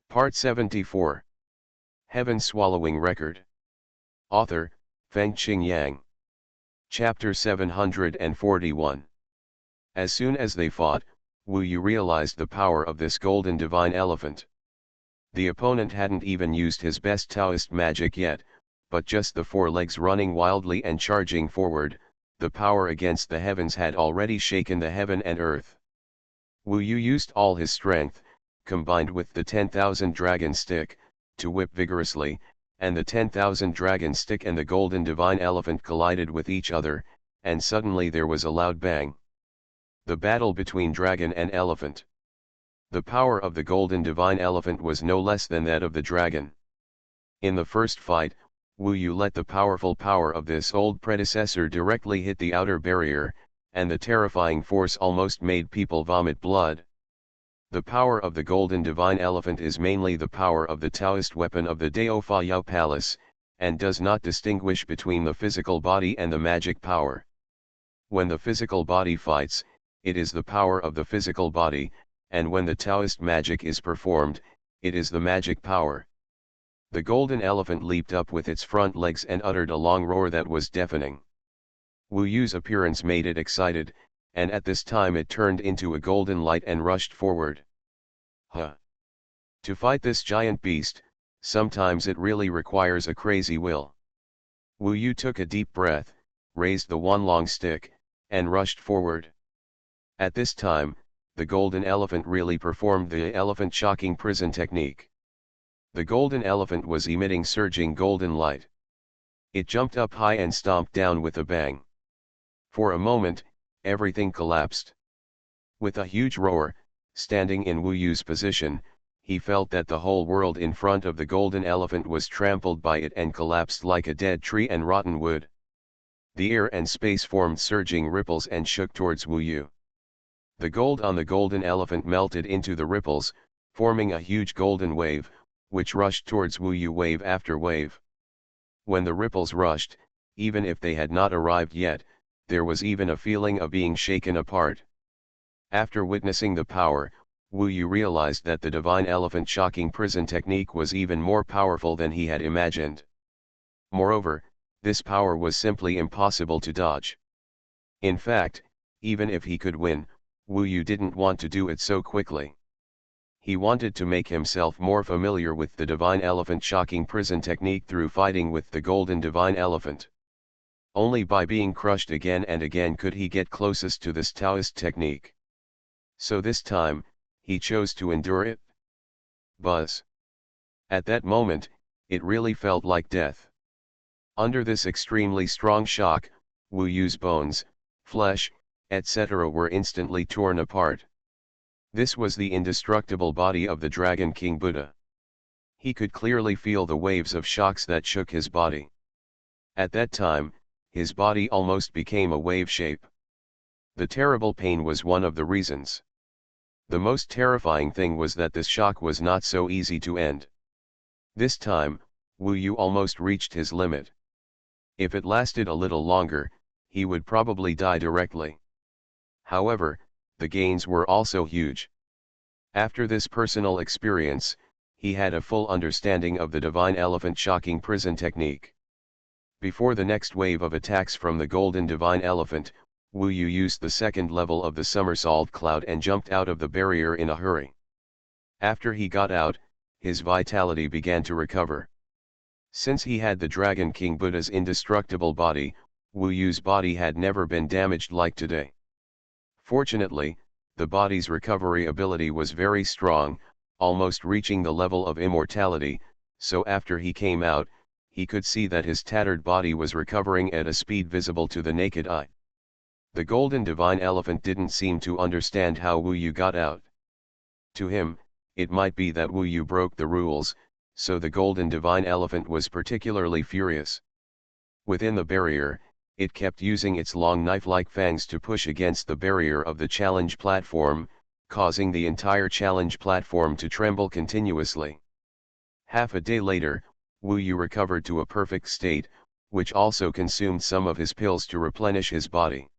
Part 74. Heaven Swallowing Record. Author, Fengqing Yang. Chapter 741. As soon as they fought, Wu Yu realized the power of this golden divine elephant. The opponent hadn't even used his best Taoist magic yet, but just the four legs running wildly and charging forward, the power against the heavens had already shaken the heaven and earth. Wu Yu used all his strength, combined with the 10,000 dragon stick, to whip vigorously, and the 10,000 dragon stick and the golden divine elephant collided with each other, and suddenly there was a loud bang. The battle between dragon and elephant. The power of the golden divine elephant was no less than that of the dragon. In the first fight, Wu Yu let the powerful power of this old predecessor directly hit the outer barrier, and the terrifying force almost made people vomit blood. The power of the golden divine elephant is mainly the power of the Taoist weapon of the Dao Fa Yao Palace, and does not distinguish between the physical body and the magic power. When the physical body fights, it is the power of the physical body, and when the Taoist magic is performed, it is the magic power. The golden elephant leaped up with its front legs and uttered a long roar that was deafening. Wu Yu's appearance made it excited, and at this time it turned into a golden light and rushed forward. To fight this giant beast, sometimes it really requires a crazy will. Wu Yu took a deep breath, raised the one long stick, and rushed forward. At this time, the golden elephant really performed the elephant shocking prison technique. The golden elephant was emitting surging golden light. It jumped up high and stomped down with a bang. For a moment, everything collapsed. With a huge roar, standing in Wu Yu's position, he felt that the whole world in front of the golden elephant was trampled by it and collapsed like a dead tree and rotten wood. The air and space formed surging ripples and shook towards Wu Yu. The gold on the golden elephant melted into the ripples, forming a huge golden wave, which rushed towards Wu Yu wave after wave. When the ripples rushed, even if they had not arrived yet, there was even a feeling of being shaken apart. After witnessing the power, Wu Yu realized that the divine elephant shocking prison technique was even more powerful than he had imagined. Moreover, this power was simply impossible to dodge. In fact, even if he could win, Wu Yu didn't want to do it so quickly. He wanted to make himself more familiar with the divine elephant shocking prison technique through fighting with the golden divine elephant. Only by being crushed again and again could he get closest to this Taoist technique. So this time, he chose to endure it. Buzz. At that moment, it really felt like death. Under this extremely strong shock, Wu Yu's bones, flesh, etc. were instantly torn apart. This was the indestructible body of the Dragon King Buddha. He could clearly feel the waves of shocks that shook his body. At that time, his body almost became a wave shape. The terrible pain was one of the reasons. The most terrifying thing was that this shock was not so easy to end. This time, Wu Yu almost reached his limit. If it lasted a little longer, he would probably die directly. However, the gains were also huge. After this personal experience, he had a full understanding of the divine elephant shocking prison technique. Before the next wave of attacks from the golden divine elephant, Wu Yu used the second level of the somersault cloud and jumped out of the barrier in a hurry. After he got out, his vitality began to recover. Since he had the Dragon King Buddha's indestructible body, Wu Yu's body had never been damaged like today. Fortunately, the body's recovery ability was very strong, almost reaching the level of immortality, so after he came out, he could see that his tattered body was recovering at a speed visible to the naked eye. The golden divine elephant didn't seem to understand how Wu Yu got out. To him, it might be that Wu Yu broke the rules, so the golden divine elephant was particularly furious. Within the barrier, it kept using its long knife-like fangs to push against the barrier of the challenge platform, causing the entire challenge platform to tremble continuously. Half a day later, Wu Yu recovered to a perfect state, which also consumed some of his pills to replenish his body.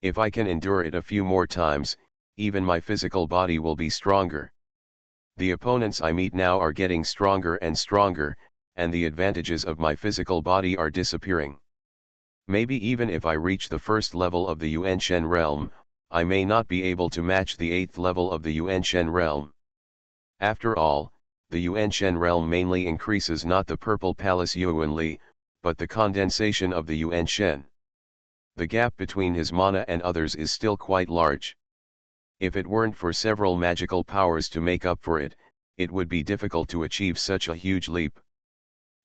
If I can endure it a few more times, even my physical body will be stronger. The opponents I meet now are getting stronger and stronger, and the advantages of my physical body are disappearing. Maybe even if I reach the first level of the Yuanshen realm, I may not be able to match the 8th level of the Yuanshen realm. After all, the Yuanshen realm mainly increases not the purple palace Yuanli, but the condensation of the Yuanshen. The gap between his mana and others is still quite large. If it weren't for several magical powers to make up for it, it would be difficult to achieve such a huge leap.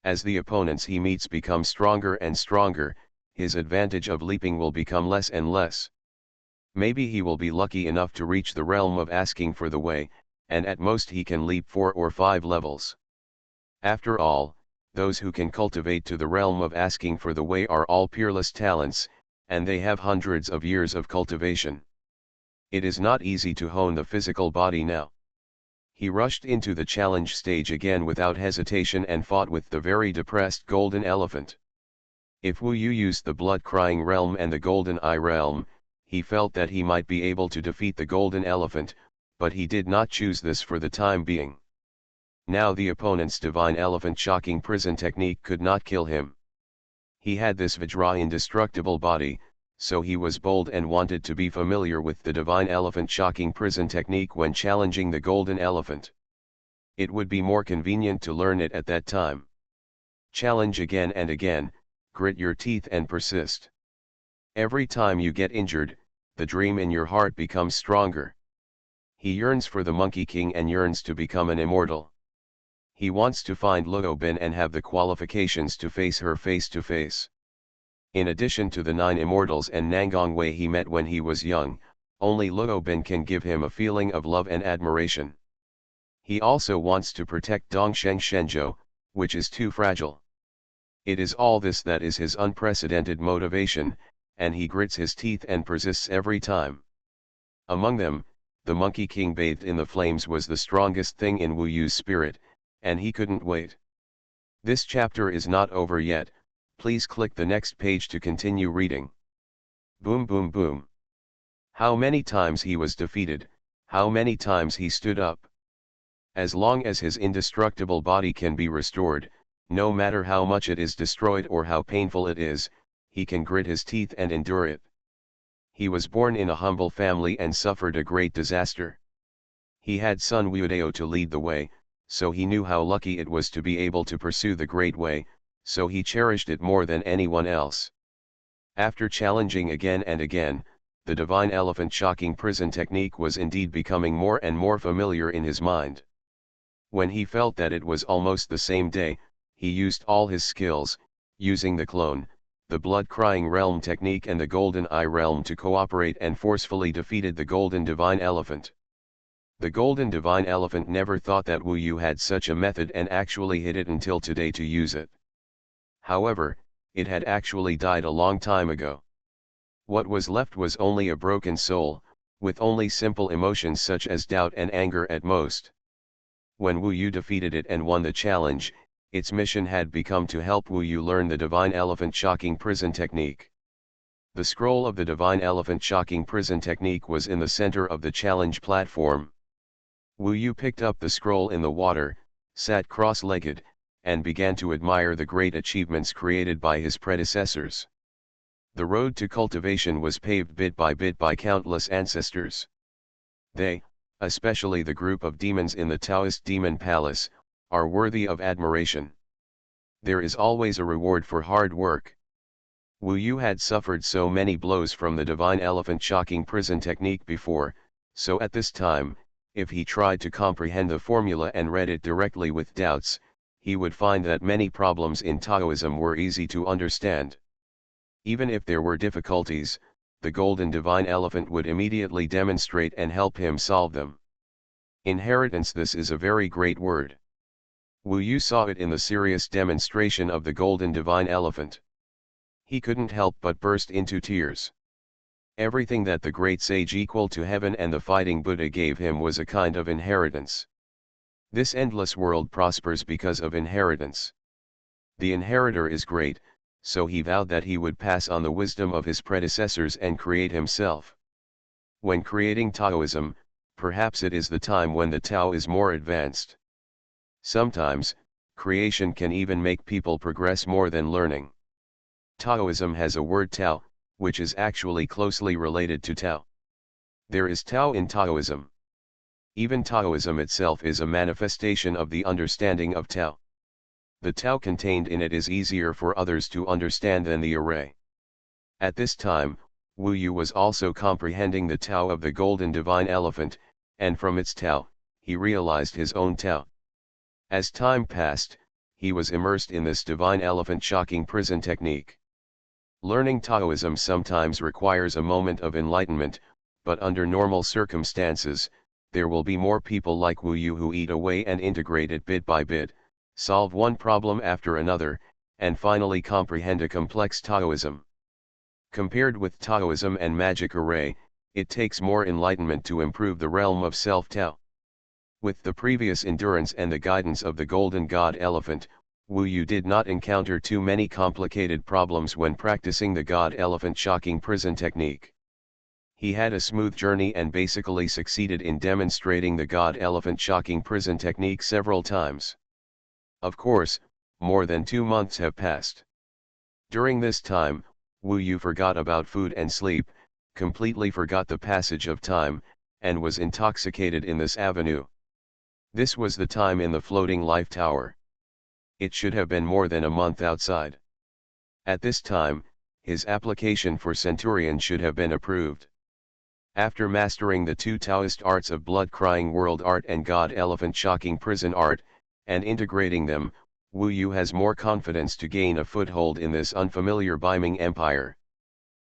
As the opponents he meets become stronger and stronger, his advantage of leaping will become less and less. Maybe he will be lucky enough to reach the realm of asking for the way, and at most he can leap 4 or 5 levels. After all, those who can cultivate to the realm of asking for the way are all peerless talents, and they have hundreds of years of cultivation. It is not easy to hone the physical body now. He rushed into the challenge stage again without hesitation and fought with the very depressed Golden Elephant. If Wu Yu used the Blood-Crying Realm and the Golden Eye Realm, he felt that he might be able to defeat the Golden Elephant, but he did not choose this for the time being. Now the opponent's Divine Elephant Shocking Prison technique could not kill him. He had this Vajra indestructible body, so he was bold and wanted to be familiar with the Divine Elephant Shocking Prison technique when challenging the Golden Elephant. It would be more convenient to learn it at that time. Challenge again and again, grit your teeth and persist. Every time you get injured, the dream in your heart becomes stronger. He yearns for the Monkey King and yearns to become an immortal. He wants to find Luo Bin and have the qualifications to face her face to face. In addition to the 9 immortals and Nangong Wei he met when he was young, only Luo Bin can give him a feeling of love and admiration. He also wants to protect Dongsheng Shenzhou, which is too fragile. It is all this that is his unprecedented motivation, and he grits his teeth and persists every time. Among them, the Monkey King bathed in the flames was the strongest thing in Wu Yu's spirit, and he couldn't wait. This chapter is not over yet. Please click the next page to continue reading. Boom boom boom. How many times he was defeated, how many times he stood up. As long as his indestructible body can be restored, no matter how much it is destroyed or how painful it is, he can grit his teeth and endure it. He was born in a humble family and suffered a great disaster. He had son Wuodao to lead the way, so he knew how lucky it was to be able to pursue the great way, so he cherished it more than anyone else. After challenging again and again, the Divine Elephant Shocking Prison technique was indeed becoming more and more familiar in his mind. When he felt that it was almost the same day, he used all his skills, using the clone, the Blood-Crying Realm technique and the Golden Eye Realm to cooperate and forcefully defeated the Golden Divine Elephant. The Golden Divine Elephant never thought that Wu Yu had such a method and actually hid it until today to use it. However, it had actually died a long time ago. What was left was only a broken soul, with only simple emotions such as doubt and anger at most. When Wu Yu defeated it and won the challenge, its mission had become to help Wu Yu learn the Divine Elephant Shocking Prison technique. The scroll of the Divine Elephant Shocking Prison technique was in the center of the challenge platform. Wu Yu picked up the scroll in the water, sat cross-legged, and began to admire the great achievements created by his predecessors. The road to cultivation was paved bit by countless ancestors. They, especially the group of demons in the Taoist Demon Palace, are worthy of admiration. There is always a reward for hard work. Wu Yu had suffered so many blows from the Divine Elephant Shocking Prison technique before, so at this time, if he tried to comprehend the formula and read it directly with doubts, he would find that many problems in Taoism were easy to understand. Even if there were difficulties, the Golden Divine Elephant would immediately demonstrate and help him solve them. Inheritance. This is a very great word. Wu Yu saw it in the serious demonstration of the Golden Divine Elephant. He couldn't help but burst into tears. Everything that the great sage equal to heaven and the fighting Buddha gave him was a kind of inheritance. This endless world prospers because of inheritance. The inheritor is great, so he vowed that he would pass on the wisdom of his predecessors and create himself. When creating Taoism, perhaps it is the time when the Tao is more advanced. Sometimes, creation can even make people progress more than learning. Taoism has a word Tao, which is actually closely related to Tao. There is Tao in Taoism. Even Taoism itself is a manifestation of the understanding of Tao. The Tao contained in it is easier for others to understand than the array. At this time, Wu Yu was also comprehending the Tao of the golden divine elephant, and from its Tao, he realized his own Tao. As time passed, he was immersed in this divine elephant shocking prison technique. Learning Taoism sometimes requires a moment of enlightenment, but under normal circumstances, there will be more people like Wu Yu who eat away and integrate it bit by bit, solve one problem after another, and finally comprehend a complex Taoism. Compared with Taoism and magic array, it takes more enlightenment to improve the realm of self-Tao. With the previous endurance and the guidance of the golden god elephant, Wu Yu did not encounter too many complicated problems when practicing the god elephant shocking prison technique. He had a smooth journey and basically succeeded in demonstrating the god elephant shocking prison technique several times. Of course, more than 2 months have passed. During this time, Wu Yu forgot about food and sleep, completely forgot the passage of time, and was intoxicated in this avenue. This was the time in the floating life tower. It should have been more than a month outside. At this time, his application for Centurion should have been approved. After mastering the 2 Taoist arts of blood-crying world art and god elephant shocking prison art, and integrating them, Wu Yu has more confidence to gain a foothold in this unfamiliar Beiming empire.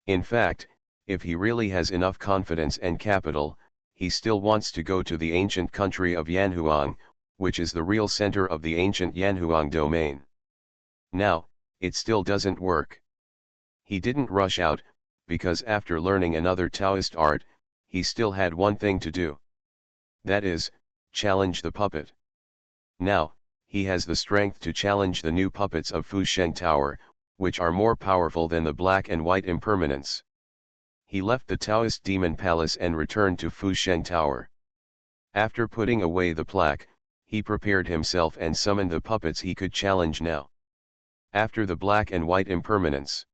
In fact, if he really has enough confidence and capital, he still wants to go to the ancient country of Yanhuang, which is the real center of the ancient Yanhuang domain. Now, it still doesn't work. He didn't rush out, because after learning another Taoist art, he still had one thing to do. That is, challenge the puppet. Now, he has the strength to challenge the new puppets of Fusheng Tower, which are more powerful than the black and white impermanence. He left the Taoist demon palace and returned to Fusheng Tower. After putting away the plaque, he prepared himself and summoned the puppets he could challenge now. After the black and white impermanence.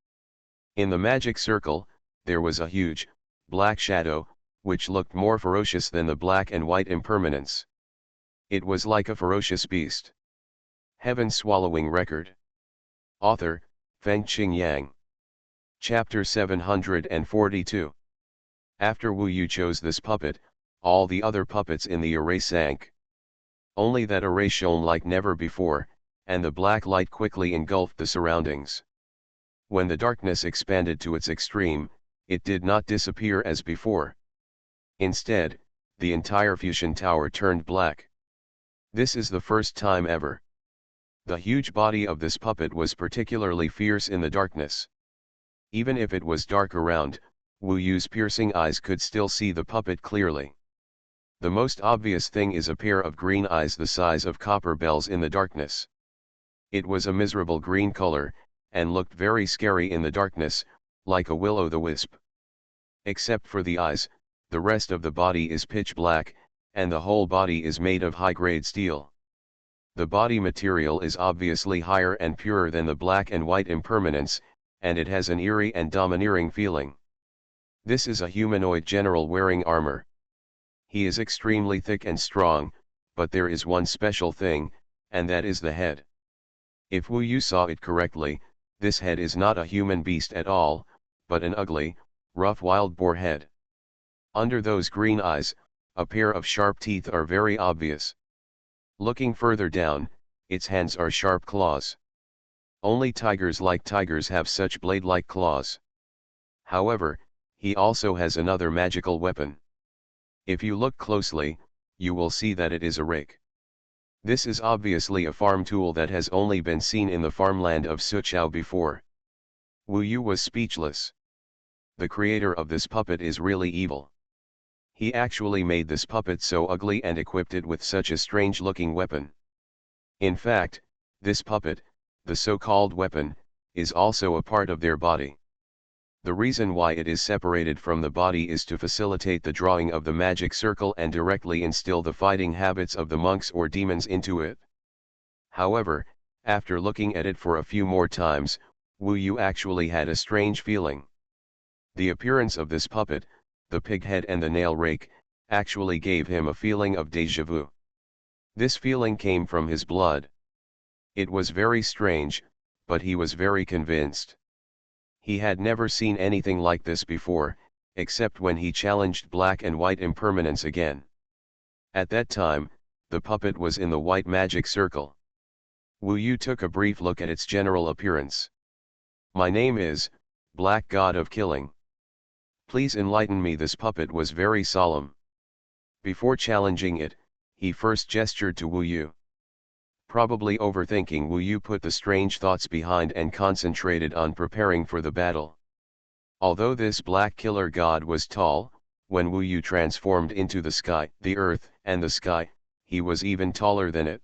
In the magic circle, there was a huge, black shadow, which looked more ferocious than the black and white impermanence. It was like a ferocious beast. Heaven-swallowing record. Author, Fengqing Yang. Chapter 742. After Wu Yu chose this puppet, all the other puppets in the array sank. Only that array shone like never before, and the black light quickly engulfed the surroundings. When the darkness expanded to its extreme, it did not disappear as before. Instead, the entire Fusheng Tower turned black. This is the first time ever. The huge body of this puppet was particularly fierce in the darkness. Even if it was dark around, Wu Yu's piercing eyes could still see the puppet clearly. The most obvious thing is a pair of green eyes the size of copper bells in the darkness. It was a miserable green color, and looked very scary in the darkness, like a will-o'-the-wisp. Except for the eyes, the rest of the body is pitch black, and the whole body is made of high-grade steel. The body material is obviously higher and purer than the black and white impermanence, and it has an eerie and domineering feeling. This is a humanoid general wearing armor. He is extremely thick and strong, but there is one special thing, and that is the head. If Wu Yu saw it correctly, this head is not a human beast at all, but an ugly, rough wild boar head. Under those green eyes, a pair of sharp teeth are very obvious. Looking further down, its hands are sharp claws. Only tigers have such blade-like claws. However, he also has another magical weapon. If you look closely, you will see that it is a rake. This is obviously a farm tool that has only been seen in the farmland of Suqiao before. Wu Yu was speechless. The creator of this puppet is really evil. He actually made this puppet so ugly and equipped it with such a strange-looking weapon. In fact, this puppet, the so-called weapon, is also a part of their body. The reason why it is separated from the body is to facilitate the drawing of the magic circle and directly instill the fighting habits of the monks or demons into it. However, after looking at it for a few more times, Wu Yu actually had a strange feeling. The appearance of this puppet, the pig head and the nail rake, actually gave him a feeling of déjà vu. This feeling came from his blood. It was very strange, but he was very convinced. He had never seen anything like this before, except when he challenged black and white impermanence again. At that time, the puppet was in the white magic circle. Wu Yu took a brief look at its general appearance. "My name is, Black God of Killing. Please enlighten me." This puppet was very solemn. Before challenging it, he first gestured to Wu Yu. Probably overthinking, Wu Yu put the strange thoughts behind and concentrated on preparing for the battle. Although this black killer god was tall, when Wu Yu transformed into the sky, the earth, and the sky, he was even taller than it.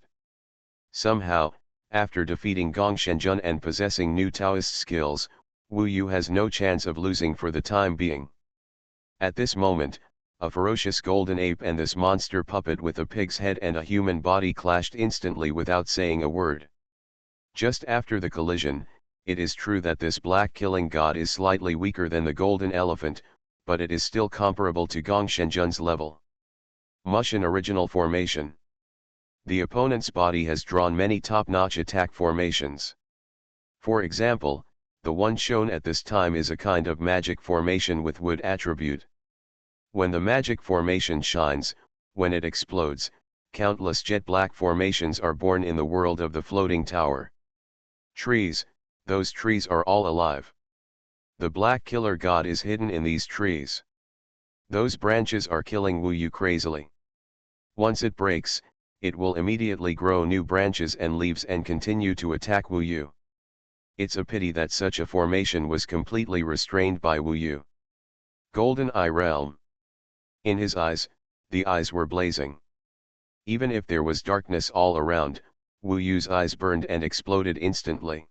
Somehow, after defeating Gong Shenjun and possessing new Taoist skills, Wu Yu has no chance of losing for the time being. At this moment, a ferocious golden ape and this monster puppet with a pig's head and a human body clashed instantly without saying a word. Just after the collision, it is true that this black killing god is slightly weaker than the golden elephant, but it is still comparable to Gong Shenjun's level. Mushin original formation. The opponent's body has drawn many top-notch attack formations. For example, the one shown at this time is a kind of magic formation with wood attribute. When the magic formation shines, when it explodes, countless jet black formations are born in the world of the floating tower. Trees, those trees are all alive. The black killer god is hidden in these trees. Those branches are killing Wu Yu crazily. Once it breaks, it will immediately grow new branches and leaves and continue to attack Wu Yu. It's a pity that such a formation was completely restrained by Wu Yu. Golden Eye Realm. In his eyes, the eyes were blazing. Even if there was darkness all around, Wu Yu's eyes burned and exploded instantly.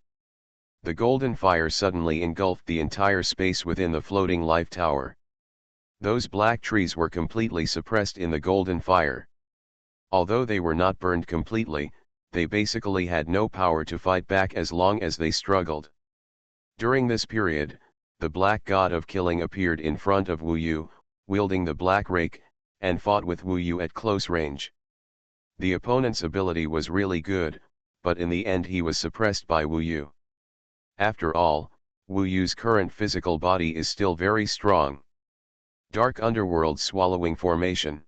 The golden fire suddenly engulfed the entire space within the floating life tower. Those black trees were completely suppressed in the golden fire. Although they were not burned completely, they basically had no power to fight back as long as they struggled. During this period, the black god of killing appeared in front of Wu Yu, wielding the black rake, and fought with Wu Yu at close range. The opponent's ability was really good, but in the end he was suppressed by Wu Yu. After all, Wu Yu's current physical body is still very strong. Dark Underworld Swallowing Formation.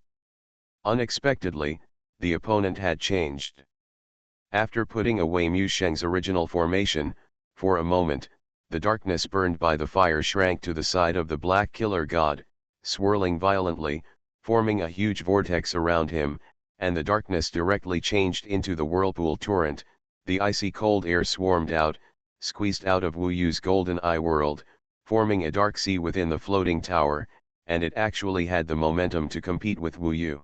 Unexpectedly, the opponent had changed. After putting away Mu Sheng's original formation, for a moment, the darkness burned by the fire shrank to the side of the black killer god, swirling violently, forming a huge vortex around him, and the darkness directly changed into the whirlpool torrent. The icy cold air swarmed out, squeezed out of Wu Yu's golden eye world, forming a dark sea within the floating tower, and it actually had the momentum to compete with Wu Yu.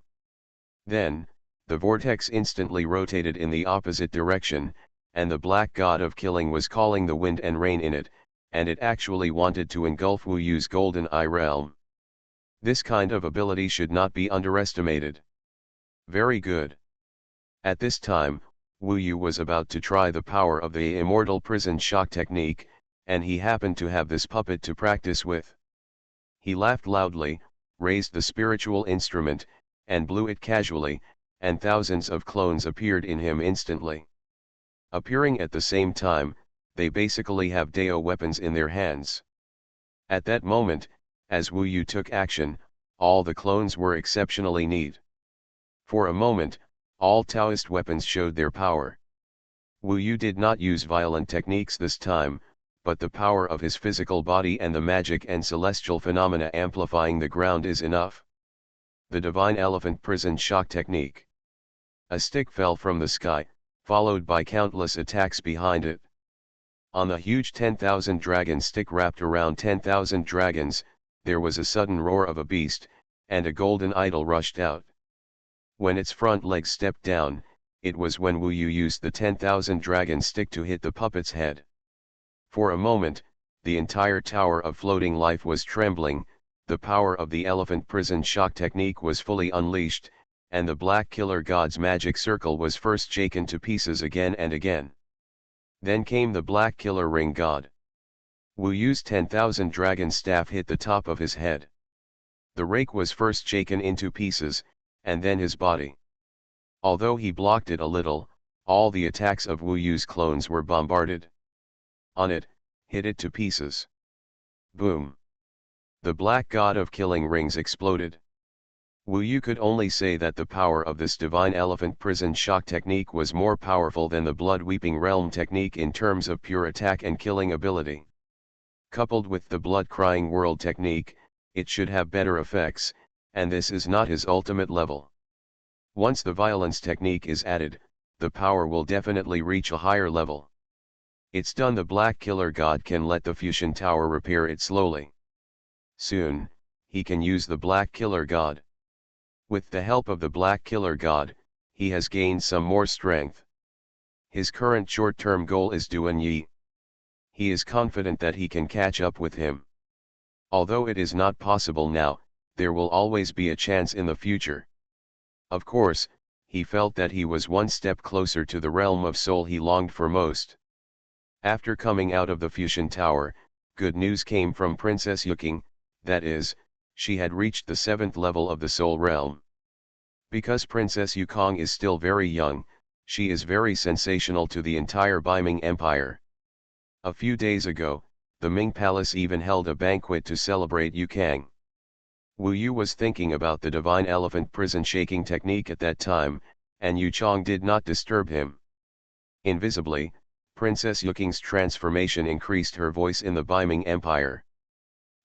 Then, the vortex instantly rotated in the opposite direction, and the black god of killing was calling the wind and rain in it, and it actually wanted to engulf Wu Yu's golden eye realm. This kind of ability should not be underestimated. Very good. At this time, Wu Yu was about to try the power of the immortal prison shock technique, and he happened to have this puppet to practice with. He laughed loudly, raised the spiritual instrument, and blew it casually, and thousands of clones appeared in him instantly. Appearing at the same time, they basically have Dao weapons in their hands. At that moment, as Wu Yu took action, all the clones were exceptionally neat. For a moment, all Taoist weapons showed their power. Wu Yu did not use violent techniques this time, but the power of his physical body and the magic and celestial phenomena amplifying the ground is enough. The Divine Elephant Prison Shock Technique. A stick fell from the sky, followed by countless attacks behind it. On the huge 10,000 dragon stick wrapped around 10,000 dragons, there was a sudden roar of a beast, and a golden idol rushed out. When its front legs stepped down, it was when Wu Yu used the 10,000 dragon stick to hit the puppet's head. For a moment, the entire tower of floating life was trembling, the power of the elephant prison shock technique was fully unleashed, and the black killer god's magic circle was first shaken to pieces again and again. Then came the black killer ring god. Wu Yu's 10,000 dragon staff hit the top of his head. The rake was first shaken into pieces, and then his body. Although he blocked it a little, all the attacks of Wu Yu's clones were bombarded on it, hit it to pieces. Boom! The black god of killing rings exploded. Wu Yu could only say that the power of this divine elephant prison shock technique was more powerful than the blood-weeping realm technique in terms of pure attack and killing ability. Coupled with the blood-crying world technique, it should have better effects, and this is not his ultimate level. Once the violence technique is added, the power will definitely reach a higher level. It's done. The black killer god can let the fusion tower repair it slowly. Soon, he can use the black killer god. With the help of the black killer god, he has gained some more strength. His current short-term goal is Duan Yi. He is confident that he can catch up with him. Although it is not possible now, there will always be a chance in the future. Of course, he felt that he was one step closer to the realm of soul he longed for most. After coming out of the fusion tower, good news came from Princess Yuking, that is, she had reached the 7th level of the soul realm. Because Princess Yukong is still very young, she is very sensational to the entire Beiming Empire. A few days ago, the Ming Palace even held a banquet to celebrate Yukang. Wu Yu was thinking about the divine elephant prison shaking technique at that time, and Yu Chong did not disturb him. Invisibly, Princess Yuking's transformation increased her voice in the Beiming Empire.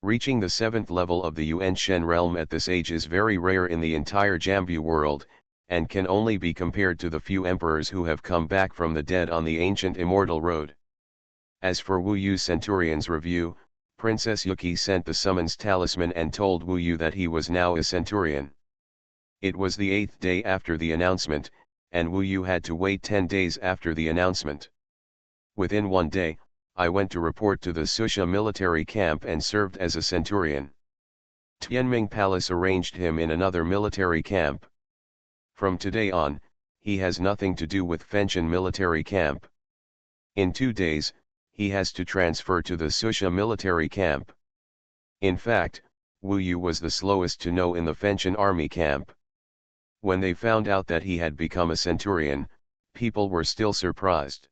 Reaching the 7th level of the Yuan Shen realm at this age is very rare in the entire Jambu world, and can only be compared to the few emperors who have come back from the dead on the ancient immortal road. As for Wu Yu's Centurion's review, Princess Yuki sent the summons talisman and told Wu Yu that he was now a Centurion. It was the 8th day after the announcement, and Wu Yu had to wait 10 days after the announcement. Within 1 day, I went to report to the Susha military camp and served as a Centurion. Tianming Palace arranged him in another military camp. From today on, he has nothing to do with Fenchen military camp. In 2 days, he has to transfer to the Susha military camp. In fact, Wu Yu was the slowest to know in the Fenchen army camp. When they found out that he had become a Centurion, people were still surprised.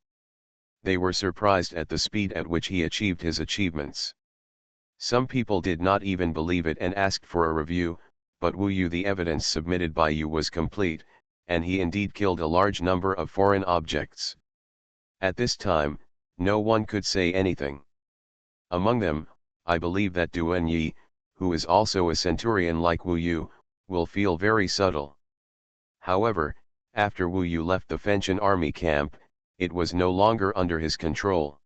They were surprised at the speed at which he achieved his achievements. Some people did not even believe it and asked for a review, but Wu Yu, the evidence submitted by Yu was complete, and he indeed killed a large number of foreign objects. At this time, no one could say anything. Among them, I believe that Duan Yi, who is also a Centurion like Wu Yu, will feel very subtle. However, after Wu Yu left the Fenchen army camp, it was no longer under his control.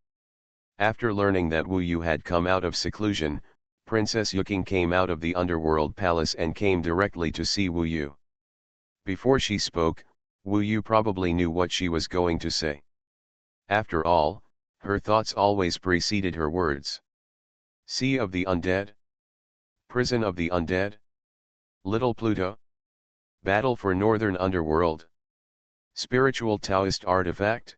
After learning that Wu Yu had come out of seclusion, Princess Yuking came out of the underworld palace and came directly to see Wu Yu. Before she spoke, Wu Yu probably knew what she was going to say. After all, her thoughts always preceded her words. Sea of the Undead? Prison of the Undead? Little Pluto? Battle for Northern Underworld? Spiritual Taoist artifact?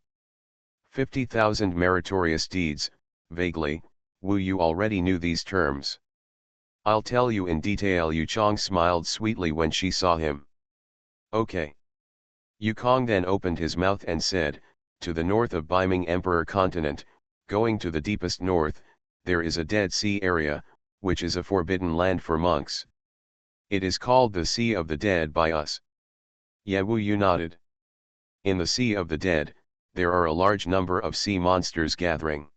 50,000 meritorious deeds. Vaguely, Wu Yu already knew these terms. I'll tell you in detail. Yu Chong smiled sweetly when she saw him. Okay. Yu Kong then opened his mouth and said, to the north of Beiming Emperor Continent, going to the deepest north, there is a Dead Sea area, which is a forbidden land for monks. It is called the Sea of the Dead by us. Yeah, Wu Yu nodded. In the Sea of the Dead, there are a large number of sea monsters gathering.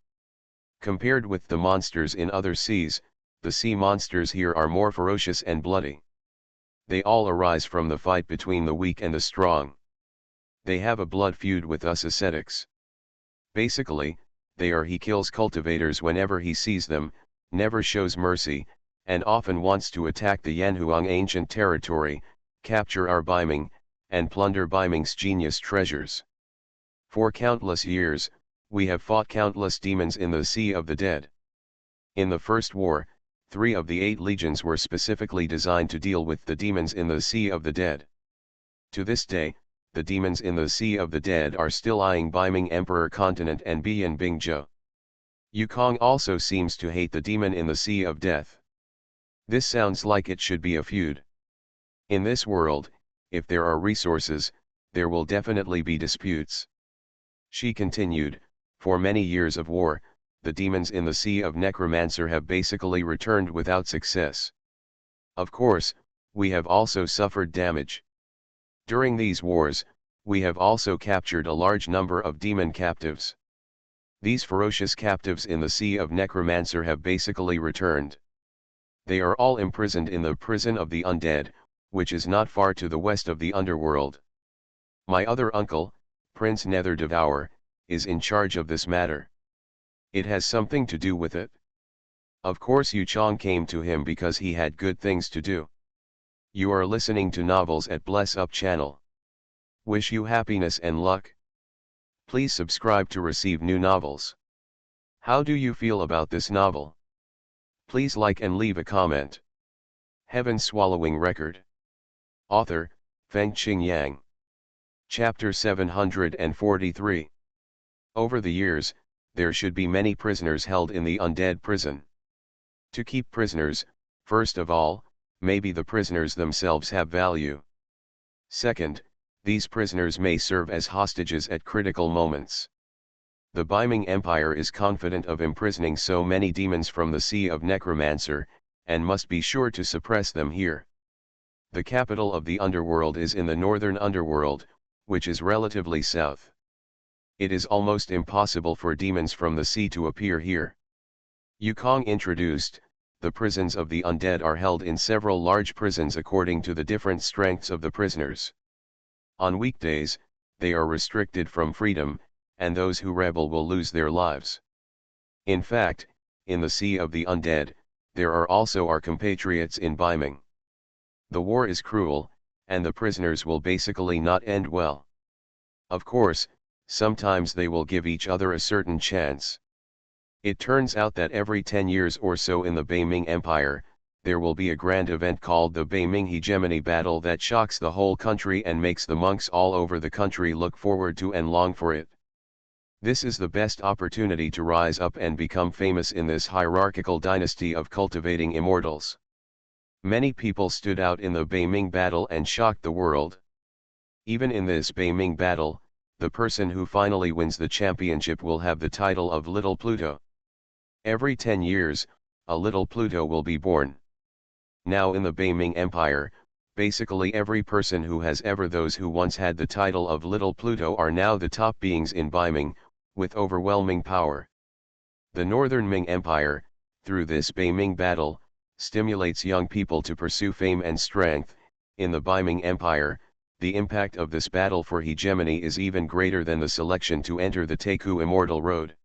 Compared with the monsters in other seas, the sea monsters here are more ferocious and bloody. They all arise from the fight between the weak and the strong. They have a blood feud with us ascetics. Basically, he kills cultivators whenever he sees them, never shows mercy, and often wants to attack the Yanhuang ancient territory, capture our Beiming, and plunder Beiming's genius treasures. For countless years, we have fought countless demons in the Sea of the Dead. In the First War, 3 of the 8 legions were specifically designed to deal with the demons in the Sea of the Dead. To this day, the demons in the Sea of the Dead are still eyeing Beiming Emperor Continent and Bian Bingzhou. Yukong also seems to hate the demon in the Sea of Death. This sounds like it should be a feud. In this world, if there are resources, there will definitely be disputes. She continued, for many years of war, the demons in the Sea of Necromancer have basically returned without success. Of course, we have also suffered damage. During these wars, we have also captured a large number of demon captives. These ferocious captives in the Sea of Necromancer have basically returned. They are all imprisoned in the prison of the undead, which is not far to the west of the underworld. My other uncle, Prince Nether Devourer, is in charge of this matter. It has something to do with it. Of course Yu Chong came to him because he had good things to do. You are listening to Novels at Bless Up channel. Wish you happiness and luck. Please subscribe to receive new novels. How do you feel about this novel? Please like and leave a comment. Heaven Swallowing Record. Author, Feng Qing Yang. Chapter 743. Over the years, there should be many prisoners held in the undead prison. To keep prisoners, first of all, maybe the prisoners themselves have value. Second, these prisoners may serve as hostages at critical moments. The Beiming Empire is confident of imprisoning so many demons from the Sea of Necromancer, and must be sure to suppress them here. The capital of the underworld is in the northern underworld, which is relatively south. It is almost impossible for demons from the sea to appear here. Yukong introduced, the prisons of the undead are held in several large prisons according to the different strengths of the prisoners. On weekdays, they are restricted from freedom, and those who rebel will lose their lives. In fact, in the Sea of the Undead, there are also our compatriots in Beiming. The war is cruel, and the prisoners will basically not end well. Of course, sometimes they will give each other a certain chance. It turns out that every 10 years or so in the Beiming Empire, there will be a grand event called the Beiming Hegemony Battle that shocks the whole country and makes the monks all over the country look forward to and long for it. This is the best opportunity to rise up and become famous in this hierarchical dynasty of cultivating immortals. Many people stood out in the Beiming battle and shocked the world. Even in this Beiming battle, the person who finally wins the championship will have the title of Little Pluto. Every 10 years, a Little Pluto will be born. Now in the Beiming Empire, basically every person who has ever those who once had the title of Little Pluto are now the top beings in Beiming, with overwhelming power. The Northern Ming Empire, through this Beiming battle, stimulates young people to pursue fame and strength. In the Beiming Empire, the impact of this battle for hegemony is even greater than the selection to enter the Teiku Immortal Road.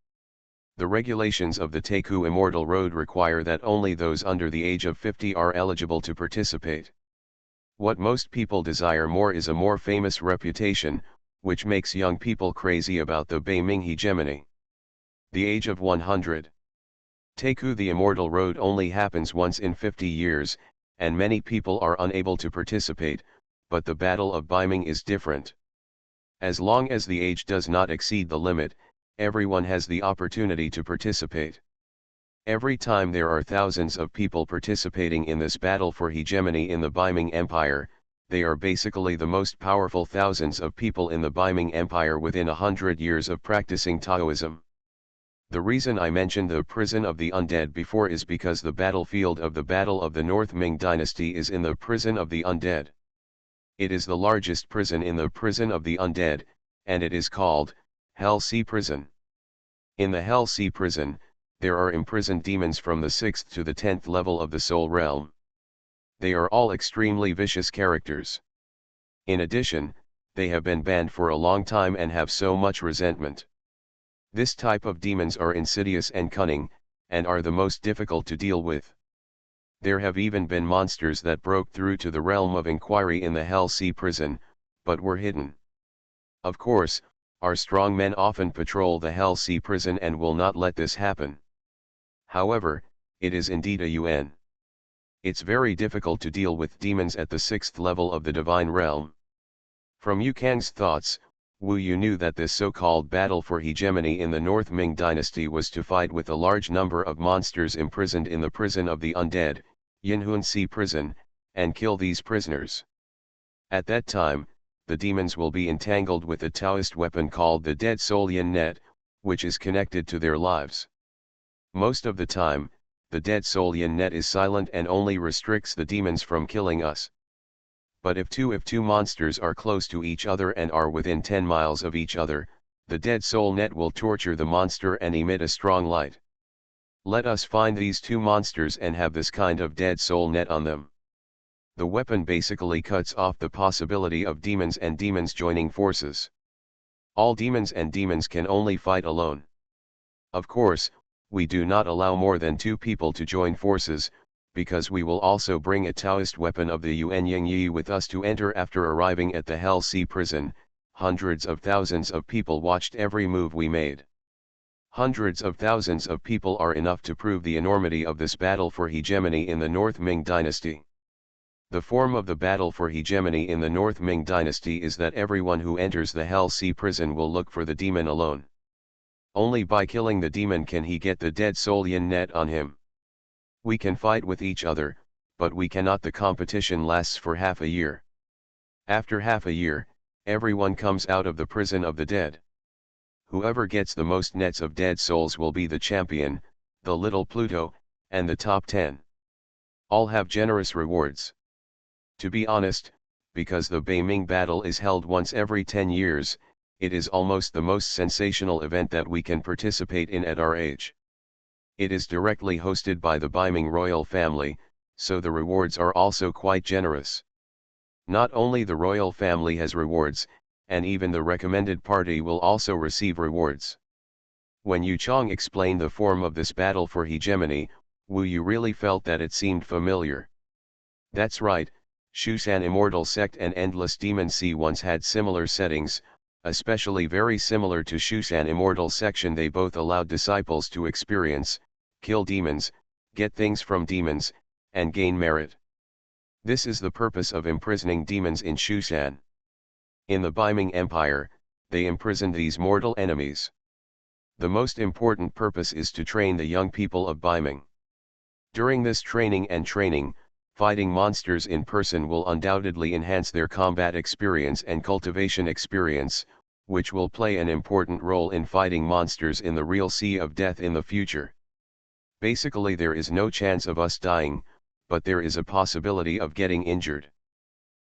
The regulations of the Teiku Immortal Road require that only those under the age of 50 are eligible to participate. What most people desire more is a more famous reputation, which makes young people crazy about the Beiming hegemony. The age of 100. Teiku the Immortal Road only happens once in 50 years, and many people are unable to participate, but the Battle of Beiming is different. As long as the age does not exceed the limit, everyone has the opportunity to participate. Every time there are thousands of people participating in this battle for hegemony in the Beiming Empire, they are basically the most powerful thousands of people in the Beiming Empire within 100 years of practicing Taoism. The reason I mentioned the prison of the undead before is because the battlefield of the Battle of the North Ming Dynasty is in the prison of the undead. It is the largest prison in the prison of the undead, and it is called Hell Sea Prison. In the Hell Sea Prison, there are imprisoned demons from the 6th to the 10th level of the Soul Realm. They are all extremely vicious characters. In addition, they have been banned for a long time and have so much resentment. This type of demons are insidious and cunning, and are the most difficult to deal with. There have even been monsters that broke through to the realm of inquiry in the Hell Sea Prison, but were hidden. Of course, our strong men often patrol the Hell Sea Prison and will not let this happen. However, it is indeed a UN. It's very difficult to deal with demons at the 6th level of the divine realm. From Yu Kang's thoughts, Wu Yu knew that this so-called battle for hegemony in the North Ming dynasty was to fight with a large number of monsters imprisoned in the prison of the undead, Yinhuan Sea prison, and kill these prisoners. At that time, the demons will be entangled with a Taoist weapon called the Dead Soul Yin Net, which is connected to their lives. Most of the time, the Dead Soul Yin Net is silent and only restricts the demons from killing us. But if two monsters are close to each other and are within 10 miles of each other, the Dead Soul Net will torture the monster and emit a strong light. Let us find these two monsters and have this kind of Dead Soul Net on them. The weapon basically cuts off the possibility of demons and demons joining forces. All demons and demons can only fight alone. Of course, we do not allow more than 2 people to join forces, because we will also bring a Taoist weapon of the Yuan Yang Yi with us to enter. After arriving at the Hell Sea prison, hundreds of thousands of people watched every move we made. Hundreds of thousands of people are enough to prove the enormity of this battle for hegemony in the North Ming dynasty. The form of the battle for hegemony in the North Ming dynasty is that everyone who enters the Hell Sea prison will look for the demon alone. Only by killing the demon can he get the Dead Soul Yin Net on him. We can fight with each other, but we cannot. The competition lasts for half a year. After half a year, everyone comes out of the prison of the dead. Whoever gets the most nets of dead souls will be the champion, the little Pluto, and the top 10. All have generous rewards. To be honest, because the Beiming battle is held once every 10 years, it is almost the most sensational event that we can participate in at our age. It is directly hosted by the Beiming royal family, so the rewards are also quite generous. Not only the royal family has rewards, and even the recommended party will also receive rewards. When Yu Chong explained the form of this battle for hegemony, Wu Yu really felt that it seemed familiar. That's right, Xuanhuan Immortal Sect and Endless Demon Sea once had similar settings, especially very similar to Xuanhuan Immortal Section. They both allowed disciples to experience, kill demons, get things from demons, and gain merit. This is the purpose of imprisoning demons in Xuanhuan. In the Beiming Empire, they imprisoned these mortal enemies. The most important purpose is to train the young people of Beiming. During this training, fighting monsters in person will undoubtedly enhance their combat experience and cultivation experience, which will play an important role in fighting monsters in the real sea of death in the future. Basically, there is no chance of us dying, but there is a possibility of getting injured.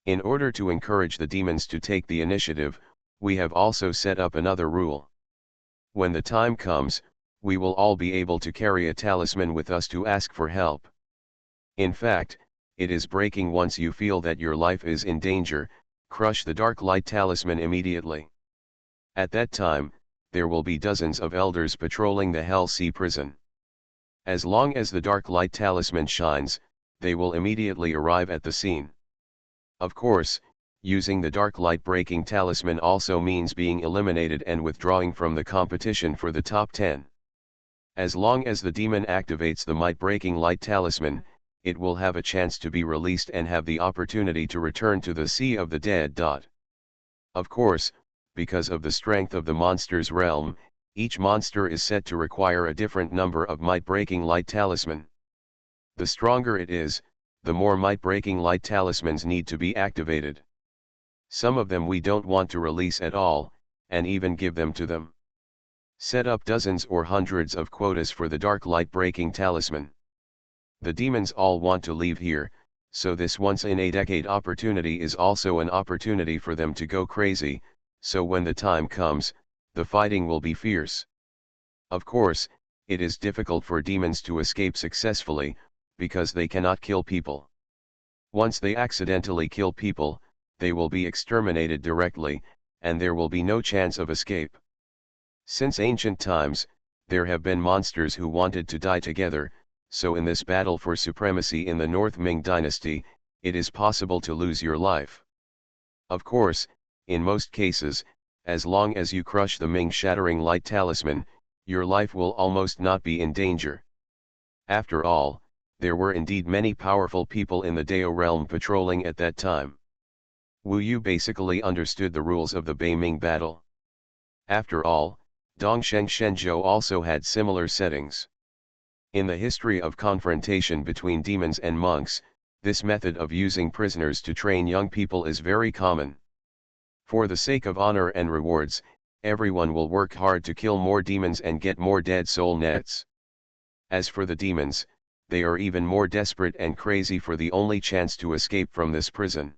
In order to encourage the demons to take the initiative, we have also set up another rule. When the time comes, we will all be able to carry a talisman with us to ask for help. In fact, it is breaking. Once you feel that your life is in danger, crush the dark light talisman immediately. At that time, there will be dozens of elders patrolling the Hell Sea prison. As long as the dark light talisman shines, they will immediately arrive at the scene. Of course, using the dark light breaking talisman also means being eliminated and withdrawing from the competition for the top 10. As long as the demon activates the might breaking light talisman, it will have a chance to be released and have the opportunity to return to the Sea of the Dead. Of course, because of the strength of the monster's realm, each monster is said to require a different number of might-breaking light talisman. The stronger it is, the more might-breaking light talismans need to be activated. Some of them we don't want to release at all, and even give them to them. Set up dozens or hundreds of quotas for the dark light-breaking talisman. The demons all want to leave here, so this once-in-a-decade opportunity is also an opportunity for them to go crazy, so when the time comes, the fighting will be fierce. Of course, it is difficult for demons to escape successfully, because they cannot kill people. Once they accidentally kill people, they will be exterminated directly, and there will be no chance of escape. Since ancient times, there have been monsters who wanted to die together, so in this battle for supremacy in the North Ming dynasty, it is possible to lose your life. Of course, in most cases, as long as you crush the Ming shattering light talisman, your life will almost not be in danger. After all, there were indeed many powerful people in the Dao realm patrolling at that time. Wu Yu basically understood the rules of the Beiming battle. After all, Dongsheng Shenzhou also had similar settings. In the history of confrontation between demons and monks, this method of using prisoners to train young people is very common. For the sake of honor and rewards, everyone will work hard to kill more demons and get more dead soul nets. As for the demons, they are even more desperate and crazy for the only chance to escape from this prison.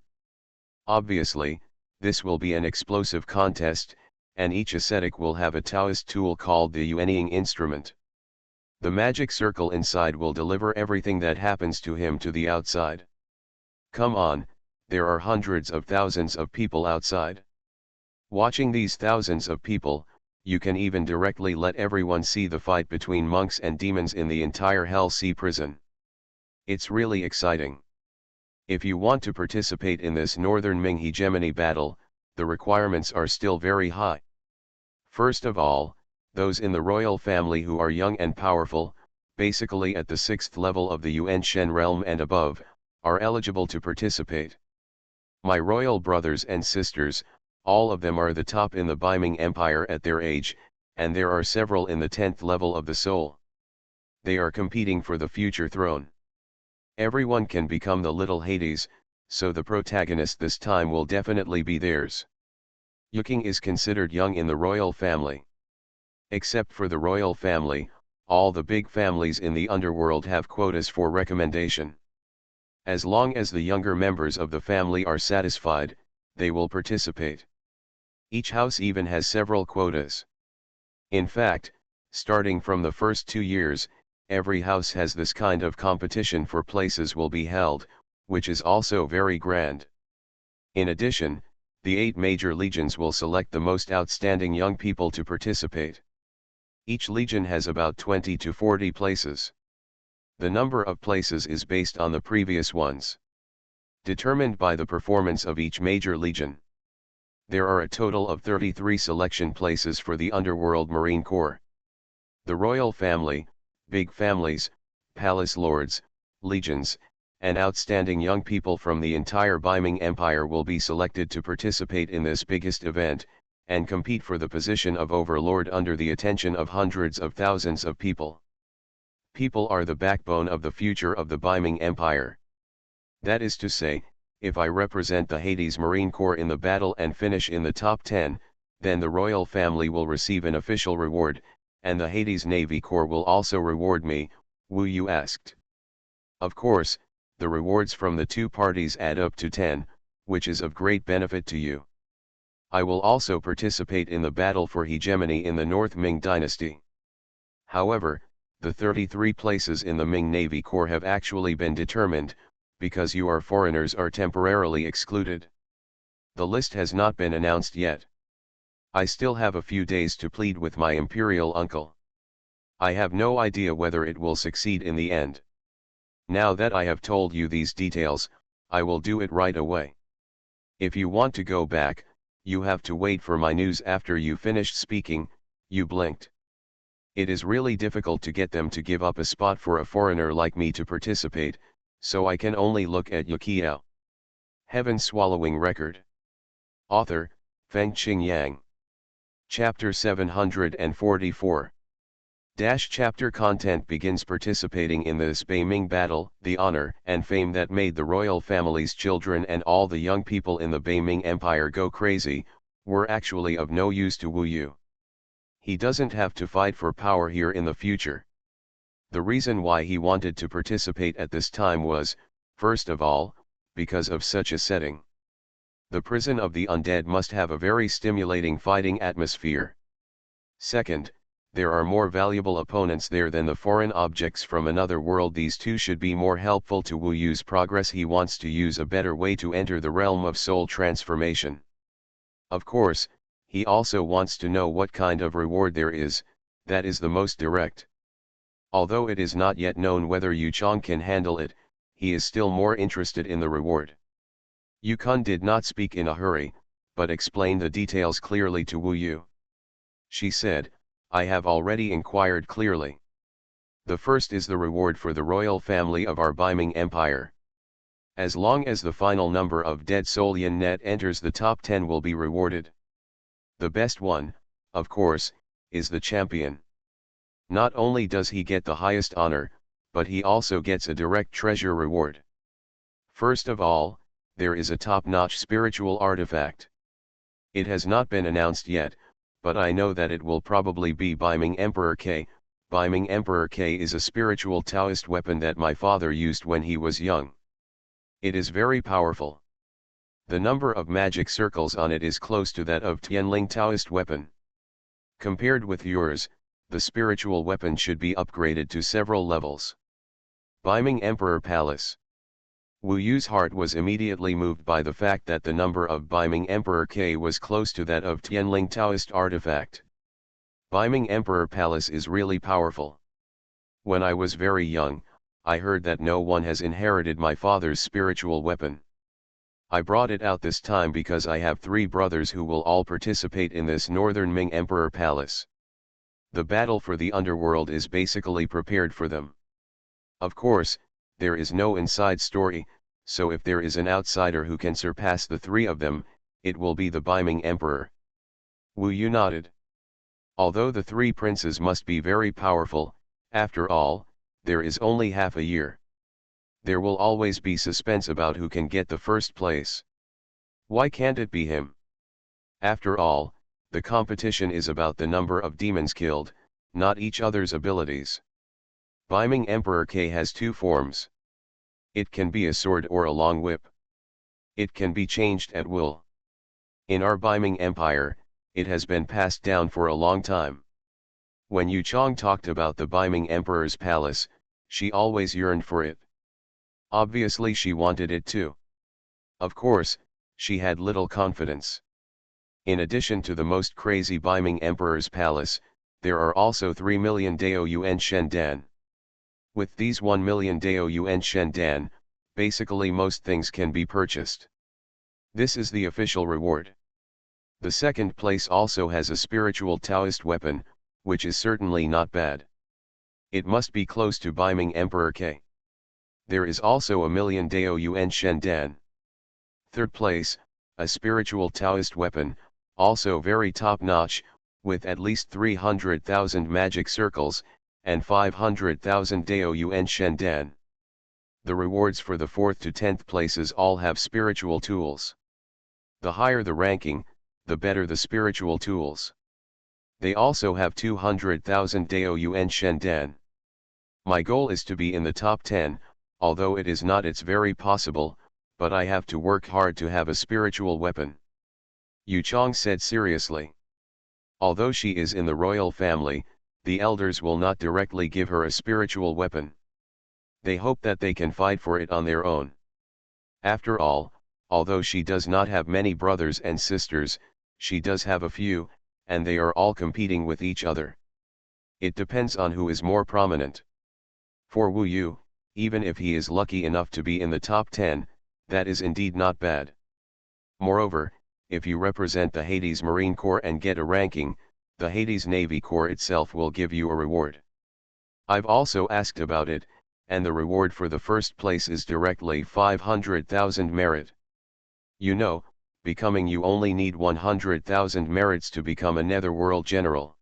Obviously, this will be an explosive contest, and each ascetic will have a Taoist tool called the Yuanying instrument. The magic circle inside will deliver everything that happens to him to the outside. Come on, there are hundreds of thousands of people outside. Watching these thousands of people, you can even directly let everyone see the fight between monks and demons in the entire Hell Sea prison. It's really exciting. If you want to participate in this Northern Ming hegemony battle, the requirements are still very high. First of all, those in the royal family who are young and powerful, basically at the 6th level of the Yuan Shen realm and above, are eligible to participate. My royal brothers and sisters, all of them are the top in the Beiming Empire at their age, and there are several in the 10th level of the soul. They are competing for the future throne. Everyone can become the little Hades, so the protagonist this time will definitely be theirs. Yuking is considered young in the royal family. Except for the royal family, all the big families in the underworld have quotas for recommendation. As long as the younger members of the family are satisfied, they will participate. Each house even has several quotas. In fact, starting from the first 2 years, every house has this kind of competition for places will be held, which is also very grand. In addition, the 8 major legions will select the most outstanding young people to participate. Each legion has about 20 to 40 places. The number of places is based on the previous ones, determined by the performance of each major legion. There are a total of 33 selection places for the Underworld Marine Corps. The royal family, big families, palace lords, legions, and outstanding young people from the entire Beiming Empire will be selected to participate in this biggest event, and compete for the position of overlord under the attention of hundreds of thousands of people. People are the backbone of the future of the Beiming Empire. That is to say, if I represent the Hades Marine Corps in the battle and finish in the top 10, then the royal family will receive an official reward, and the Hades Navy Corps will also reward me, Wu Yu asked. Of course, the rewards from the 2 parties add up to 10, which is of great benefit to you. I will also participate in the battle for hegemony in the North Ming dynasty. However, the 33 places in the Ming Navy Corps have actually been determined, because you are foreigners are temporarily excluded. The list has not been announced yet. I still have a few days to plead with my imperial uncle. I have no idea whether it will succeed in the end. Now that I have told you these details, I will do it right away. If you want to go back, you have to wait for my news after you finished speaking. You blinked. It is really difficult to get them to give up a spot for a foreigner like me to participate, so I can only look at Yukiao. Heaven-swallowing record. Author, Fengqing Yang. Chapter 744. Chapter content begins participating in this Beiming battle. The honor and fame that made the royal family's children and all the young people in the Beiming Empire go crazy, were actually of no use to Wu Yu. He doesn't have to fight for power here in the future. The reason why he wanted to participate at this time was, first of all, because of such a setting. The prison of the undead must have a very stimulating fighting atmosphere. Second, there are more valuable opponents there than the foreign objects from another world. These two should be more helpful to Wu Yu's progress. He wants to use a better way to enter the realm of soul transformation. Of course, he also wants to know what kind of reward there is, that is the most direct. Although it is not yet known whether Yu Chong can handle it, he is still more interested in the reward. Yu Kun did not speak in a hurry, but explained the details clearly to Wu Yu. She said, I have already inquired clearly. The first is the reward for the royal family of our Biming Empire. As long as the final number of dead soul yin net enters the top 10 will be rewarded. The best one, of course, is the champion. Not only does he get the highest honor, but he also gets a direct treasure reward. First of all, there is a top-notch spiritual artifact. It has not been announced yet, but I know that it will probably be Biming Emperor K. Biming Emperor K is a spiritual Taoist weapon that my father used when he was young. It is very powerful. The number of magic circles on it is close to that of Tianling Taoist weapon. Compared with yours, the spiritual weapon should be upgraded to several levels. Biming Emperor Palace. Wu Yu's heart was immediately moved by the fact that the number of Biming Emperor K was close to that of Tianling Taoist artifact. Biming Emperor Palace is really powerful. When I was very young, I heard that no one has inherited my father's spiritual weapon. I brought it out this time because I have 3 brothers who will all participate in this Northern Ming Emperor Palace. The battle for the underworld is basically prepared for them. Of course, there is no inside story, so if there is an outsider who can surpass the 3 of them, it will be the Biming Emperor. Wu Yu nodded. Although the 3 princes must be very powerful, after all, there is only half a year. There will always be suspense about who can get the first place. Why can't it be him? After all, the competition is about the number of demons killed, not each other's abilities. Biming Emperor K has 2 forms. It can be a sword or a long whip. It can be changed at will. In our Biming Empire, it has been passed down for a long time. When Yu Chong talked about the Biming Emperor's palace, she always yearned for it. Obviously she wanted it too. Of course, she had little confidence. In addition to the most crazy Biming Emperor's palace, there are also 3 million Dao Yuan Shendan. With these 1 million Dao Yuan Shendan, basically most things can be purchased. This is the official reward. The second place also has a spiritual Taoist weapon, which is certainly not bad. It must be close to Biming Emperor K. There is also a million Dao Yuan Shendan. Third place, a spiritual Taoist weapon, also very top-notch, with at least 300,000 magic circles, and 500,000 Dao Yuan Shendan. The rewards for the 4th to 10th places all have spiritual tools. The higher the ranking, the better the spiritual tools. They also have 200,000 Dao Yuan Shendan. My goal is to be in the top 10, although it is not it's very possible, but I have to work hard to have a spiritual weapon. Yu Chong said seriously. Although she is in the royal family, the elders will not directly give her a spiritual weapon. They hope that they can fight for it on their own. After all, although she does not have many brothers and sisters, she does have a few, and they are all competing with each other. It depends on who is more prominent. For Wu Yu, even if he is lucky enough to be in the top 10, that is indeed not bad. Moreover, if you represent the Hades Marine Corps and get a ranking, the Hades Navy Corps itself will give you a reward. I've also asked about it, and the reward for the first place is directly 500,000 merit. You know, becoming you only need 100,000 merits to become a netherworld general.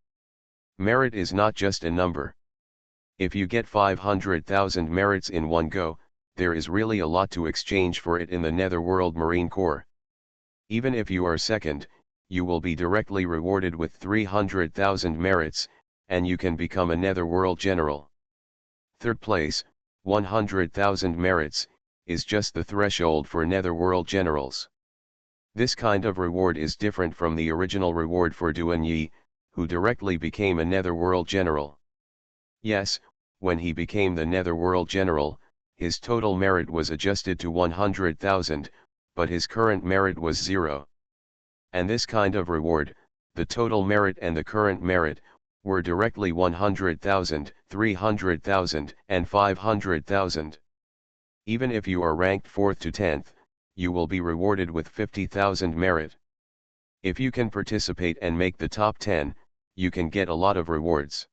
Merit is not just a number. If you get 500,000 merits in one go, there is really a lot to exchange for it in the netherworld Marine Corps. Even if you are second, you will be directly rewarded with 300,000 merits, and you can become a netherworld general. Third place, 100,000 merits, is just the threshold for netherworld generals. This kind of reward is different from the original reward for Duan Yi, who directly became a netherworld general. Yes, when he became the netherworld general, his total merit was adjusted to 100,000, but his current merit was 0. And this kind of reward, the total merit and the current merit, were directly 100,000, 300,000, and 500,000. Even if you are ranked 4th to 10th, you will be rewarded with 50,000 merit. If you can participate and make the top 10, you can get a lot of rewards.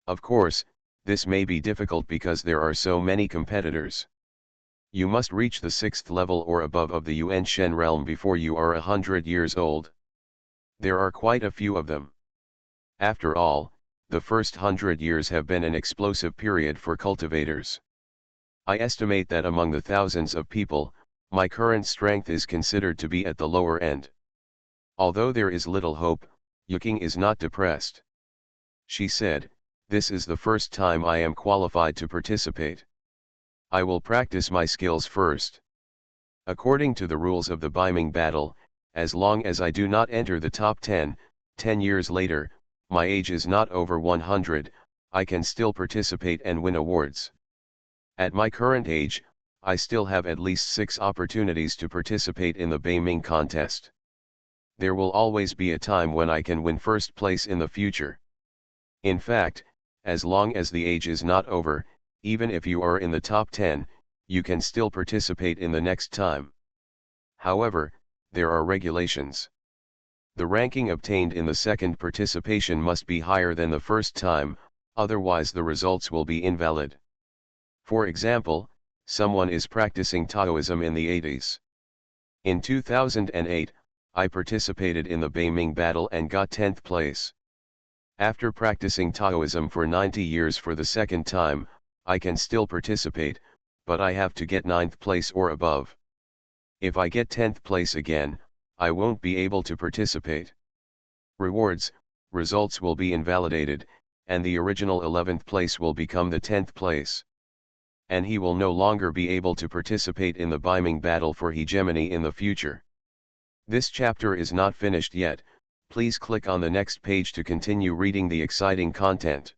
Of course, This may be difficult because there are so many competitors. You must reach the 6th level or above of the Yuan Shen realm before you are 100 years old. There are quite a few of them. After all, the first 100 years have been an explosive period for cultivators. I estimate that among the thousands of people, my current strength is considered to be at the lower end. Although there is little hope, Yuking is not depressed. She said, "This is the first time I am qualified to participate. I will practice my skills first. According to the rules of the Beiming battle, as long as I do not enter the top 10 years later, my age is not over 100, I can still participate and win awards. At my current age, I still have at least 6 opportunities to participate in the Beiming contest. There will always be a time when I can win first place in the future. In fact, as long as the age is not over, even if you are in the top 10, you can still participate in the next time. However, there are regulations. The ranking obtained in the second participation must be higher than the first time, otherwise the results will be invalid. For example, someone is practicing Taoism in the 80s. In 2008, I participated in the Beiming battle and got 10th place. After practicing Taoism for 90 years for the second time, I can still participate, but I have to get 9th place or above. If I get 10th place again, I won't be able to participate. Results will be invalidated, and the original 11th place will become the 10th place. And he will no longer be able to participate in the Beiming battle for hegemony in the future. This chapter is not finished yet, please click on the next page to continue reading the exciting content.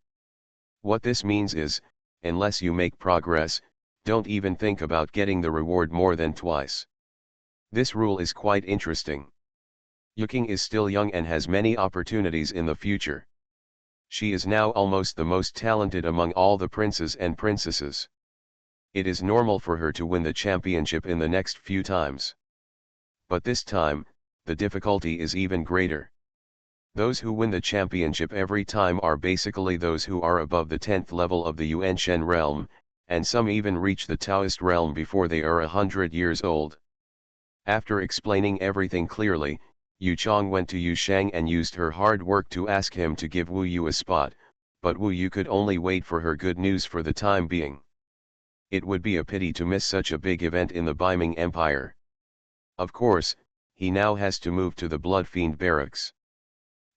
What this means is, unless you make progress, don't even think about getting the reward more than twice. This rule is quite interesting. Yuking is still young and has many opportunities in the future. She is now almost the most talented among all the princes and princesses. It is normal for her to win the championship in the next few times. But this time, the difficulty is even greater. Those who win the championship every time are basically those who are above the 10th level of the Yuan Shen realm, and some even reach the Taoist realm before they are 100 years old. After explaining everything clearly, Yu Chong went to Yu Shang and used her hard work to ask him to give Wu Yu a spot, but Wu Yu could only wait for her good news for the time being. It would be a pity to miss such a big event in the Beiming Empire. Of course, he now has to move to the Blood Fiend barracks.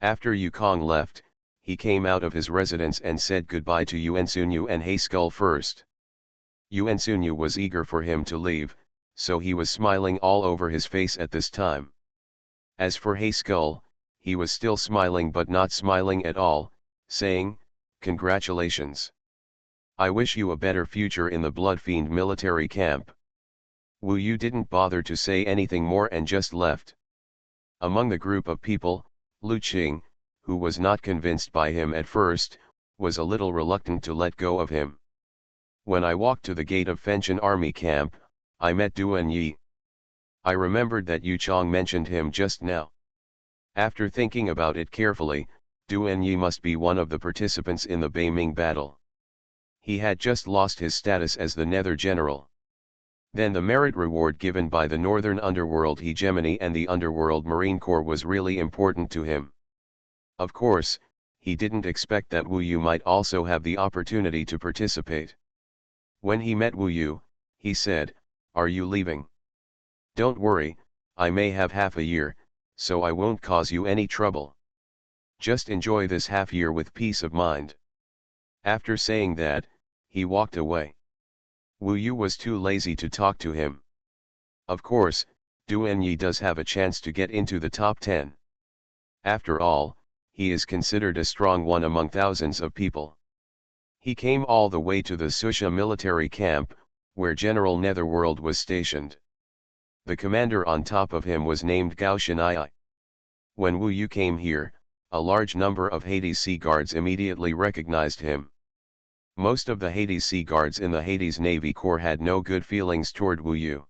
After Yu Kong left, he came out of his residence and said goodbye to Yuan Sunyu and He Skull first. Yuan Sunyu was eager for him to leave, so he was smiling all over his face at this time. As for He Skull, he was still smiling but not smiling at all, saying, "Congratulations. I wish you a better future in the Blood Fiend military camp." Wu Yu didn't bother to say anything more and just left. Among the group of people, Lu Qing, who was not convinced by him at first, was a little reluctant to let go of him. When I walked to the gate of Fenchen army camp, I met Duan Yi. I remembered that Yu Chong mentioned him just now. After thinking about it carefully, Duan Yi must be one of the participants in the Beiming battle. He had just lost his status as the Nether General. Then the merit reward given by the Northern Underworld Hegemony and the Underworld Marine Corps was really important to him. Of course, he didn't expect that Wu Yu might also have the opportunity to participate. When he met Wu Yu, he said, "Are you leaving?" "Don't worry, I may have half a year, so I won't cause you any trouble. Just enjoy this half year with peace of mind." After saying that, he walked away. Wu Yu was too lazy to talk to him. Of course, Duan Yi does have a chance to get into the top 10. After all, he is considered a strong one among thousands of people. He came all the way to the Susha military camp, where General Netherworld was stationed. The commander on top of him was named Gao Shenai. When Wu Yu came here, a large number of Hades Sea Guards immediately recognized him. Most of the Hades Sea Guards in the Hades Navy Corps had no good feelings toward Wu Yu.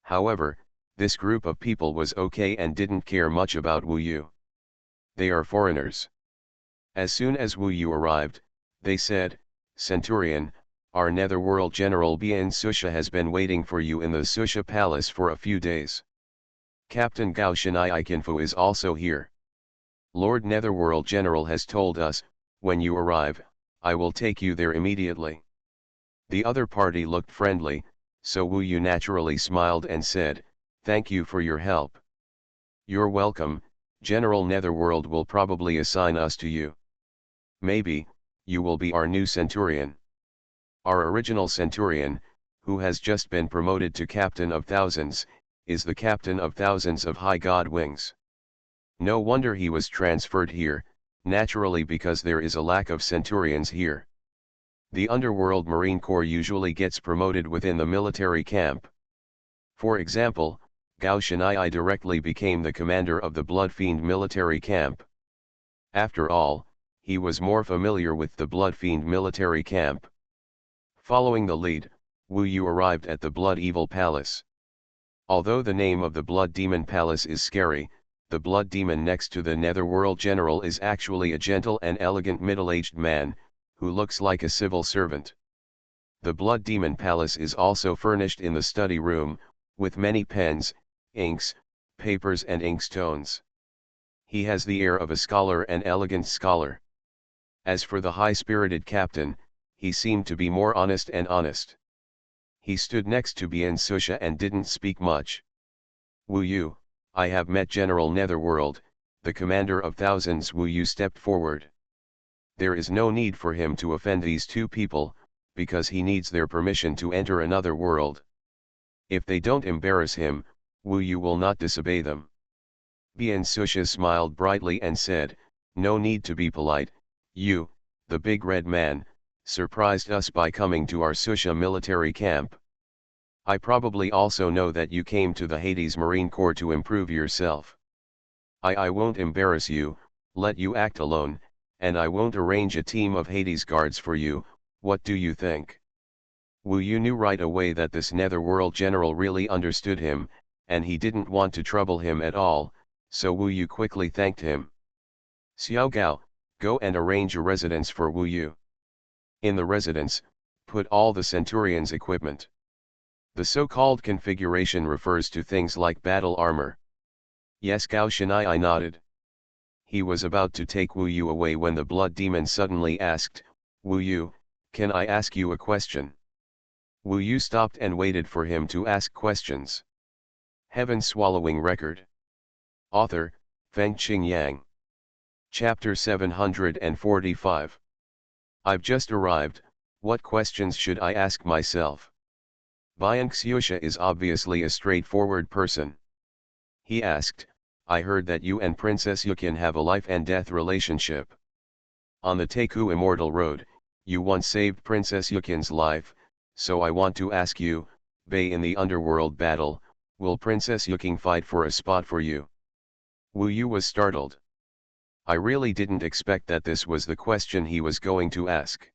However, this group of people was okay and didn't care much about Wu Yu. They are foreigners. As soon as Wu Yu arrived, they said, Centurion, our netherworld general Bian Susha has been waiting for you in the Susha palace for a few days. Captain Gao Shinai Ikinfu is also here. Lord Netherworld General has told us, when you arrive, I will take you there immediately. The other party looked friendly, so Wu Yu naturally smiled and said, thank you for your help. You're welcome, General Netherworld will probably assign us to you. Maybe, you will be our new Centurion. Our original Centurion, who has just been promoted to Captain of Thousands, is the Captain of Thousands of High God Wings. No wonder he was transferred here, naturally because there is a lack of Centurions here. The Underworld Marine Corps usually gets promoted within the military camp. For example, Gao Shinai directly became the commander of the Bloodfiend military camp. After all, he was more familiar with the Bloodfiend military camp. Following the lead, Wu Yu arrived at the Blood Evil Palace. Although the name of the Blood Demon Palace is scary, the Blood Demon next to the Netherworld General is actually a gentle and elegant middle-aged man, who looks like a civil servant. The Blood Demon Palace is also furnished in the study room, with many pens, inks, papers and inkstones. He has the air of a scholar and elegant scholar. As for the high-spirited captain, he seemed to be more honest and honest. He stood next to Bian Susha and didn't speak much. Wu Yu, I have met General Netherworld, the commander of thousands. Wu Yu stepped forward. There is no need for him to offend these two people, because he needs their permission to enter another world. If they don't embarrass him, Wu Yu will not disobey them. Bian Susha smiled brightly and said, no need to be polite, you, the big red man, surprised us by coming to our Susha military camp. I probably also know that you came to the Hades Marine Corps to improve yourself. I won't embarrass you, let you act alone, and I won't arrange a team of Hades guards for you. What do you think? Wu Yu knew right away that this Netherworld general really understood him, and he didn't want to trouble him at all, so Wu Yu quickly thanked him. Xiao Gao, go and arrange a residence for Wu Yu. In the residence, put all the Centurion's equipment. The so-called configuration refers to things like battle armor. Yes, Gao Shinai nodded. He was about to take Wu Yu away when the blood demon suddenly asked, Wu Yu, can I ask you a question? Wu Yu stopped and waited for him to ask questions. Heaven Swallowing Record. Author, Fengqing Yang. Chapter 745. I've just arrived, what questions should I ask myself? Bian Xiusha is obviously a straightforward person. He asked, I heard that you and Princess Yukin have a life and death relationship. On the Teiku Immortal Road, you once saved Princess Yukin's life, so I want to ask you, Bei in the underworld battle, will Princess Yukin fight for a spot for you? Wu Yu was startled. I really didn't expect that this was the question he was going to ask.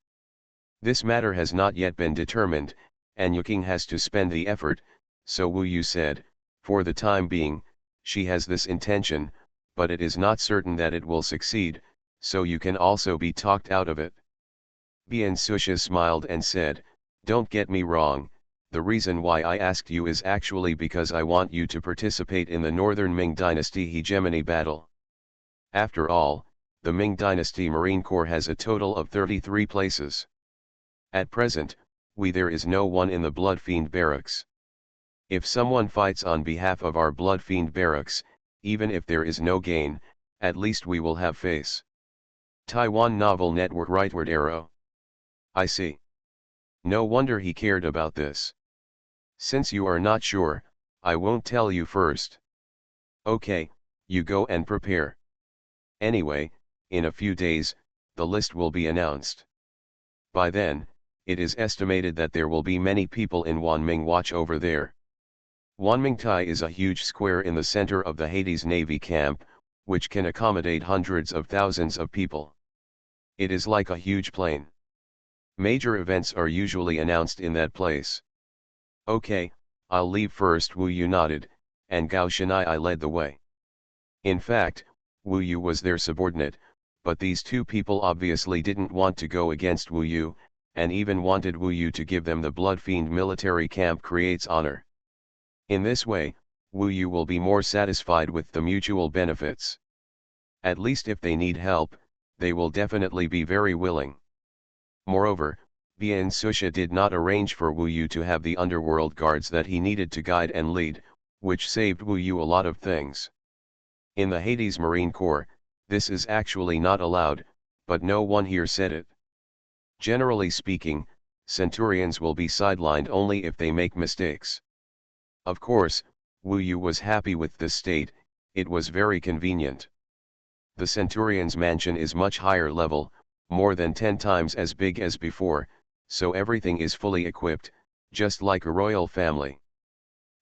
This matter has not yet been determined, and Yuking has to spend the effort, so Wu Yu said, for the time being, she has this intention, but it is not certain that it will succeed, so you can also be talked out of it. Bian Susha smiled and said, don't get me wrong, the reason why I asked you is actually because I want you to participate in the Northern Ming Dynasty hegemony battle. After all, the Ming Dynasty Marine Corps has a total of 33 places. At present, there is no one in the Bloodfiend barracks. If someone fights on behalf of our Bloodfiend barracks, even if there is no gain, at least we will have face. Taiwan Novel Network Rightward Arrow. I see. No wonder he cared about this. Since you are not sure, I won't tell you first. Okay, you go and prepare. Anyway, in a few days, the list will be announced. By then, it is estimated that there will be many people in Wanming watch over there. Wanmingtai is a huge square in the center of the Hades Navy camp, which can accommodate hundreds of thousands of people. It is like a huge plane. Major events are usually announced in that place. Okay, I'll leave first. Wu Yu nodded, and Gao Shinai led the way. In fact, Wu Yu was their subordinate, but these two people obviously didn't want to go against Wu Yu, and even wanted Wu Yu to give them the Blood Fiend military camp creates honor. In this way, Wu Yu will be more satisfied with the mutual benefits. At least if they need help, they will definitely be very willing. Moreover, Bian Susha did not arrange for Wu Yu to have the underworld guards that he needed to guide and lead, which saved Wu Yu a lot of things. In the Hades Marine Corps, this is actually not allowed, but no one here said it. Generally speaking, centurions will be sidelined only if they make mistakes. Of course, Wu Yu was happy with this state, it was very convenient. The centurion's mansion is much higher level, more than 10 times as big as before, so everything is fully equipped, just like a royal family.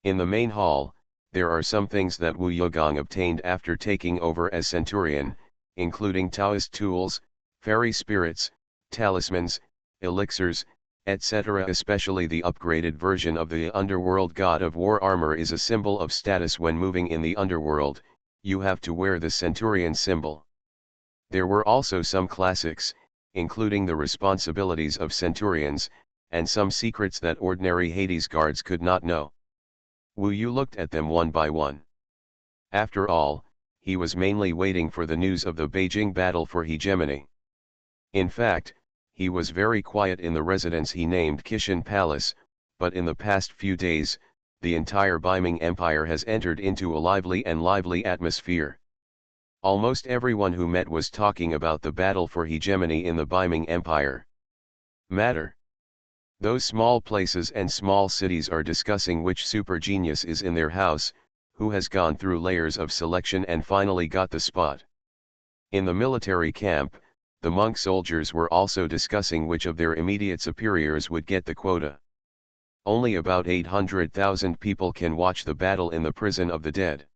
In the main hall, there are some things that Wu Yugong obtained after taking over as centurion, including Taoist tools, fairy spirits, talismans, elixirs, etc. Especially the upgraded version of the underworld god of war armor is a symbol of status when moving in the underworld, you have to wear the centurion symbol. There were also some classics, including the responsibilities of centurions, and some secrets that ordinary Hades guards could not know. Wu Yu looked at them one by one. After all, he was mainly waiting for the news of the Beijing battle for hegemony. In fact, he was very quiet in the residence he named Kishan Palace, but in the past few days, the entire Beiming Empire has entered into a lively atmosphere. Almost everyone who met was talking about the battle for hegemony in the Beiming Empire. Those small places and small cities are discussing which super genius is in their house, who has gone through layers of selection and finally got the spot. In the military camp, the monk soldiers were also discussing which of their immediate superiors would get the quota. Only about 800,000 people can watch the battle in the prison of the dead.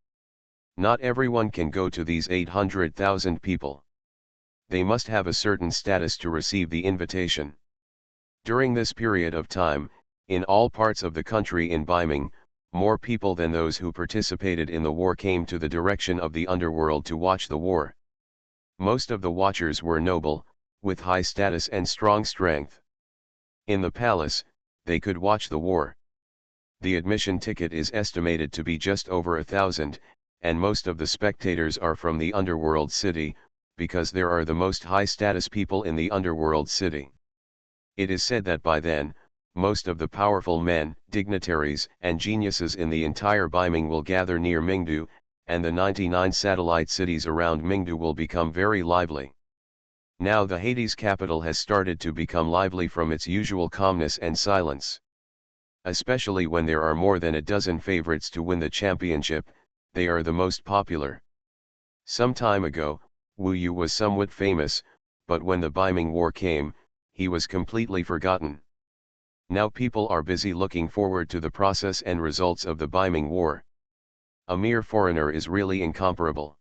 Not everyone can go to these 800,000 people. They must have a certain status to receive the invitation. During this period of time, in all parts of the country in Beiming, more people than those who participated in the war came to the direction of the underworld to watch the war. Most of the watchers were noble, with high status and strong strength. In the palace, they could watch the war. The admission ticket is estimated to be just over 1,000, and most of the spectators are from the underworld city, because there are the most high status people in the underworld city. It is said that by then, most of the powerful men, dignitaries, and geniuses in the entire Beiming will gather near Mingdu, and the 99 satellite cities around Mingdu will become very lively. Now the Hades capital has started to become lively from its usual calmness and silence. Especially when there are more than a dozen favorites to win the championship, they are the most popular. Some time ago, Wu Yu was somewhat famous, but when the Beiming War came, he was completely forgotten. Now people are busy looking forward to the process and results of the Beiming War. A mere foreigner is really incomparable.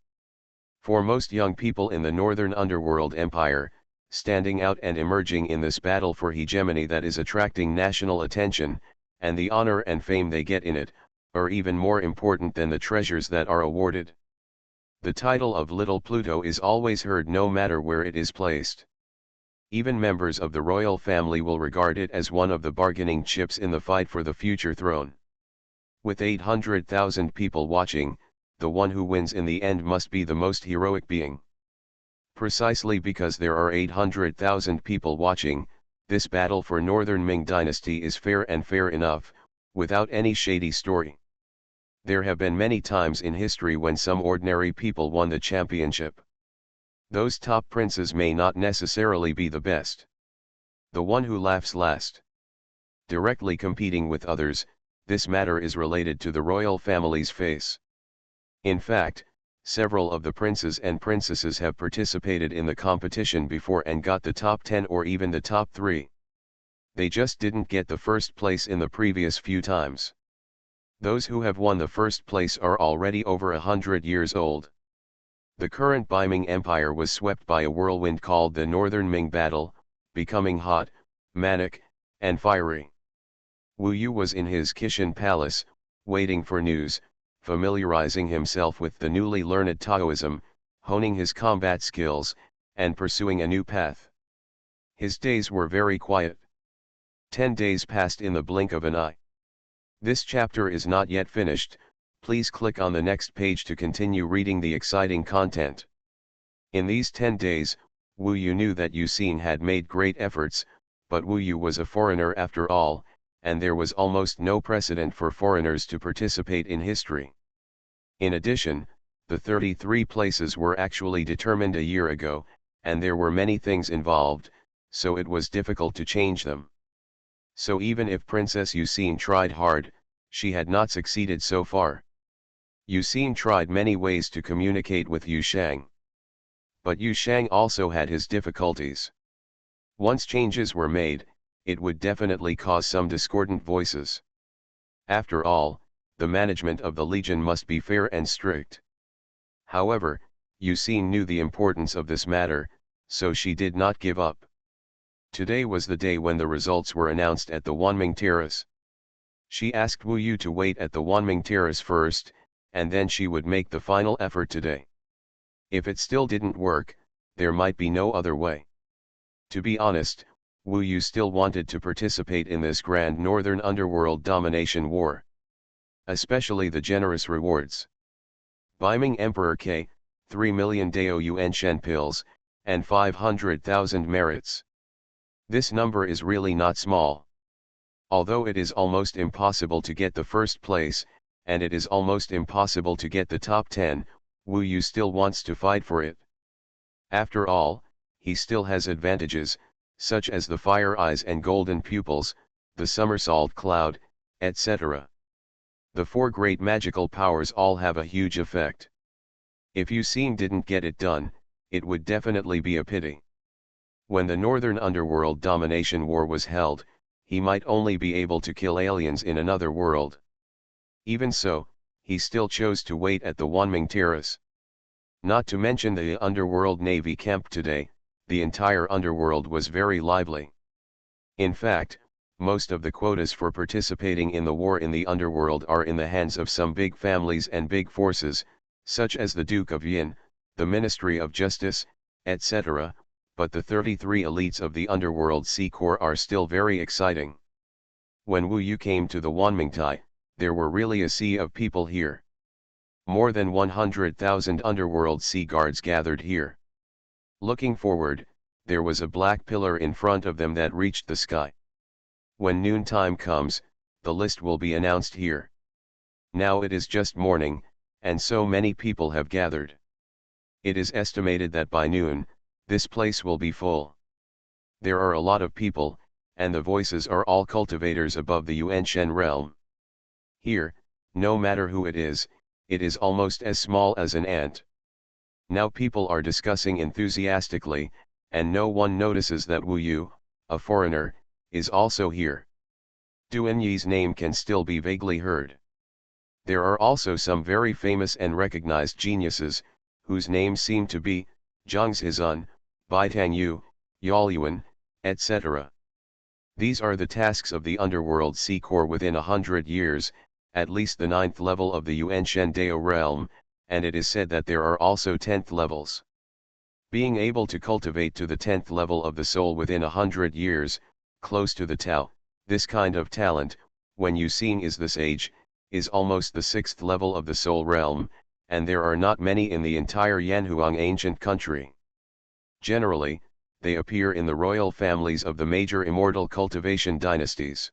For most young people in the Northern Underworld Empire, standing out and emerging in this battle for hegemony that is attracting national attention, and the honor and fame they get in it, are even more important than the treasures that are awarded. The title of Little Pluto is always heard no matter where it is placed. Even members of the royal family will regard it as one of the bargaining chips in the fight for the future throne. With 800,000 people watching, the one who wins in the end must be the most heroic being. Precisely because there are 800,000 people watching, this battle for Northern Ming Dynasty is fair and fair enough, without any shady story. There have been many times in history when some ordinary people won the championship. Those top princes may not necessarily be the best. The one who laughs last. Directly competing with others, this matter is related to the royal family's face. In fact, several of the princes and princesses have participated in the competition before and got the top 10 or even the top 3. They just didn't get the first place in the previous few times. Those who have won the first place are already over 100 years old. The current Beiming Empire was swept by a whirlwind called the Northern Ming Battle, becoming hot, manic, and fiery. Wu Yu was in his Kishan Palace, waiting for news, familiarizing himself with the newly learned Taoism, honing his combat skills, and pursuing a new path. His days were very quiet. 10 days passed in the blink of an eye. This chapter is not yet finished, please click on the next page to continue reading the exciting content. In these 10 days, Wu Yu knew that Yu Xing had made great efforts, but Wu Yu was a foreigner after all, and there was almost no precedent for foreigners to participate in history. In addition, the 33 places were actually determined a year ago, and there were many things involved, so it was difficult to change them. So even if Princess Yu Xing tried hard, she had not succeeded so far. Yu Xing tried many ways to communicate with Yu Shang. But Yu Shang also had his difficulties. Once changes were made, it would definitely cause some discordant voices. After all, the management of the Legion must be fair and strict. However, Yu Xing knew the importance of this matter, so she did not give up. Today was the day when the results were announced at the Wanming Terrace. She asked Wu Yu to wait at the Wanming Terrace first, and then she would make the final effort today. If it still didn't work, there might be no other way. To be honest, Wu Yu still wanted to participate in this grand northern underworld domination war. Especially the generous rewards. Biming Emperor K, 3 million Dao Yuan Shen pills, and 500,000 merits. This number is really not small. Although it is almost impossible to get the first place, and it is almost impossible to get the top 10, Wu Yu still wants to fight for it. After all, he still has advantages, such as the fire eyes and golden pupils, the somersault cloud, etc. The 4 great magical powers all have a huge effect. If Yu Xing didn't get it done, it would definitely be a pity. When the Northern Underworld domination war was held, he might only be able to kill aliens in another world. Even so, he still chose to wait at the Wanming Terrace. Not to mention the Underworld Navy camp today, the entire Underworld was very lively. In fact, most of the quotas for participating in the war in the Underworld are in the hands of some big families and big forces, such as the Duke of Yin, the Ministry of Justice, etc., but the 33 elites of the Underworld Sea Corps are still very exciting. When Wu Yu came to the Wanmingtai, there were really a sea of people here. More than 100,000 Underworld Sea Guards gathered here. Looking forward, there was a black pillar in front of them that reached the sky. When noontime comes, the list will be announced here. Now it is just morning, and so many people have gathered. It is estimated that by noon, this place will be full. There are a lot of people, and the voices are all cultivators above the Yuanshen realm. Here, no matter who it is almost as small as an ant. Now people are discussing enthusiastically, and no one notices that Wu Yu, a foreigner, is also here. Duan Yi's name can still be vaguely heard. There are also some very famous and recognized geniuses, whose names seem to be Zhang Zhizun, Baitang Yu, Yaoyuan, etc. These are the tasks of the Underworld Sea Corps within 100 years, at least the 9th level of the Yuanshen Dao realm, and it is said that there are also 10th levels. Being able to cultivate to the 10th level of the soul within 100 years, close to the Tao, this kind of talent, when Yu Xing is this age, is almost the 6th level of the soul realm, and there are not many in the entire Yanhuang ancient country. Generally, they appear in the royal families of the major immortal cultivation dynasties.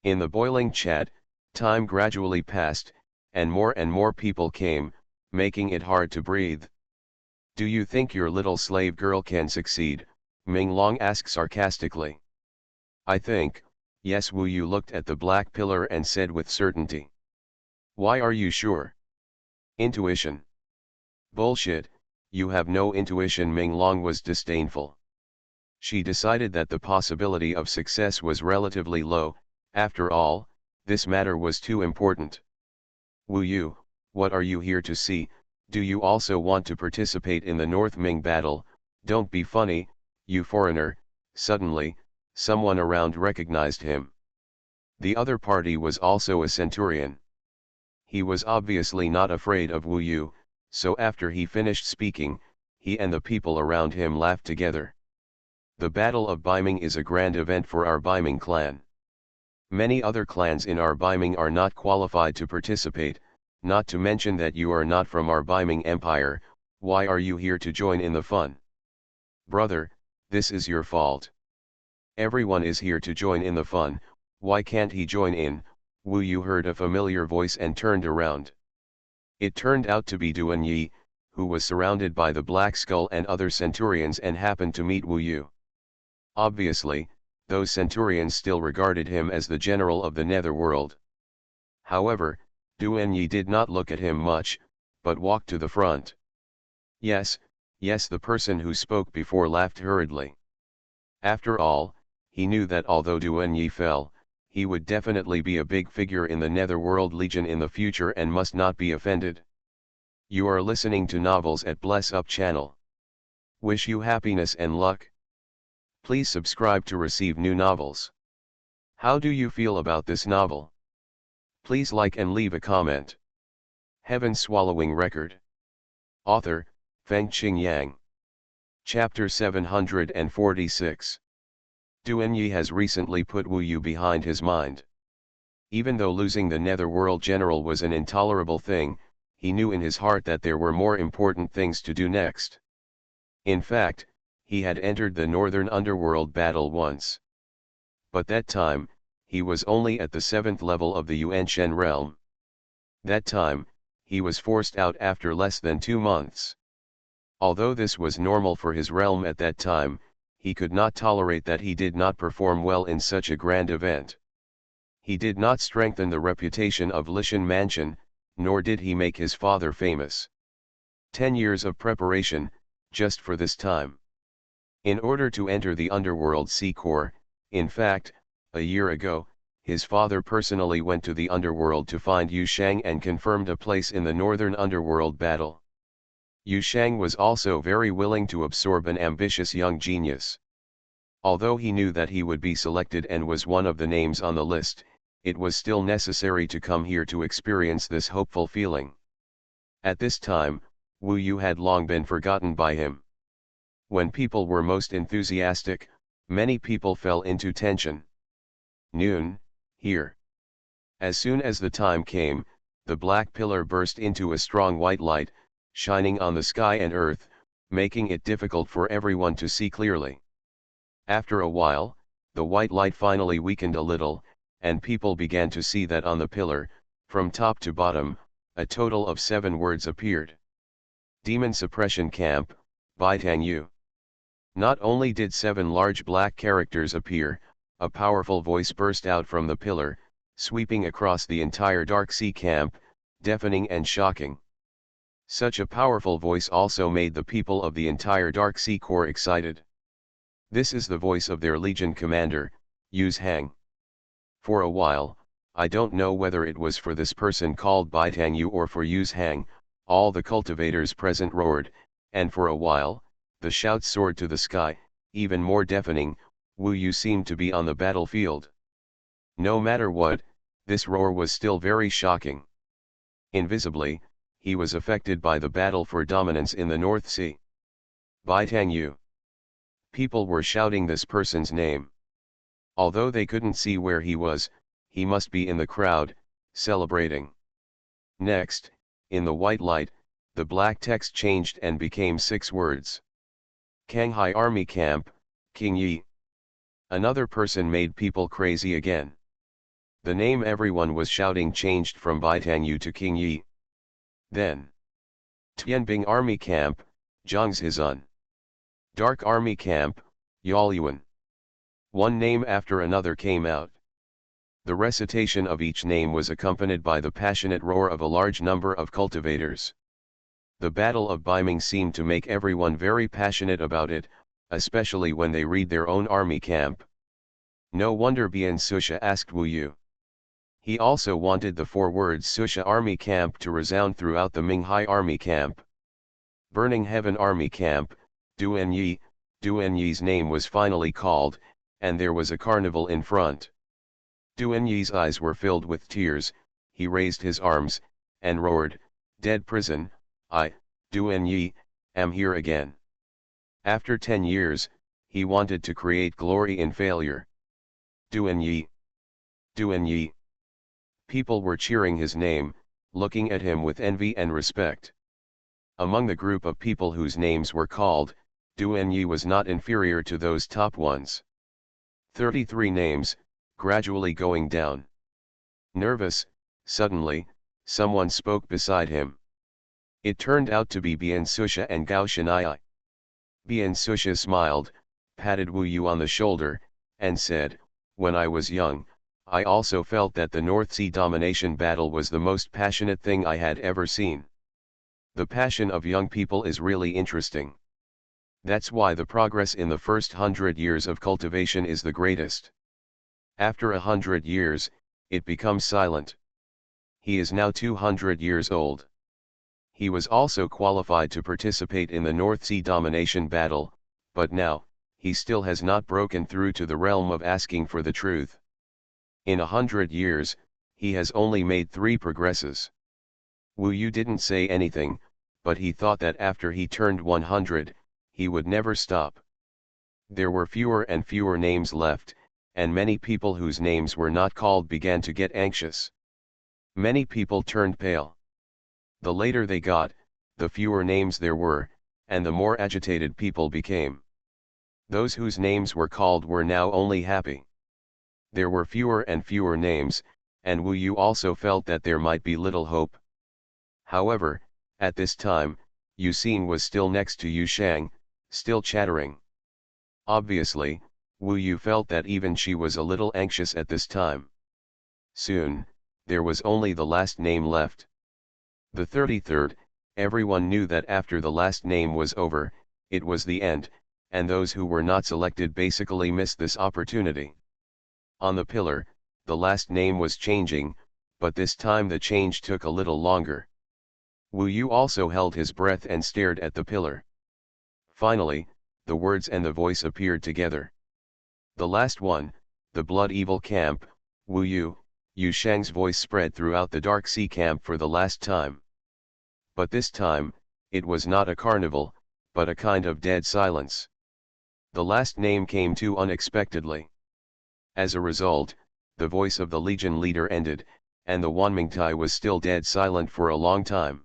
In the boiling chat, time gradually passed, and more people came, making it hard to breathe. Do you think your little slave girl can succeed? Ming Long asked sarcastically. I think, yes. Wu Yu looked at the black pillar and said with certainty. Why are you sure? Intuition. Bullshit, you have no intuition. Ming Long was disdainful. She decided that the possibility of success was relatively low. After all, this matter was too important. Wu Yu, what are you here to see? Do you also want to participate in the North Ming battle? Don't be funny, you foreigner. Suddenly, someone around recognized him. The other party was also a centurion. He was obviously not afraid of Wu Yu, so after he finished speaking, he and the people around him laughed together. The Battle of Biming is a grand event for our Biming clan. Many other clans in our Biming are not qualified to participate, not to mention that you are not from our Biming Empire. Why are you here to join in the fun? Brother, this is your fault. Everyone is here to join in the fun, why can't he join in? Wu Yu heard a familiar voice and turned around. It turned out to be Duan Yi, who was surrounded by the Black Skull and other centurions and happened to meet Wu Yu. Obviously, those centurions still regarded him as the general of the netherworld. However, Duan Yi did not look at him much, but walked to the front. Yes, the person who spoke before laughed hurriedly. After all, he knew that although Duan Yi fell, he would definitely be a big figure in the Netherworld Legion in the future and must not be offended. You are listening to Novels at Bless Up channel. Wish you happiness and luck. Please subscribe to receive new novels. How do you feel about this novel? Please like and leave a comment. Heaven Swallowing Record. Author, Fengqing Yang. Chapter 746. Duan Yi has recently put Wu Yu behind his mind. Even though losing the Netherworld General was an intolerable thing, he knew in his heart that there were more important things to do next. In fact, he had entered the Northern Underworld battle once. But that time, he was only at the 7th level of the Yuanshen realm. That time, he was forced out after less than 2 months. Although this was normal for his realm at that time, he could not tolerate that he did not perform well in such a grand event. He did not strengthen the reputation of Lishan Mansion, nor did he make his father famous. 10 years of preparation, just for this time. In order to enter the Underworld Sea Corps, in fact, a year ago, his father personally went to the Underworld to find Yu Shang and confirmed a place in the Northern Underworld battle. Yu Shang was also very willing to absorb an ambitious young genius. Although he knew that he would be selected and was one of the names on the list, it was still necessary to come here to experience this hopeful feeling. At this time, Wu Yu had long been forgotten by him. When people were most enthusiastic, many people fell into tension. Noon, here. As soon as the time came, the black pillar burst into a strong white light, shining on the sky and earth, making it difficult for everyone to see clearly. After a while, the white light finally weakened a little, and people began to see that on the pillar, from top to bottom, a total of 7 words appeared. Demon Suppression Camp, Baitang Yu. Not only did 7 large black characters appear, a powerful voice burst out from the pillar, sweeping across the entire Dark Sea camp, deafening and shocking. Such a powerful voice also made the people of the entire Dark Sea Corps excited. This is the voice of their Legion commander, Yu Hang. For a while, I don't know whether it was for this person called Baitang Yu or for Yu Hang, all the cultivators present roared, and for a while, the shouts soared to the sky, even more deafening. Wu Yu seemed to be on the battlefield. No matter what, this roar was still very shocking. Invisibly, he was affected by the battle for dominance in the North Sea. Baitang Yu. People were shouting this person's name. Although they couldn't see where he was, he must be in the crowd, celebrating. Next, in the white light, the black text changed and became 6 words. Kanghai Army Camp, King Yi. Another person made people crazy again. The name everyone was shouting changed from Baitang Yu to King Yi. Then, Tianbing Army Camp, Zhangzhizun. Dark Army Camp, Yaoyuan. One name after another came out. The recitation of each name was accompanied by the passionate roar of a large number of cultivators. The Battle of Biming seemed to make everyone very passionate about it, especially when they read their own army camp. No wonder Bian Susha asked Wu Yu. He also wanted the 4 words Susha Army Camp to resound throughout the Minghai Army Camp. Burning Heaven Army Camp, Duan Yi. Duan Yi's name was finally called, and there was a carnival in front. Duan Yi's eyes were filled with tears, he raised his arms, and roared, "Dead prison, I, Duan Yi, am here again." After 10 years, he wanted to create glory in failure. Duan Yi! Duan Yi! People were cheering his name, looking at him with envy and respect. Among the group of people whose names were called, Duan Yi was not inferior to those top ones. 33 names, gradually going down. Nervous, suddenly, someone spoke beside him. It turned out to be Bian Susha and Gao Shenai. Bian Susha smiled, patted Wu Yu on the shoulder, and said, "When I was young, I also felt that the North Sea domination battle was the most passionate thing I had ever seen. The passion of young people is really interesting. That's why the progress in the first 100 years of cultivation is the greatest. After 100 years, it becomes silent." He is now 200 years old. He was also qualified to participate in the North Sea domination battle, but now, he still has not broken through to the realm of asking for the truth. In 100 years, he has only made 3 progresses. Wu Yu didn't say anything, but he thought that after he turned 100, he would never stop. There were fewer and fewer names left, and many people whose names were not called began to get anxious. Many people turned pale. The later they got, the fewer names there were, and the more agitated people became. Those whose names were called were now only happy. There were fewer and fewer names, and Wu Yu also felt that there might be little hope. However, at this time, Yu Xin was still next to Yu Shang, still chattering. Obviously, Wu Yu felt that even she was a little anxious at this time. Soon, there was only the last name left. The 33rd, everyone knew that after the last name was over, it was the end, and those who were not selected basically missed this opportunity. On the pillar, the last name was changing, but this time the change took a little longer. Wu Yu also held his breath and stared at the pillar. Finally, the words and the voice appeared together. The last one, the Blood Evil Camp, Wu Yu. Yu Shang's voice spread throughout the Dark Sea Camp for the last time. But this time, it was not a carnival, but a kind of dead silence. The last name came too unexpectedly. As a result, the voice of the Legion leader ended, and the Wanmingtai was still dead silent for a long time.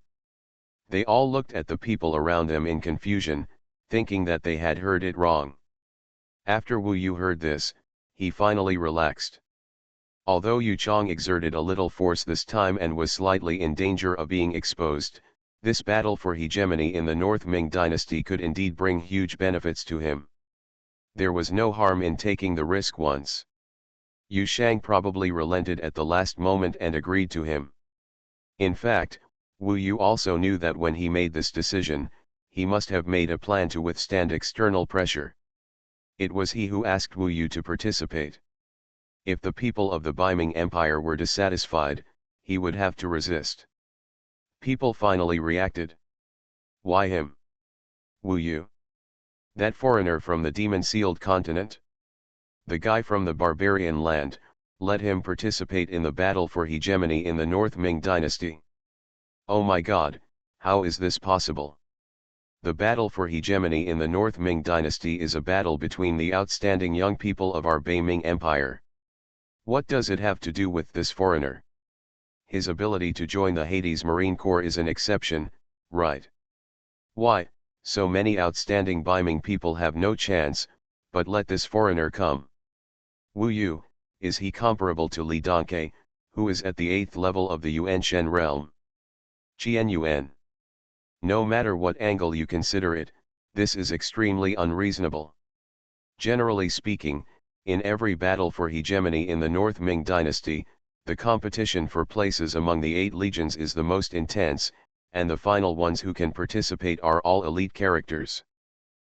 They all looked at the people around them in confusion, thinking that they had heard it wrong. After Wu Yu heard this, he finally relaxed. Although Yu Chong exerted a little force this time and was slightly in danger of being exposed, this battle for hegemony in the North Ming dynasty could indeed bring huge benefits to him. There was no harm in taking the risk once. Yu Shang probably relented at the last moment and agreed to him. In fact, Wu Yu also knew that when he made this decision, he must have made a plan to withstand external pressure. It was he who asked Wu Yu to participate. If the people of the Baiming Empire were dissatisfied, he would have to resist. People finally reacted. Why him? Wu Yu? That foreigner from the demon-sealed continent? The guy from the barbarian land, let him participate in the battle for hegemony in the North Ming dynasty. Oh my God, how is this possible? The battle for hegemony in the North Ming dynasty is a battle between the outstanding young people of our Baiming Empire. What does it have to do with this foreigner? His ability to join the Hades Marine Corps is an exception, right? Why, so many outstanding Baiming people have no chance, but let this foreigner come. Wu Yu, is he comparable to Li Dongke, who is at the 8th level of the Yuan Shen realm? Qian Yuan. No matter what angle you consider it, this is extremely unreasonable. Generally speaking, in every battle for hegemony in the North Ming dynasty, the competition for places among the 8 legions is the most intense, and the final ones who can participate are all elite characters.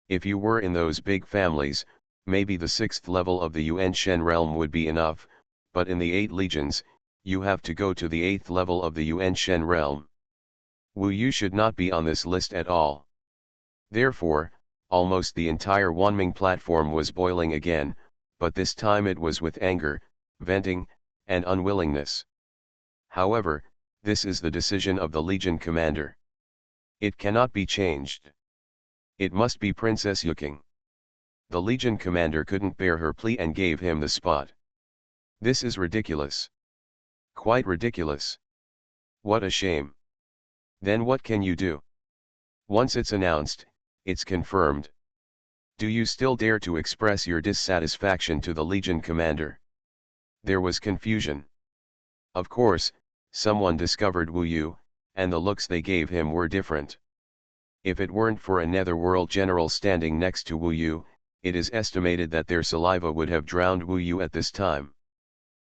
If you were in those big families, maybe the 6th level of the Yuan Shen realm would be enough, but in the 8 legions, you have to go to the 8th level of the Yuan Shen realm. Wu Yu should not be on this list at all. Therefore, almost the entire Wanming platform was boiling again, but this time it was with anger, venting, and unwillingness. However, this is the decision of the Legion commander. It cannot be changed. It must be Princess Yuking. The Legion commander couldn't bear her plea and gave him the spot. This is ridiculous. Quite ridiculous. What a shame. Then what can you do? Once it's announced, it's confirmed. Do you still dare to express your dissatisfaction to the Legion commander? There was confusion. Of course, someone discovered Wu Yu, and the looks they gave him were different. If it weren't for a netherworld general standing next to Wu Yu, it is estimated that their saliva would have drowned Wu Yu at this time.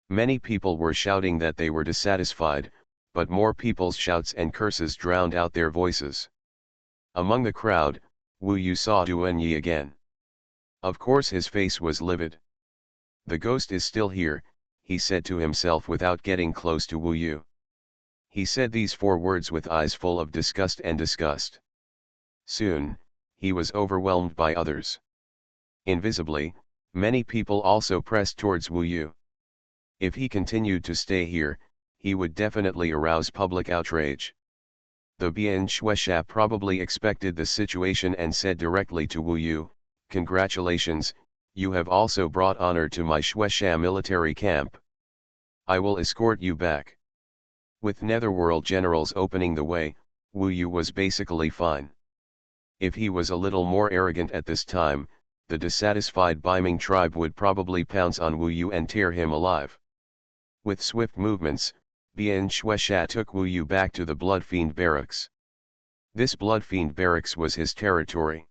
Many people were shouting that they were dissatisfied, but more people's shouts and curses drowned out their voices. Among the crowd, Wu Yu saw Duanyi again. Of course his face was livid. The ghost is still here, he said to himself without getting close to Wu Yu. He said these 4 words with eyes full of disgust and disgust. Soon, he was overwhelmed by others. Invisibly, many people also pressed towards Wu Yu. If he continued to stay here, he would definitely arouse public outrage. The Bian Shueisha probably expected the situation and said directly to Wu Yu, "Congratulations, you have also brought honor to my Shueisha military camp. I will escort you back." With netherworld generals opening the way, Wu Yu was basically fine. If he was a little more arrogant at this time, the dissatisfied Biming tribe would probably pounce on Wu Yu and tear him alive. With swift movements, Bian Shueisha took Wu Yu back to the Bloodfiend barracks. This Bloodfiend barracks was his territory.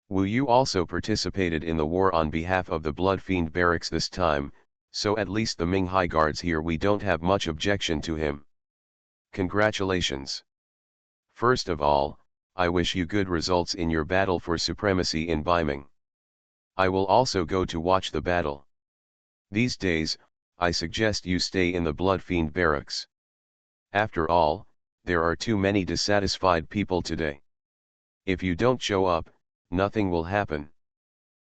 Wu Yu also participated in the war on behalf of the Bloodfiend barracks this time, so at least the Ming High Guards here we don't have much objection to him. Congratulations. First of all, I wish you good results in your battle for supremacy in Biming. I will also go to watch the battle. These days, I suggest you stay in the Bloodfiend barracks. After all, there are too many dissatisfied people today. If you don't show up, nothing will happen.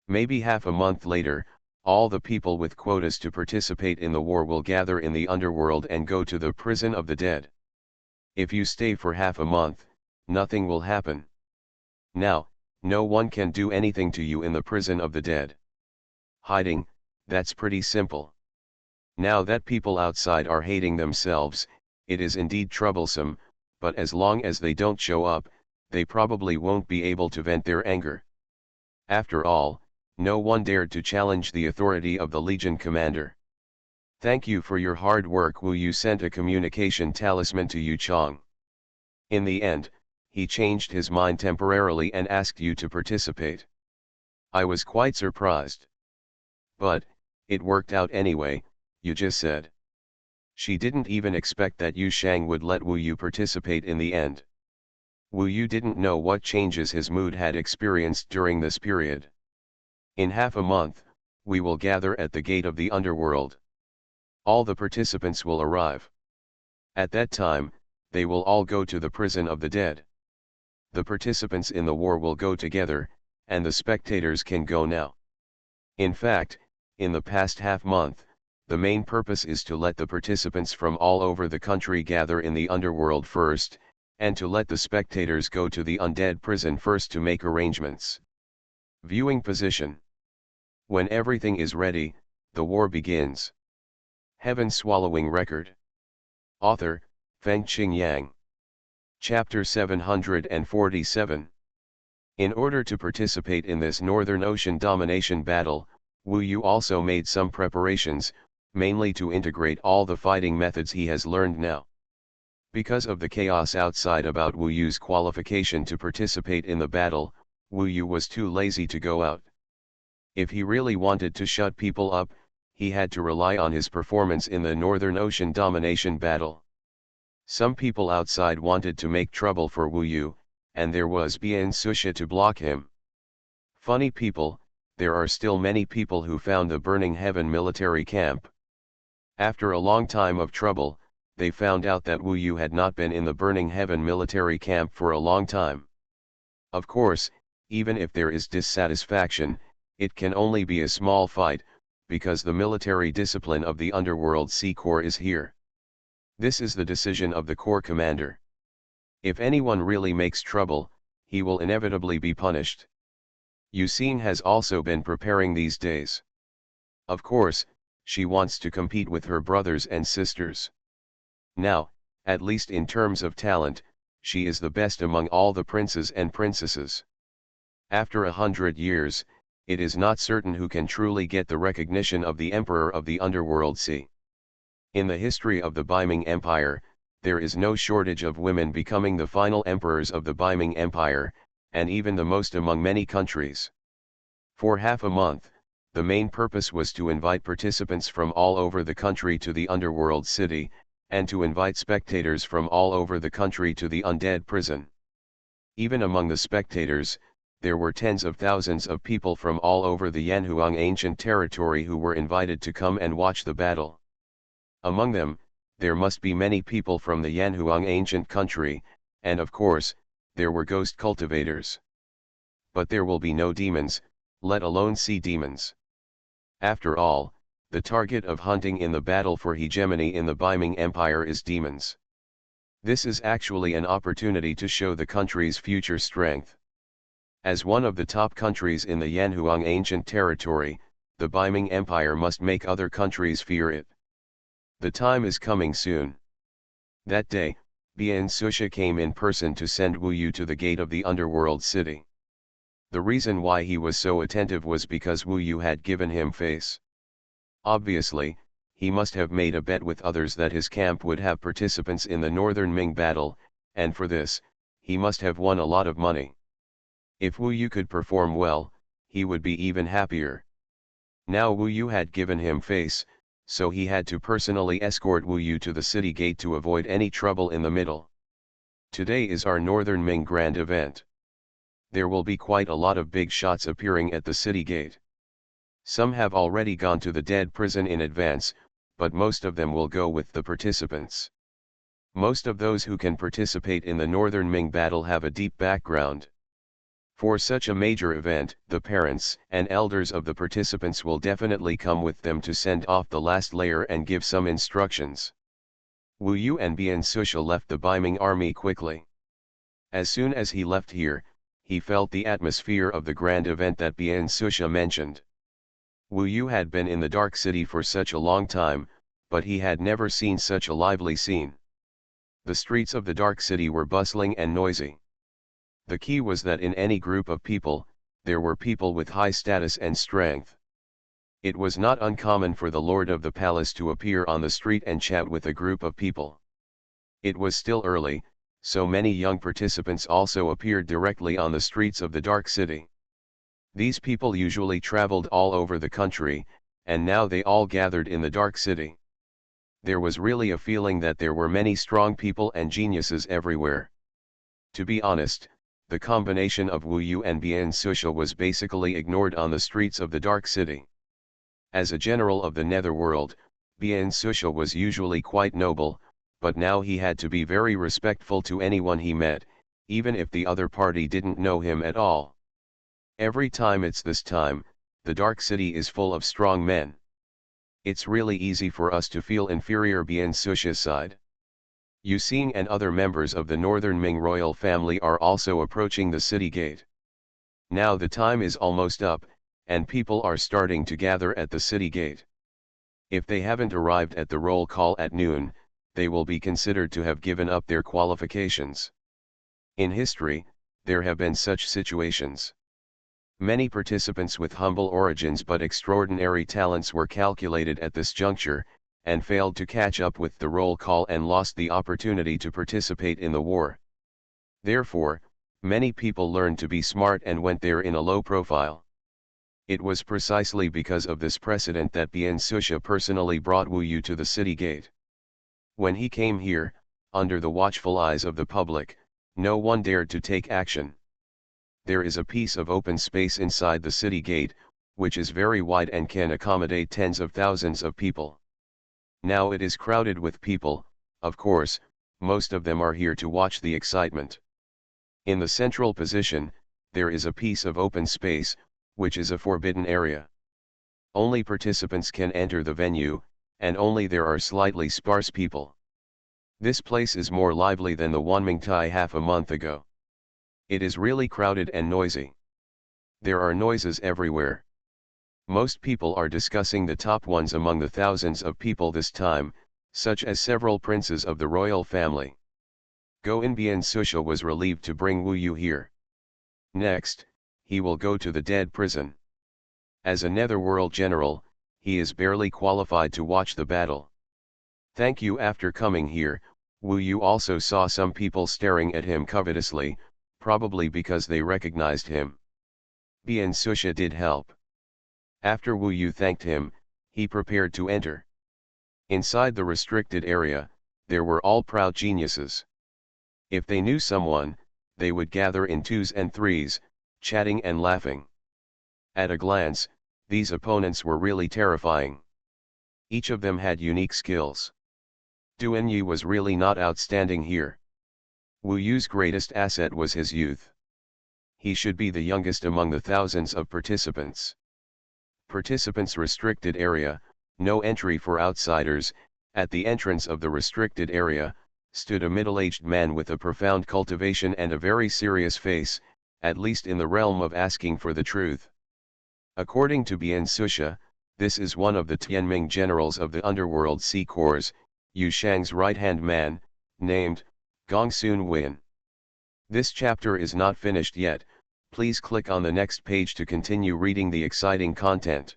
Maybe half a month later, all the people with quotas to participate in the war will gather in the underworld and go to the prison of the dead. If you stay for half a month, nothing will happen. Now, no one can do anything to you in the prison of the dead. Hiding, that's pretty simple. Now that people outside are hating themselves, it is indeed troublesome, but as long as they don't show up, they probably won't be able to vent their anger. After all, no one dared to challenge the authority of the Legion commander. Thank you for your hard work. Wu Yu sent a communication talisman to Yu Chong. In the end, he changed his mind temporarily and asked you to participate. I was quite surprised. But, it worked out anyway, Yu just said. She didn't even expect that Yu Shang would let Wu Yu participate in the end. Wu Yu didn't know what changes his mood had experienced during this period. In half a month, we will gather at the gate of the underworld. All the participants will arrive. At that time, they will all go to the prison of the dead. The participants in the war will go together, and the spectators can go now. In fact, in the past half month, the main purpose is to let the participants from all over the country gather in the underworld first, and to let the spectators go to the undead prison first to make arrangements. Viewing position. When everything is ready, the war begins. Heaven Swallowing Record. Author, Feng Qing Yang. Chapter 747. In order to participate in this Northern Ocean domination battle, Wu Yu also made some preparations, mainly to integrate all the fighting methods he has learned now. Because of the chaos outside about Wu Yu's qualification to participate in the battle, Wu Yu was too lazy to go out. If he really wanted to shut people up, he had to rely on his performance in the Northern Ocean domination battle. Some people outside wanted to make trouble for Wu Yu, and there was Bian Susha to block him. Funny people, there are still many people who found the Burning Heaven military camp. After a long time of trouble, they found out that Wu Yu had not been in the Burning Heaven military camp for a long time. Of course, even if there is dissatisfaction, it can only be a small fight, because the military discipline of the Underworld Sea Corps is here. This is the decision of the Corps commander. If anyone really makes trouble, he will inevitably be punished. Yuxing has also been preparing these days. Of course, she wants to compete with her brothers and sisters. Now, at least in terms of talent, she is the best among all the princes and princesses. After 100 years, it is not certain who can truly get the recognition of the Emperor of the Underworld Sea. In the history of the Biming Empire, there is no shortage of women becoming the final emperors of the Biming Empire, and even the most among many countries. For half a month, the main purpose was to invite participants from all over the country to the Underworld City, and to invite spectators from all over the country to the Undead Prison. Even among the spectators, there were tens of thousands of people from all over the Yanhuang ancient territory who were invited to come and watch the battle. Among them, there must be many people from the Yanhuang ancient country, and of course, there were ghost cultivators. But there will be no demons, let alone sea demons. After all, the target of hunting in the battle for hegemony in the Biming Empire is demons. This is actually an opportunity to show the country's future strength. As one of the top countries in the Yanhuang ancient territory, the Biming Empire must make other countries fear it. The time is coming soon. That day, Bian Susha came in person to send Wu Yu to the gate of the underworld city. The reason why he was so attentive was because Wu Yu had given him face. Obviously, he must have made a bet with others that his camp would have participants in the Northern Ming battle, and for this, he must have won a lot of money. If Wu Yu could perform well, he would be even happier. Now Wu Yu had given him face, so he had to personally escort Wu Yu to the city gate to avoid any trouble in the middle. Today is our Northern Ming grand event. There will be quite a lot of big shots appearing at the city gate. Some have already gone to the dead prison in advance, but most of them will go with the participants. Most of those who can participate in the Northern Ming battle have a deep background. For such a major event, the parents and elders of the participants will definitely come with them to send off the last layer and give some instructions. Wu Yu and Bian Susha left the Biming army quickly. As soon as he left here, he felt the atmosphere of the grand event that Bian Susha mentioned. Wu Yu had been in the Dark City for such a long time, but he had never seen such a lively scene. The streets of the Dark City were bustling and noisy. The key was that in any group of people, there were people with high status and strength. It was not uncommon for the lord of the palace to appear on the street and chat with a group of people. It was still early, so many young participants also appeared directly on the streets of the Dark City. These people usually traveled all over the country, and now they all gathered in the Dark City. There was really a feeling that there were many strong people and geniuses everywhere. To be honest, the combination of Wu Yu and Bian Susha was basically ignored on the streets of the Dark City. As a general of the Netherworld, Bian Susha was usually quite noble, but now he had to be very respectful to anyone he met, even if the other party didn't know him at all. Every time it's this time, the Dark City is full of strong men. It's really easy for us to feel inferior Bian Susha's side. Yuxing and other members of the Northern Ming royal family are also approaching the city gate. Now the time is almost up, and people are starting to gather at the city gate. If they haven't arrived at the roll call at noon, they will be considered to have given up their qualifications. In history, there have been such situations. Many participants with humble origins but extraordinary talents were calculated at this juncture, and failed to catch up with the roll call and lost the opportunity to participate in the war. Therefore, many people learned to be smart and went there in a low profile. It was precisely because of this precedent that Bian Susha personally brought Wu Yu to the city gate. When he came here, under the watchful eyes of the public, no one dared to take action. There is a piece of open space inside the city gate, which is very wide and can accommodate tens of thousands of people. Now it is crowded with people, of course, most of them are here to watch the excitement. In the central position, there is a piece of open space, which is a forbidden area. Only participants can enter the venue, and only there are slightly sparse people. This place is more lively than the Wanmingtai half a month ago. It is really crowded and noisy. There are noises everywhere. Most people are discussing the top ones among the thousands of people this time, such as several princes of the royal family. Goinbian Susha was relieved to bring Wu Yu here. Next, he will go to the dead prison. As a netherworld general, he is barely qualified to watch the battle. Thank you. After coming here, Wu Yu also saw some people staring at him covetously, probably because they recognized him. Bian Susha did help. After Wu Yu thanked him, he prepared to enter. Inside the restricted area, there were all proud geniuses. If they knew someone, they would gather in twos and threes, chatting and laughing. At a glance, these opponents were really terrifying. Each of them had unique skills. Duanyi was really not outstanding here. Wu Yu's greatest asset was his youth. He should be the youngest among the thousands of participants. Participants restricted area, no entry for outsiders. At the entrance of the restricted area, stood a middle-aged man with a profound cultivation and a very serious face, at least in the realm of asking for the truth. According to Bian Susha, this is one of the Tianming generals of the underworld Sea Corps, Yu Shang's right-hand man, named Xuanhuan. This chapter is not finished yet. Please click on the next page to continue reading the exciting content.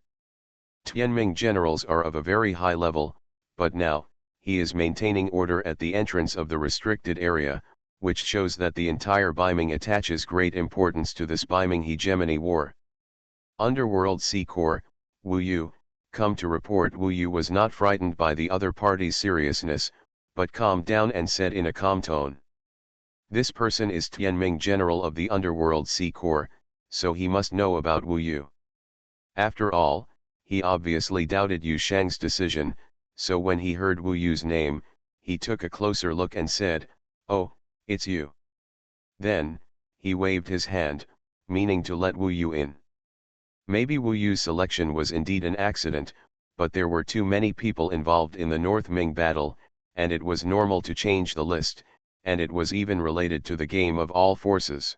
Tianming generals are of a very high level, but now, he is maintaining order at the entrance of the restricted area, which shows that the entire Beiming attaches great importance to this Beiming hegemony war. Underworld Sea Corps, Wu Yu, come to report. Wu Yu was not frightened by the other party's seriousness, but calmed down and said in a calm tone. This person is Tianming general of the Underworld Sea Corps, so he must know about Wu Yu. After all, he obviously doubted Yu Shang's decision, so when he heard Wu Yu's name, he took a closer look and said, "Oh, it's you." Then, he waved his hand, meaning to let Wu Yu in. Maybe Wu Yu's selection was indeed an accident, but there were too many people involved in the North Ming battle, and it was normal to change the list, and it was even related to the game of all forces.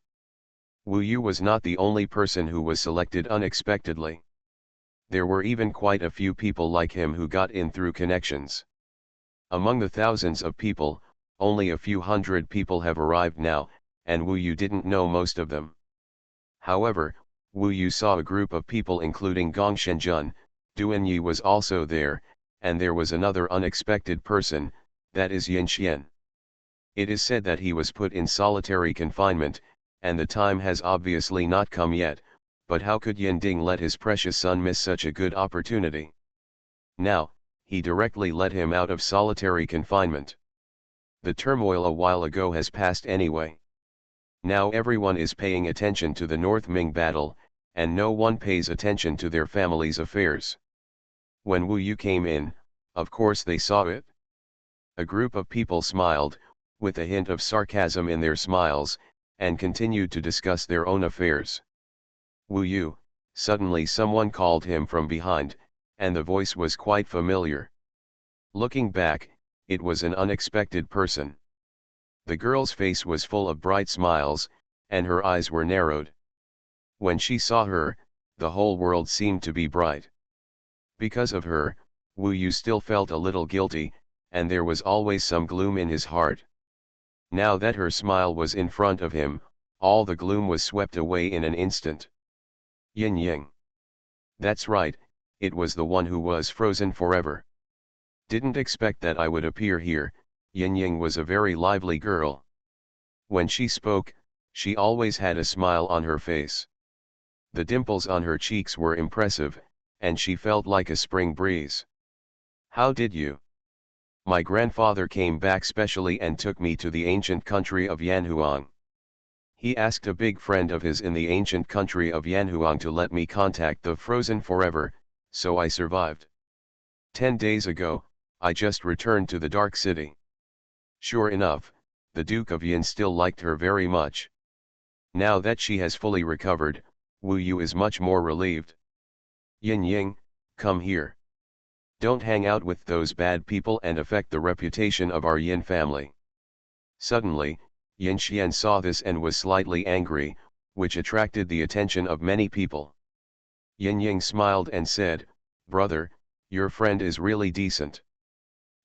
Wu Yu was not the only person who was selected unexpectedly. There were even quite a few people like him who got in through connections. Among the thousands of people, only a few hundred people have arrived now, and Wu Yu didn't know most of them. However, Wu Yu saw a group of people including Gong Shenjun. Duanyi was also there, and there was another unexpected person, that is Yin Xian. It is said that he was put in solitary confinement, and the time has obviously not come yet, but how could Yin Ding let his precious son miss such a good opportunity? Now, he directly let him out of solitary confinement. The turmoil a while ago has passed anyway. Now everyone is paying attention to the North Ming battle, and no one pays attention to their family's affairs. When Wu Yu came in, of course they saw it. A group of people smiled, with a hint of sarcasm in their smiles, and continued to discuss their own affairs. Wu Yu, suddenly someone called him from behind, and the voice was quite familiar. Looking back, it was an unexpected person. The girl's face was full of bright smiles, and her eyes were narrowed. When she saw her, the whole world seemed to be bright. Because of her, Wu Yu still felt a little guilty, and there was always some gloom in his heart. Now that her smile was in front of him, all the gloom was swept away in an instant. Yin Ying. That's right, it was the one who was frozen forever. Didn't expect that I would appear here. Yin Ying was a very lively girl. When she spoke, she always had a smile on her face. The dimples on her cheeks were impressive, and she felt like a spring breeze. How did you? My grandfather came back specially and took me to the ancient country of Yanhuang. He asked a big friend of his in the ancient country of Yanhuang to let me contact the frozen forever, so I survived. 10 days ago, I just returned to the Dark City. Sure enough, the Duke of Yin still liked her very much. Now that she has fully recovered, Wu Yu is much more relieved. Yin Ying, come here. Don't hang out with those bad people and affect the reputation of our Yin family. Suddenly, Yin Xian saw this and was slightly angry. which attracted the attention of many people. Yin Ying smiled and said, "Brother, your friend is really decent.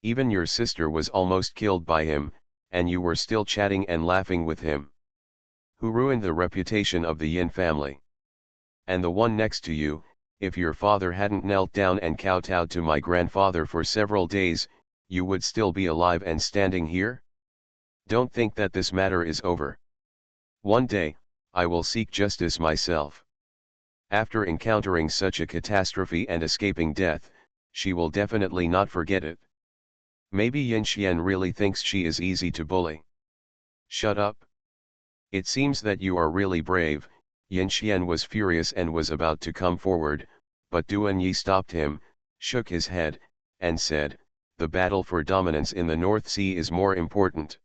Even your sister was almost killed by him, and you were still chatting and laughing with him. Who ruined the reputation of the Yin family? And the one next to you, if your father hadn't knelt down and kowtowed to my grandfather for several days, you would still be alive and standing here? Don't think that this matter is over. One day, I will seek justice myself." After encountering such a catastrophe and escaping death, she will definitely not forget it. Maybe Yin Xian really thinks she is easy to bully. Shut up. It seems that you are really brave. Yin Xian was furious and was about to come forward, but Duan Yi stopped him, shook his head, and said, "The battle for dominance in the North Sea is more important.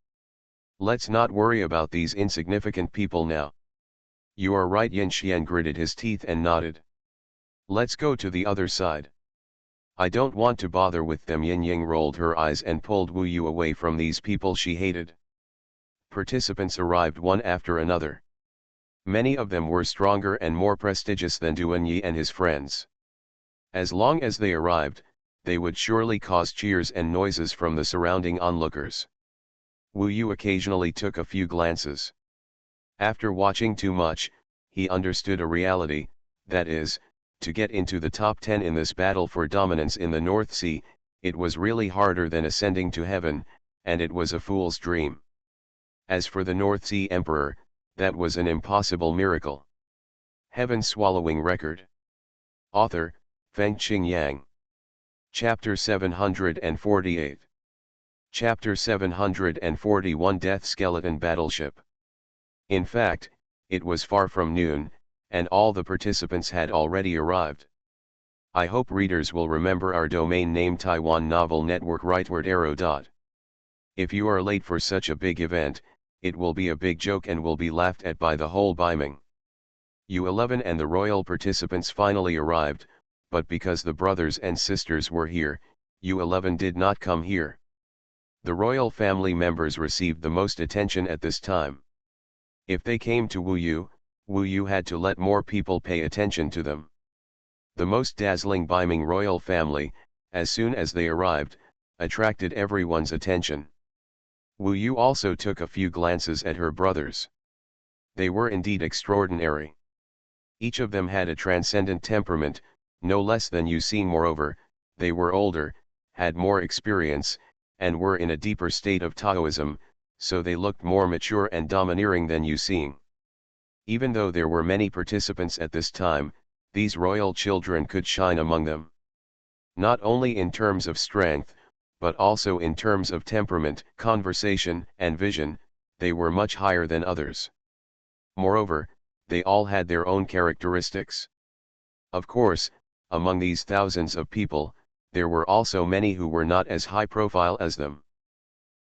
Let's not worry about these insignificant people now." "You are right." Yin Xian gritted his teeth and nodded. "Let's go to the other side. I don't want to bother with them." Yin Ying rolled her eyes and pulled Wu Yu away from these people she hated. Participants arrived one after another. Many of them were stronger and more prestigious than Duan Yi and his friends. As long as they arrived, they would surely cause cheers and noises from the surrounding onlookers. Wu Yu occasionally took a few glances. After watching too much, he understood a reality, that is, to get into the top 10 in this battle for dominance in the North Sea, it was really harder than ascending to heaven, and it was a fool's dream. As for the North Sea Emperor, that was an impossible miracle. Heaven-swallowing record. Author, Fengqing Yang. Chapter 748. Chapter 741 Death Skeleton Battleship. In fact, it was far from noon, and all the participants had already arrived. I hope readers will remember our domain name Taiwan Novel Network rightward arrow. If you are late for such a big event, it will be a big joke and will be laughed at by the whole Biming. U11 and the royal participants finally arrived, but because the brothers and sisters were here, U11 did not come here. The royal family members received the most attention at this time. If they came to Wu Yu had to let more people pay attention to them. The most dazzling Biming royal family, as soon as they arrived, attracted everyone's attention. Wu Yu also took a few glances at her brothers. They were indeed extraordinary. Each of them had a transcendent temperament, no less than Yuxing. Moreover, they were older, had more experience, and were in a deeper state of Taoism, so they looked more mature and domineering than Yuxing. Even though there were many participants at this time, these royal children could shine among them. Not only in terms of strength, but also in terms of temperament, conversation, and vision, they were much higher than others. Moreover, they all had their own characteristics. Of course, among these thousands of people, there were also many who were not as high profile as them.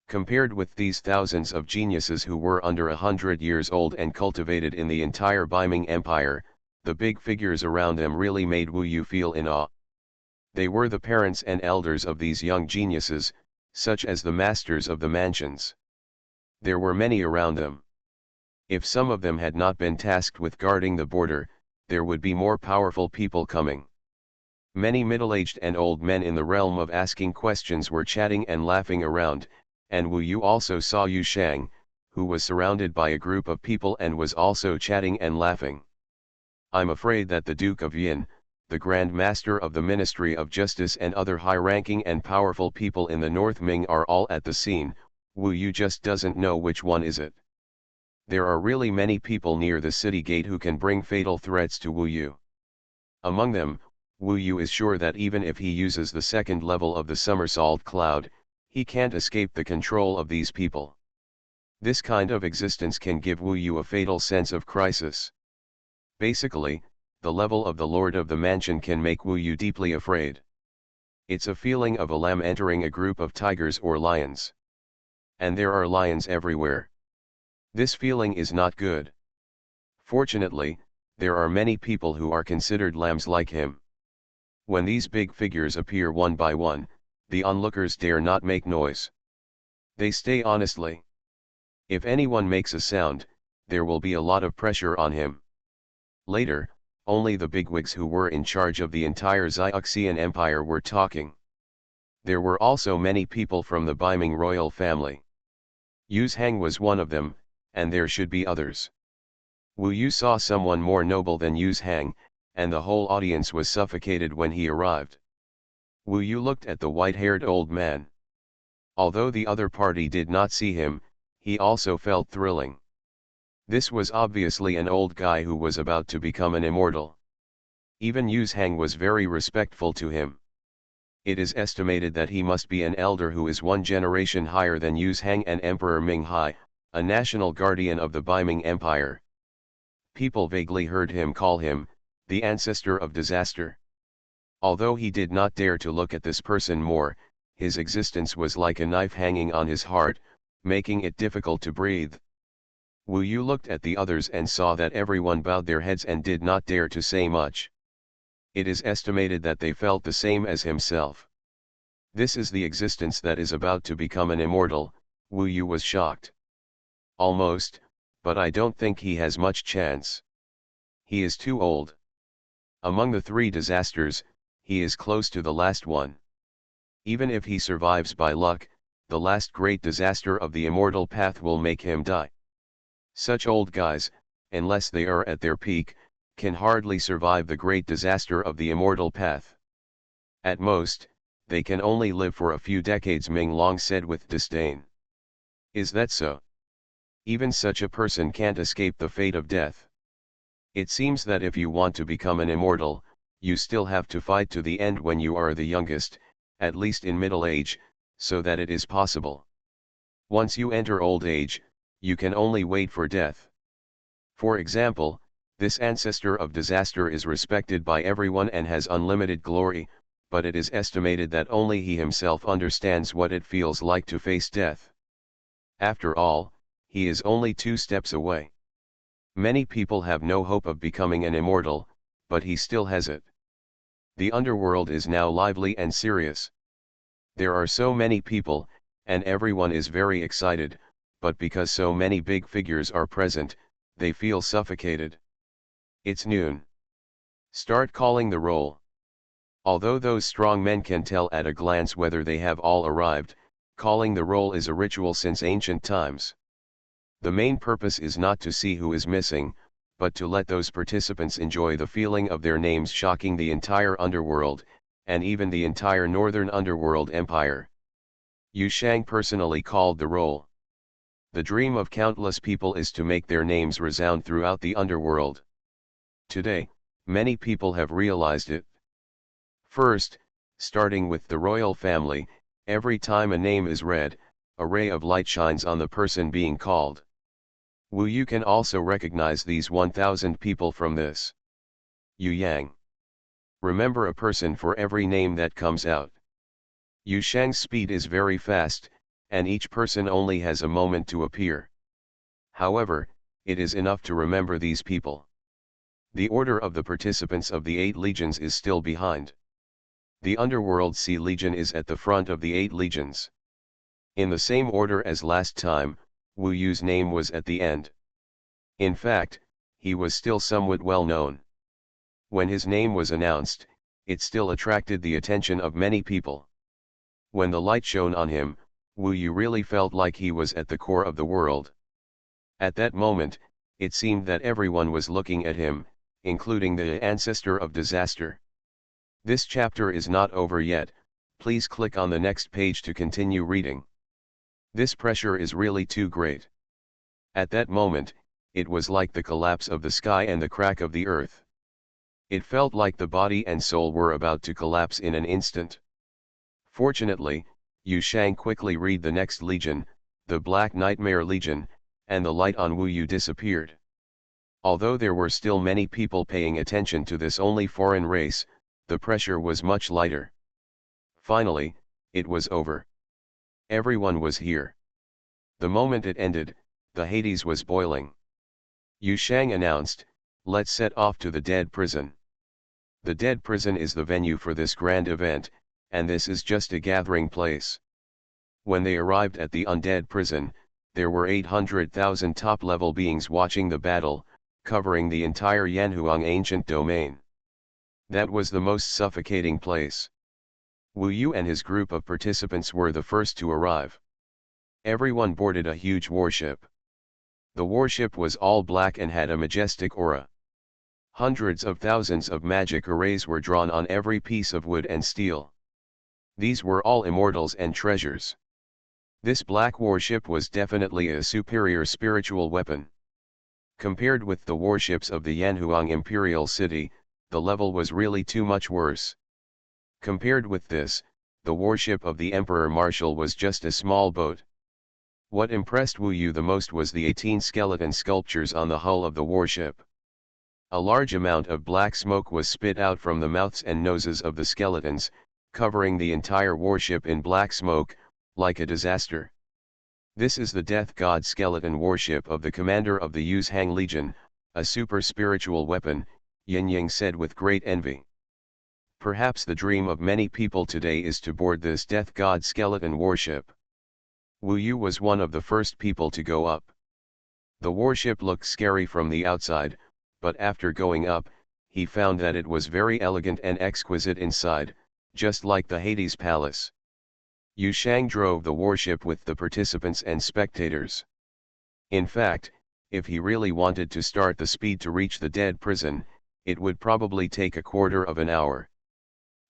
Compared with these thousands of geniuses who were under 100 years old and cultivated in the entire Biming Empire, the big figures around them really made Wu Yu feel in awe. They were the parents and elders of these young geniuses, such as the masters of the mansions. There were many around them. If some of them had not been tasked with guarding the border, there would be more powerful people coming. Many middle-aged and old men in the realm of asking questions were chatting and laughing around, and Wu Yu also saw Yu Shang, who was surrounded by a group of people and was also chatting and laughing. I'm afraid that the Duke of Yin, the Grand Master of the Ministry of Justice, and other high-ranking and powerful people in the North Ming are all at the scene. Wu Yu just doesn't know which one is it. There are really many people near the city gate who can bring fatal threats to Wu Yu. Among them, Wu Yu is sure that even if he uses the second level of the somersault cloud, he can't escape the control of these people. This kind of existence can give Wu Yu a fatal sense of crisis. Basically, the level of the Lord of the Mansion can make Wu Yu deeply afraid. It's a feeling of a lamb entering a group of tigers or lions. And there are lions everywhere. This feeling is not good. Fortunately, there are many people who are considered lambs like him. When these big figures appear one by one, the onlookers dare not make noise. They stay honestly. If anyone makes a sound, there will be a lot of pressure on him. Later, only the bigwigs who were in charge of the entire Xiaoxian Empire were talking. There were also many people from the Beiming royal family. Yuzhang was one of them, and there should be others. Wu Yu saw someone more noble than Yuzhang, and the whole audience was suffocated when he arrived. Wu Yu looked at the white-haired old man. Although the other party did not see him, he also felt thrilling. This was obviously an old guy who was about to become an immortal. Even Yuzhang was very respectful to him. It is estimated that he must be an elder who is one generation higher than Yuzhang and Emperor Minghai, a national guardian of the Beiming Empire. People vaguely heard him call him, the ancestor of disaster. Although he did not dare to look at this person more, his existence was like a knife hanging on his heart, making it difficult to breathe. Wu Yu looked at the others and saw that everyone bowed their heads and did not dare to say much. It is estimated that they felt the same as himself. This is the existence that is about to become an immortal. Wu Yu was shocked. Almost, but I don't think he has much chance. He is too old. Among the three disasters, he is close to the last one. Even if he survives by luck, the last great disaster of the immortal path will make him die. Such old guys, unless they are at their peak, can hardly survive the great disaster of the immortal path. At most, they can only live for a few decades, Ming Long said with disdain. Is that so? Even such a person can't escape the fate of death. It seems that if you want to become an immortal, you still have to fight to the end when you are the youngest, at least in middle age, so that it is possible. Once you enter old age, you can only wait for death. For example, this ancestor of disaster is respected by everyone and has unlimited glory, but it is estimated that only he himself understands what it feels like to face death. After all, he is only 2 steps away. Many people have no hope of becoming an immortal, but he still has it. The underworld is now lively and serious. There are so many people, and everyone is very excited, but because so many big figures are present, they feel suffocated. It's noon. Start calling the roll. Although those strong men can tell at a glance whether they have all arrived, calling the roll is a ritual since ancient times. The main purpose is not to see who is missing, but to let those participants enjoy the feeling of their names shocking the entire underworld, and even the entire northern underworld empire. Yu Shang personally called the roll. The dream of countless people is to make their names resound throughout the underworld. Today, many people have realized it. First, starting with the royal family, every time a name is read, a ray of light shines on the person being called. Wu Yu can also recognize these 1,000 people from this. Yu Yang. Remember a person for every name that comes out. Yu Shang's speed is very fast, and each person only has a moment to appear. However, it is enough to remember these people. The order of the participants of the 8 legions is still behind. The Underworld Sea Legion is at the front of the 8 legions. In the same order as last time, Wu Yu's name was at the end. In fact, he was still somewhat well known. When his name was announced, it still attracted the attention of many people. When the light shone on him, Wu Yu really felt like he was at the core of the world. At that moment, it seemed that everyone was looking at him, including the ancestor of disaster. This chapter is not over yet, please click on the next page to continue reading. This pressure is really too great. At that moment, it was like the collapse of the sky and the crack of the earth. It felt like the body and soul were about to collapse in an instant. Fortunately, Yu Shang quickly read the next legion, the Black Nightmare Legion, and the light on Wu Yu disappeared. Although there were still many people paying attention to this only foreign race, the pressure was much lighter. Finally, it was over. Everyone was here. The moment it ended, the Hades was boiling. Yu Shang announced, "Let's set off to the Dead Prison." The Dead Prison is the venue for this grand event, and this is just a gathering place. When they arrived at the Undead Prison, there were 800,000 top-level beings watching the battle, covering the entire Yanhuang ancient domain. That was the most suffocating place. Wu Yu and his group of participants were the first to arrive. Everyone boarded a huge warship. The warship was all black and had a majestic aura. Hundreds of thousands of magic arrays were drawn on every piece of wood and steel. These were all immortals and treasures. This black warship was definitely a superior spiritual weapon. Compared with the warships of the Yanhuang Imperial City, the level was really too much worse. Compared with this, the warship of the Emperor Marshal was just a small boat. What impressed Wu Yu the most was the 18 skeleton sculptures on the hull of the warship. A large amount of black smoke was spit out from the mouths and noses of the skeletons, covering the entire warship in black smoke, like a disaster. This is the Death God skeleton warship of the commander of the Yuzhang Legion, a super spiritual weapon, Yin Yang said with great envy. Perhaps the dream of many people today is to board this Death God skeleton warship. Wu Yu was one of the first people to go up. The warship looked scary from the outside, but after going up, he found that it was very elegant and exquisite inside, just like the Hades Palace. Yu Shang drove the warship with the participants and spectators. In fact, if he really wanted to start the speed to reach the dead prison, it would probably take a quarter of an hour.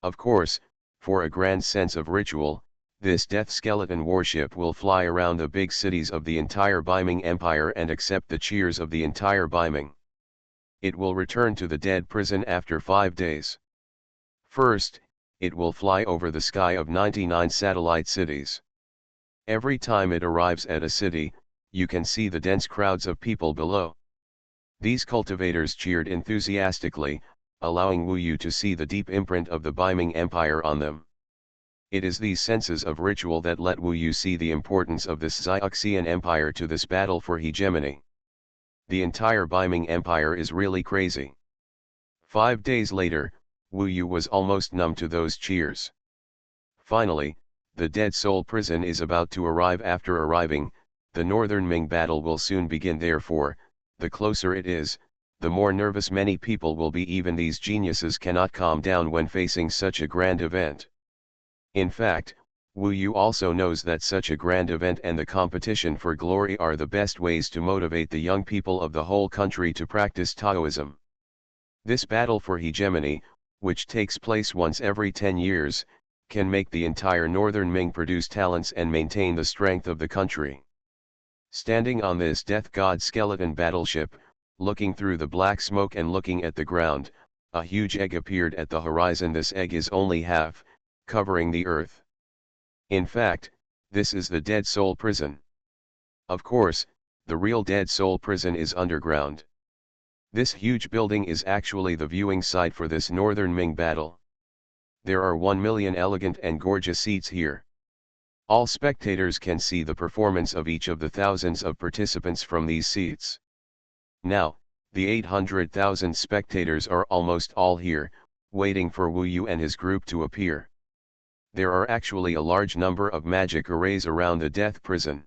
Of course, for a grand sense of ritual, this death skeleton warship will fly around the big cities of the entire Biming Empire and accept the cheers of the entire Biming. It will return to the dead prison after 5 days. First, it will fly over the sky of 99 satellite cities. Every time it arrives at a city, you can see the dense crowds of people below. These cultivators cheered enthusiastically, allowing Wu Yu to see the deep imprint of the Biming Empire on them. It is these senses of ritual that let Wu Yu see the importance of this Xiaoxian Empire to this battle for hegemony. The entire Biming Empire is really crazy. 5 days later, Wu Yu was almost numb to those cheers. Finally, the Dead Soul Prison is about to arrive. After arriving, the Northern Ming battle will soon begin. Therefore, the closer it is, the more nervous many people will be. Even these geniuses cannot calm down when facing such a grand event. In fact, Wu Yu also knows that such a grand event and the competition for glory are the best ways to motivate the young people of the whole country to practice Taoism. This battle for hegemony, which takes place once every 10 years, can make the entire Northern Ming produce talents and maintain the strength of the country. Standing on this Death God skeleton battleship, looking through the black smoke and looking at the ground, a huge egg appeared at the horizon. This egg is only half, covering the earth. In fact, this is the Dead Soul Prison. Of course, the real Dead Soul Prison is underground. This huge building is actually the viewing site for this Northern Ming battle. There are 1 million elegant and gorgeous seats here. All spectators can see the performance of each of the thousands of participants from these seats. Now, the 800,000 spectators are almost all here, waiting for Wu Yu and his group to appear. There are actually a large number of magic arrays around the death prison.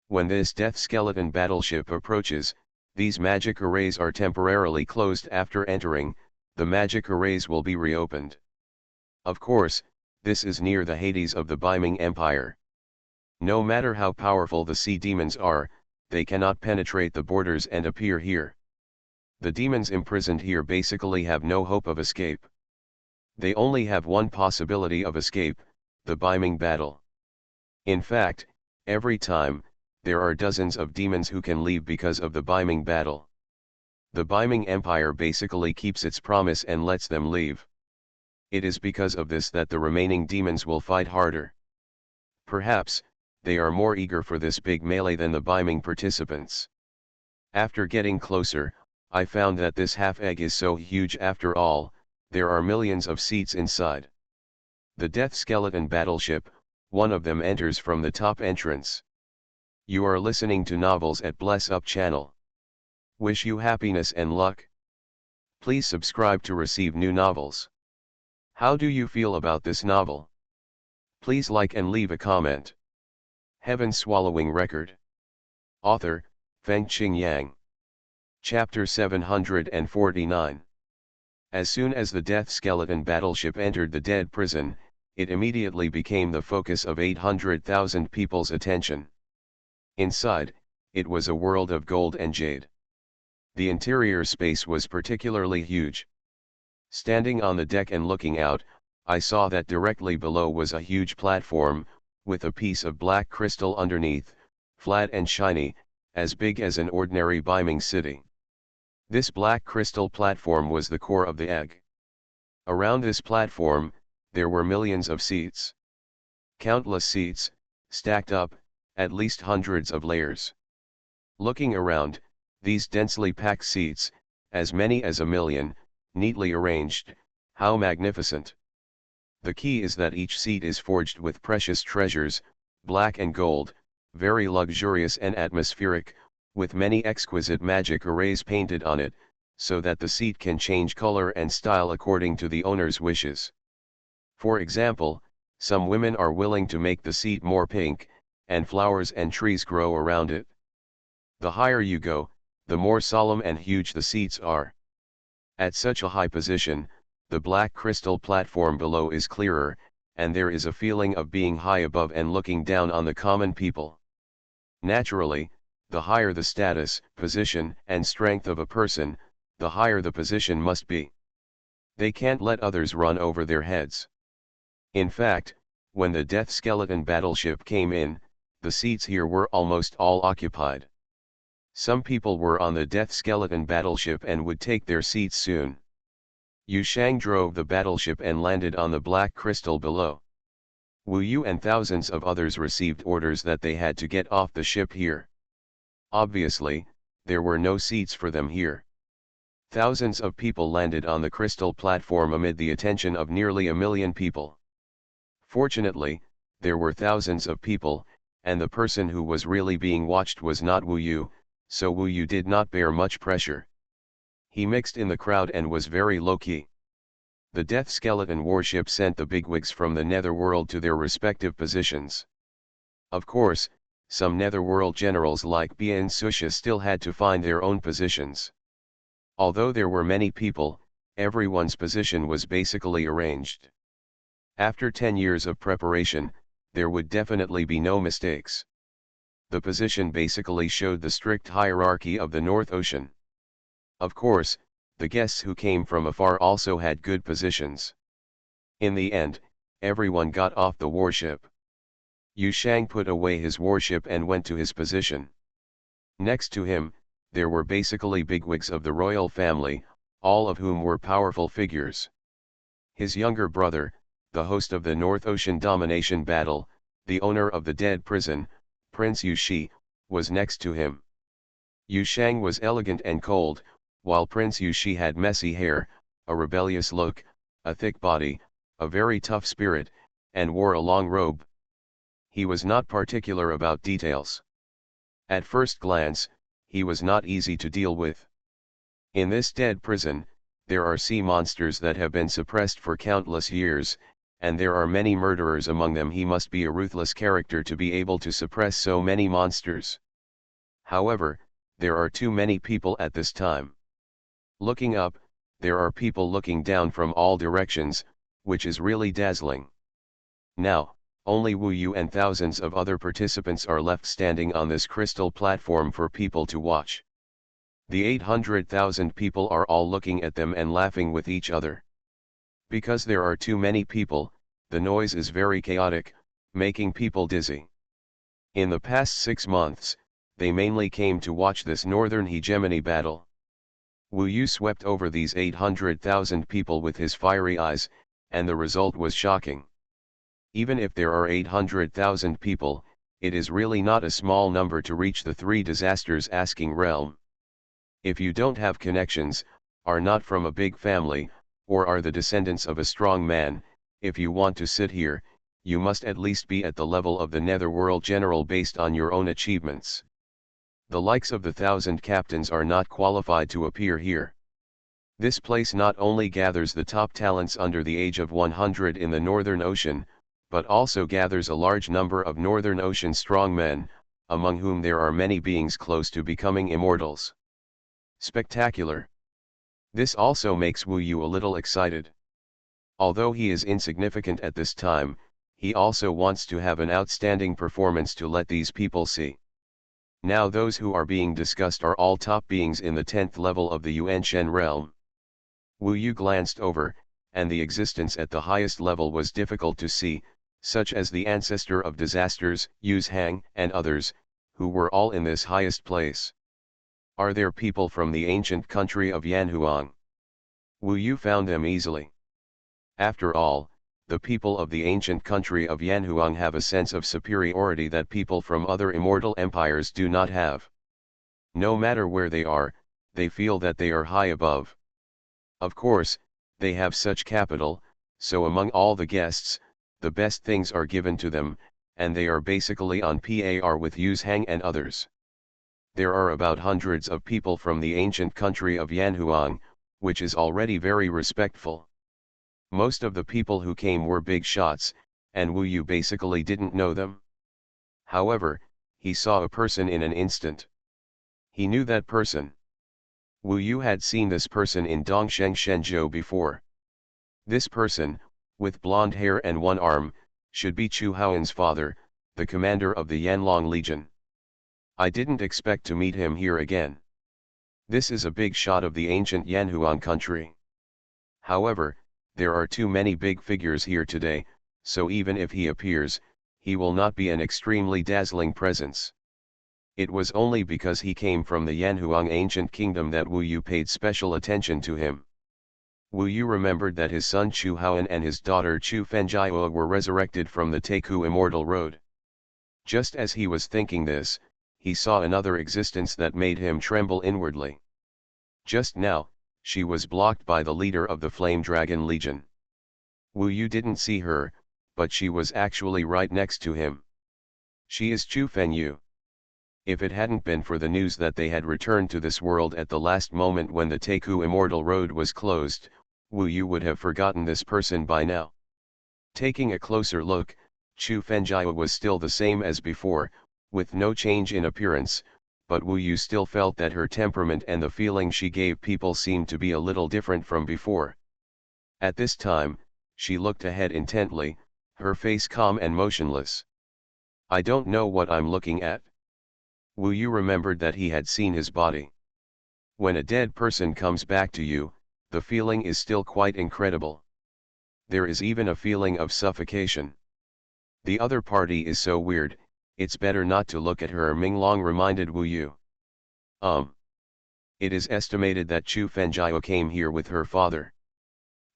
When this death skeleton battleship approaches, these magic arrays are temporarily closed. After entering, the magic arrays will be reopened. Of course, this is near the Hades of the Biming Empire. No matter how powerful the sea demons are, they cannot penetrate the borders and appear here. The demons imprisoned here basically have no hope of escape. They only have one possibility of escape, the Biming battle. In fact, every time, there are dozens of demons who can leave because of the Biming battle. The Biming Empire basically keeps its promise and lets them leave. It is because of this that the remaining demons will fight harder. Perhaps, they are more eager for this big melee than the Biming participants. After getting closer, I found that this half egg is so huge. After all, there are millions of seats inside. The Death Skeleton battleship, one of them enters from the top entrance. You are listening to Novels at Bless Up channel. Wish you happiness and luck. Please subscribe to receive new novels. How do you feel about this novel? Please like and leave a comment. Heaven Swallowing Record. Author, Fengqing Yang. Chapter 749. As soon as the Death Skeleton battleship entered the dead prison, it immediately became the focus of 800,000 people's attention. Inside, it was a world of gold and jade. The interior space was particularly huge. Standing on the deck and looking out, I saw that directly below was a huge platform, with a piece of black crystal underneath, flat and shiny, as big as an ordinary beaming city. This black crystal platform was the core of the egg. Around this platform, there were millions of seats. Countless seats, stacked up, at least hundreds of layers. Looking around, these densely packed seats, as many as a million, neatly arranged, how magnificent. The key is that each seat is forged with precious treasures, black and gold, very luxurious and atmospheric, with many exquisite magic arrays painted on it, so that the seat can change color and style according to the owner's wishes. For example, some women are willing to make the seat more pink, and flowers and trees grow around it. The higher you go, the more solemn and huge the seats are. At such a high position, the black crystal platform below is clearer, and there is a feeling of being high above and looking down on the common people. Naturally, the higher the status, position, and strength of a person, the higher the position must be. They can't let others run over their heads. In fact, when the Death Skeleton battleship came in, the seats here were almost all occupied. Some people were on the Death Skeleton battleship and would take their seats soon. Yu Shang drove the battleship and landed on the black crystal below. Wu Yu and thousands of others received orders that they had to get off the ship here. Obviously, there were no seats for them here. Thousands of people landed on the crystal platform amid the attention of nearly 1 million people. Fortunately, there were thousands of people, and the person who was really being watched was not Wu Yu, so Wu Yu did not bear much pressure. He mixed in the crowd and was very low-key. The Death Skeleton warship sent the bigwigs from the Netherworld to their respective positions. Of course, some Netherworld generals like Bian Susha still had to find their own positions. Although there were many people, everyone's position was basically arranged. After 10 years of preparation, there would definitely be no mistakes. The position basically showed the strict hierarchy of the North Ocean. Of course, the guests who came from afar also had good positions. In the end, everyone got off the warship. Yu Shang put away his warship and went to his position. Next to him, there were basically bigwigs of the royal family, all of whom were powerful figures. His younger brother, the host of the North Ocean domination battle, the owner of the dead prison, Prince Yu Shi, was next to him. Yu Shang was elegant and cold, while Prince Yu Shi had messy hair, a rebellious look, a thick body, a very tough spirit, and wore a long robe. He was not particular about details. At first glance, he was not easy to deal with. In this dead prison, there are sea monsters that have been suppressed for countless years, and there are many murderers among them. He must be a ruthless character to be able to suppress so many monsters. However, there are too many people at this time. Looking up, there are people looking down from all directions, which is really dazzling. Now, only Wu Yu and thousands of other participants are left standing on this crystal platform for people to watch. The 800,000 people are all looking at them and laughing with each other. Because there are too many people, the noise is very chaotic, making people dizzy. In the past 6 months, they mainly came to watch this northern hegemony battle. Wu Yu swept over these 800,000 people with his fiery eyes, and the result was shocking. Even if there are 800,000 people, it is really not a small number to reach the 3 disasters asking realm. If you don't have connections, are not from a big family, or are the descendants of a strong man, if you want to sit here, you must at least be at the level of the Netherworld general based on your own achievements. The likes of the 1,000 captains are not qualified to appear here. This place not only gathers the top talents under the age of 100 in the Northern Ocean, but also gathers a large number of Northern Ocean strongmen, among whom there are many beings close to becoming immortals. Spectacular. This also makes Wu Yu a little excited. Although he is insignificant at this time, he also wants to have an outstanding performance to let these people see. Now those who are being discussed are all top beings in the 10th level of the Yuan Shen realm. Wu Yu glanced over, and the existence at the highest level was difficult to see, such as the ancestor of disasters, Yuzhang, and others, who were all in this highest place. Are there people from the ancient country of Yanhuang? Wu Yu found them easily. After all, the people of the ancient country of Yanhuang have a sense of superiority that people from other immortal empires do not have. No matter where they are, they feel that they are high above. Of course, they have such capital, so among all the guests, the best things are given to them, and they are basically on par with Yuzhang and others. There are about hundreds of people from the ancient country of Yanhuang, which is already very respectful. Most of the people who came were big shots, and Wu Yu basically didn't know them. However, he saw a person in an instant. He knew that person. Wu Yu had seen this person in Dongsheng Shenzhou before. This person, with blonde hair and one arm, should be Xuanhuan's father, the commander of the Yanlong Legion. I didn't expect to meet him here again. This is a big shot of the ancient Yanhuang country. However, there are too many big figures here today, so even if he appears, he will not be an extremely dazzling presence. It was only because he came from the Yanhuang ancient kingdom that Wu Yu paid special attention to him. Wu Yu remembered that his son Xuanhuan and his daughter Chu Fenjiao were resurrected from the Teiku Immortal Road. Just as he was thinking this, he saw another existence that made him tremble inwardly. Just now, she was blocked by the leader of the Flame Dragon Legion. Wu Yu didn't see her, but she was actually right next to him. She is Chu Fenyu. If it hadn't been for the news that they had returned to this world at the last moment when the Teiku Immortal Road was closed, Wu Yu would have forgotten this person by now. Taking a closer look, Chu Fenjiao was still the same as before, with no change in appearance, but Wu Yu still felt that her temperament and the feeling she gave people seemed to be a little different from before. At this time, she looked ahead intently, her face calm and motionless. I don't know what I'm looking at. Wu Yu remembered that he had seen his body. When a dead person comes back to you, the feeling is still quite incredible. There is even a feeling of suffocation. The other party is so weird, it's better not to look at her, Minglong reminded Wu Yu. It is estimated that Chu Fenjiao came here with her father.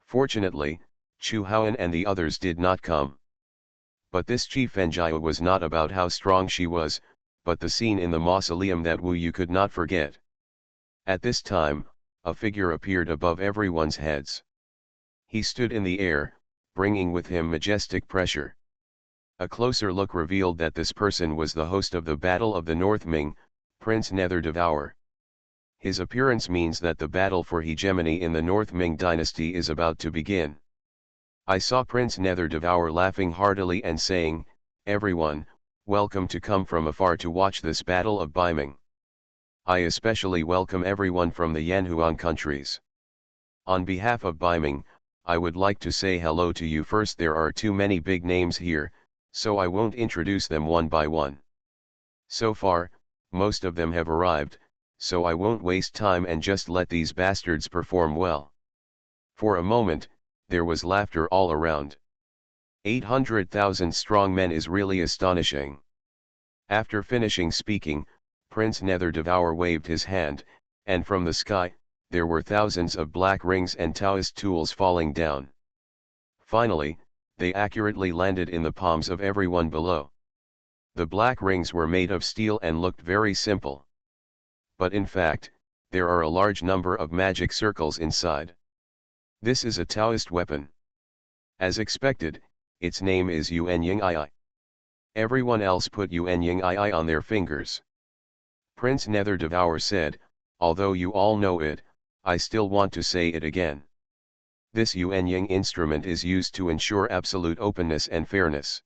Fortunately, Xuanhuan and the others did not come. But this Chu Fenjiao was not about how strong she was, but the scene in the mausoleum that Wu Yu could not forget. At this time, a figure appeared above everyone's heads. He stood in the air, bringing with him majestic pressure. A closer look revealed that this person was the host of the Battle of the North Ming, Prince Nether Devourer. His appearance means that the battle for hegemony in the North Ming dynasty is about to begin. I saw Prince Nether Devourer laughing heartily and saying, "Everyone, welcome to come from afar to watch this battle of Beiming. I especially welcome everyone from the Yanhuang countries. On behalf of Beiming, I would like to say hello to you first. There are too many big names here, so I won't introduce them one by one. So far, most of them have arrived, so I won't waste time and just let these bastards perform well." For a moment, there was laughter all around. 800,000 strong men is really astonishing. After finishing speaking, Prince Nether Devourer waved his hand, and from the sky, there were thousands of black rings and Taoist tools falling down. Finally, they accurately landed in the palms of everyone below. The black rings were made of steel and looked very simple. But in fact, there are a large number of magic circles inside. This is a Taoist weapon. As expected, its name is Yuan Ying Ai. Everyone else put Yuan Ying Ai on their fingers. Prince Nether Devourer said, "Although you all know it, I still want to say it again. This Yuan Ying instrument is used to ensure absolute openness and fairness.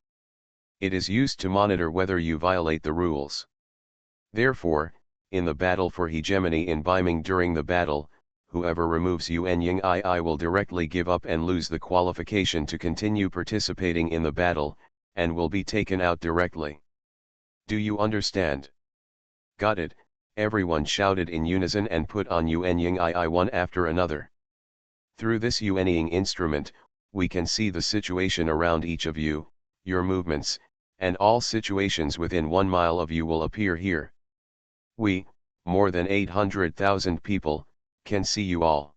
It is used to monitor whether you violate the rules. Therefore, in the battle for hegemony in Biming during the battle, whoever removes Yuan Ying II will directly give up and lose the qualification to continue participating in the battle, and will be taken out directly. Do you understand? Got it, everyone shouted in unison and put on Yuan Ying II one after another. Through this Yuanying instrument, we can see the situation around each of you, your movements, and all situations within 1 mile of you will appear here. We, more than 800,000 people, can see you all.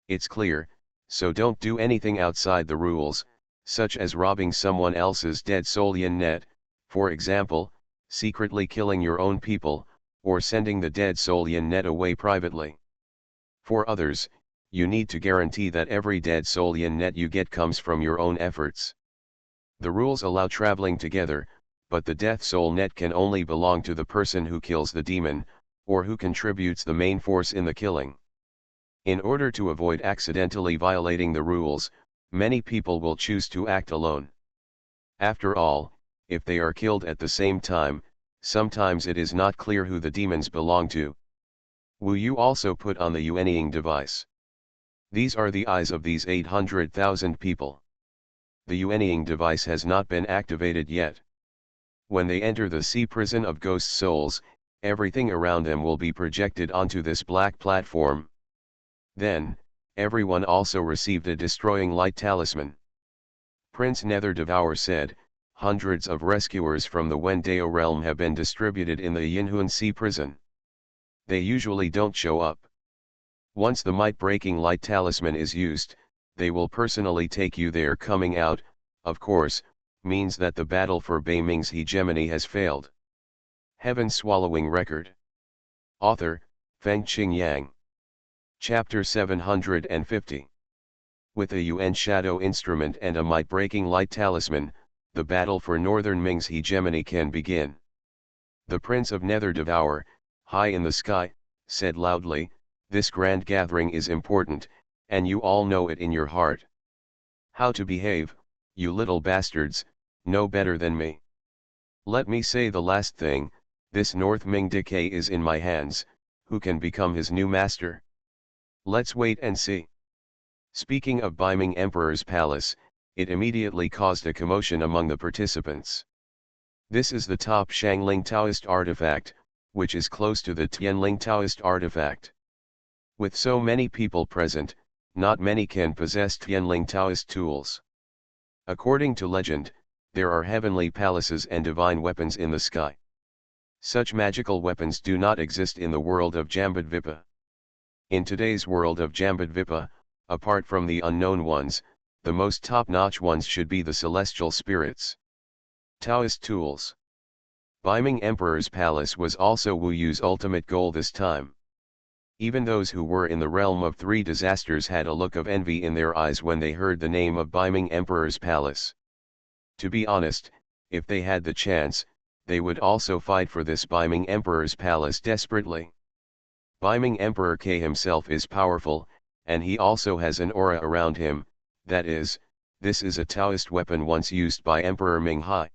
It's clear, so don't do anything outside the rules, such as robbing someone else's dead soul yin net, for example, secretly killing your own people, or sending the dead soul yin net away privately. For others, you need to guarantee that every dead soul yin net you get comes from your own efforts. The rules allow traveling together, but the death soul net can only belong to the person who kills the demon, or who contributes the main force in the killing. In order to avoid accidentally violating the rules, many people will choose to act alone. After all, if they are killed at the same time, sometimes it is not clear who the demons belong to. Wu Yu also put on the Yuanying device. These are the eyes of these 800,000 people. The Yuanying device has not been activated yet. When they enter the sea prison of ghost souls, everything around them will be projected onto this black platform. Then, everyone also received a destroying light talisman. Prince Nether Devour said, hundreds of rescuers from the Wendeo realm have been distributed in the Yinhuan Sea prison. They usually don't show up. Once the might-breaking light talisman is used, they will personally take you there. Coming out, of course, means that the battle for Beiming's hegemony has failed. Heaven-swallowing record. Author, Fengqing Yang. Chapter 750. With a Yuan shadow instrument and a might-breaking light talisman, the battle for Northern Ming's hegemony can begin. The Prince of Nether Devour, high in the sky, said loudly, "This grand gathering is important, and you all know it in your heart. How to behave, you little bastards, know better than me. Let me say the last thing, this North Ming decay is in my hands, who can become his new master? Let's wait and see." Speaking of Biming Emperor's palace, it immediately caused a commotion among the participants. This is the top Shangling Taoist artifact, which is close to the Tianling Taoist artifact. With so many people present, not many can possess Tianling Taoist tools. According to legend, there are heavenly palaces and divine weapons in the sky. Such magical weapons do not exist in the world of Jambudvipa. In today's world of Jambudvipa, apart from the unknown ones, the most top-notch ones should be the celestial spirits. Taoist tools. Biming Emperor's palace was also Wu Yu's ultimate goal this time. Even those who were in the realm of 3 disasters had a look of envy in their eyes when they heard the name of Biming Emperor's palace. To be honest, if they had the chance, they would also fight for this Biming Emperor's palace desperately. Biming Emperor K himself is powerful, and he also has an aura around him, that is, this is a Taoist weapon once used by Emperor Minghai.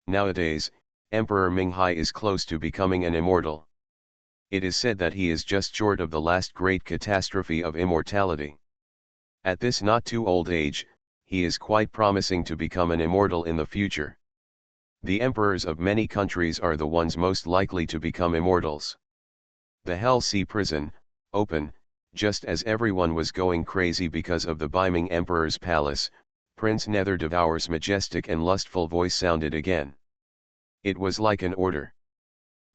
Nowadays, Emperor Minghai is close to becoming an immortal. It is said that he is just short of the last great catastrophe of immortality. At this not too old age, he is quite promising to become an immortal in the future. The emperors of many countries are the ones most likely to become immortals. The Hell Sea prison, open, just as everyone was going crazy because of the Biming Emperor's palace, Prince Nether Devour's majestic and lustful voice sounded again. It was like an order.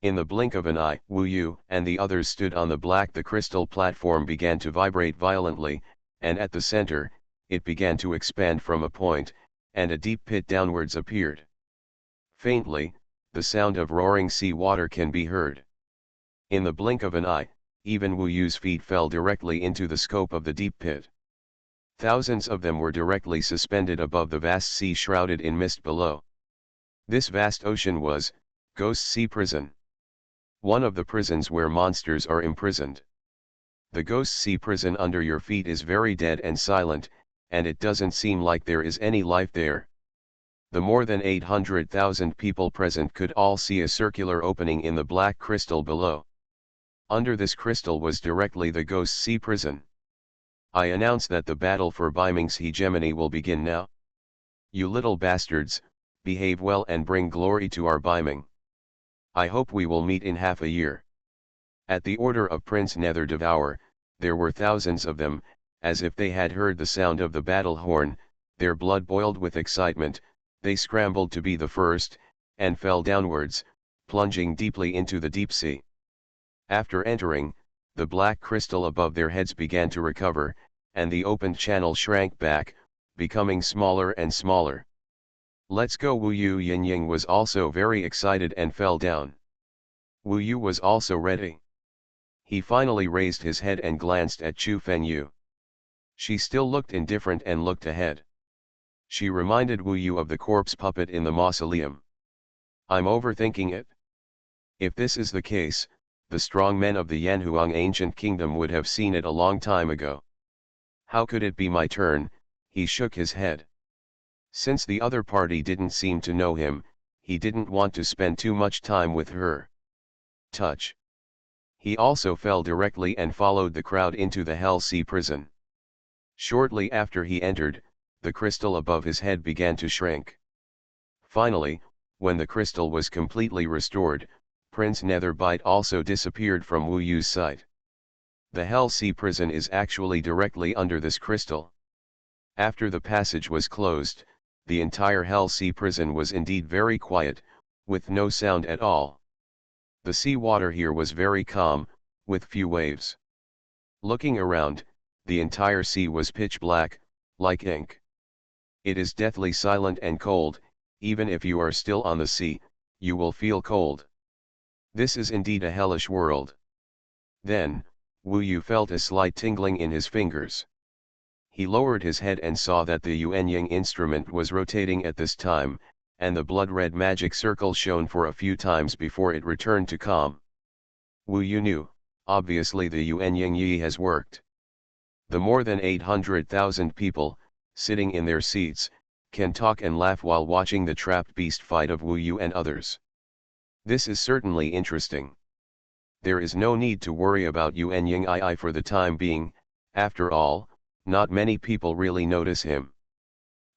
In the blink of an eye, Wu Yu and the others stood on the crystal platform began to vibrate violently, and at the center, it began to expand from a point, and a deep pit downwards appeared. Faintly, the sound of roaring sea water can be heard. In the blink of an eye, even Wu Yu's feet fell directly into the scope of the deep pit. Thousands of them were directly suspended above the vast sea shrouded in mist below. This vast ocean was, Ghost Sea Prison. One of the prisons where monsters are imprisoned. The Ghost Sea Prison under your feet is very dead and silent, and it doesn't seem like there is any life there. The more than 800,000 people present could all see a circular opening in the black crystal below. Under this crystal was directly the Ghost Sea prison. I announce that the battle for Biming's hegemony will begin now. You little bastards, behave well and bring glory to our Biming. I hope we will meet in half a year. At the order of Prince Nether Devour, there were thousands of them, as if they had heard the sound of the battle horn, their blood boiled with excitement, they scrambled to be the first, and fell downwards, plunging deeply into the deep sea. After entering, the black crystal above their heads began to recover, and the opened channel shrank back, becoming smaller and smaller. Let's go. Wu Yu Yin was also very excited and fell down. Wu Yu was also ready. He finally raised his head and glanced at Chu Fengyu. She still looked indifferent and looked ahead. She reminded Wu Yu of the corpse puppet in the mausoleum. I'm overthinking it. If this is the case, the strong men of the Yanhuang ancient kingdom would have seen it a long time ago. How could it be my turn? He shook his head. Since the other party didn't seem to know him, he didn't want to spend too much time with her. Touch. He also fell directly and followed the crowd into the Hell Sea prison. Shortly after he entered, the crystal above his head began to shrink. Finally, when the crystal was completely restored, Prince Netherbite also disappeared from Wu Yu's sight. The Hell Sea prison is actually directly under this crystal. After the passage was closed, the entire Hell Sea prison was indeed very quiet, with no sound at all. The sea water here was very calm, with few waves. Looking around, the entire sea was pitch black, like ink. It is deathly silent and cold. Even if you are still on the sea, you will feel cold. This is indeed a hellish world. Then, Wu Yu felt a slight tingling in his fingers. He lowered his head and saw that the Yuanying instrument was rotating at this time, and the blood-red magic circle shone for a few times before it returned to calm. Wu Yu knew, obviously the Yuanying Yi has worked. The more than 800,000 people, sitting in their seats, can talk and laugh while watching the trapped beast fight of Wu Yu and others. This is certainly interesting. There is no need to worry about Yuanying II for the time being. After all, not many people really notice him.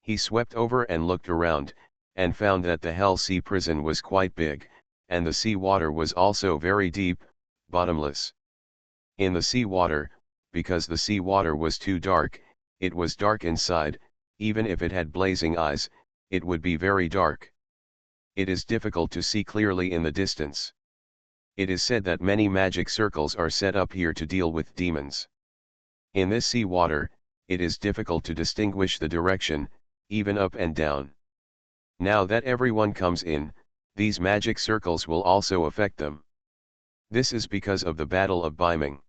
He swept over and looked around, and found that the Hell Sea prison was quite big, and the sea water was also very deep, bottomless. In the sea water, because the sea water was too dark, it was dark inside. Even if it had blazing eyes, it would be very dark. It is difficult to see clearly in the distance. It is said that many magic circles are set up here to deal with demons. In this sea water, it is difficult to distinguish the direction, even up and down. Now that everyone comes in, these magic circles will also affect them. This is because of the Battle of Biming.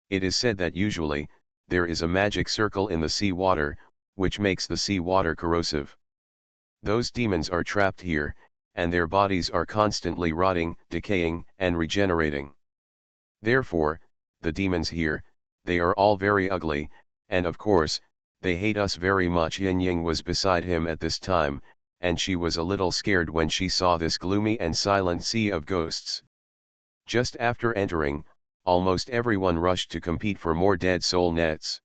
It is said that usually, there is a magic circle in the sea water, which makes the sea water corrosive. Those demons are trapped here, and their bodies are constantly rotting, decaying, and regenerating. Therefore, the demons here, they are all very ugly, and of course, they hate us very much. Yin Ying was beside him at this time, and she was a little scared when she saw this gloomy and silent sea of ghosts. Just after entering, almost everyone rushed to compete for more dead soul nets.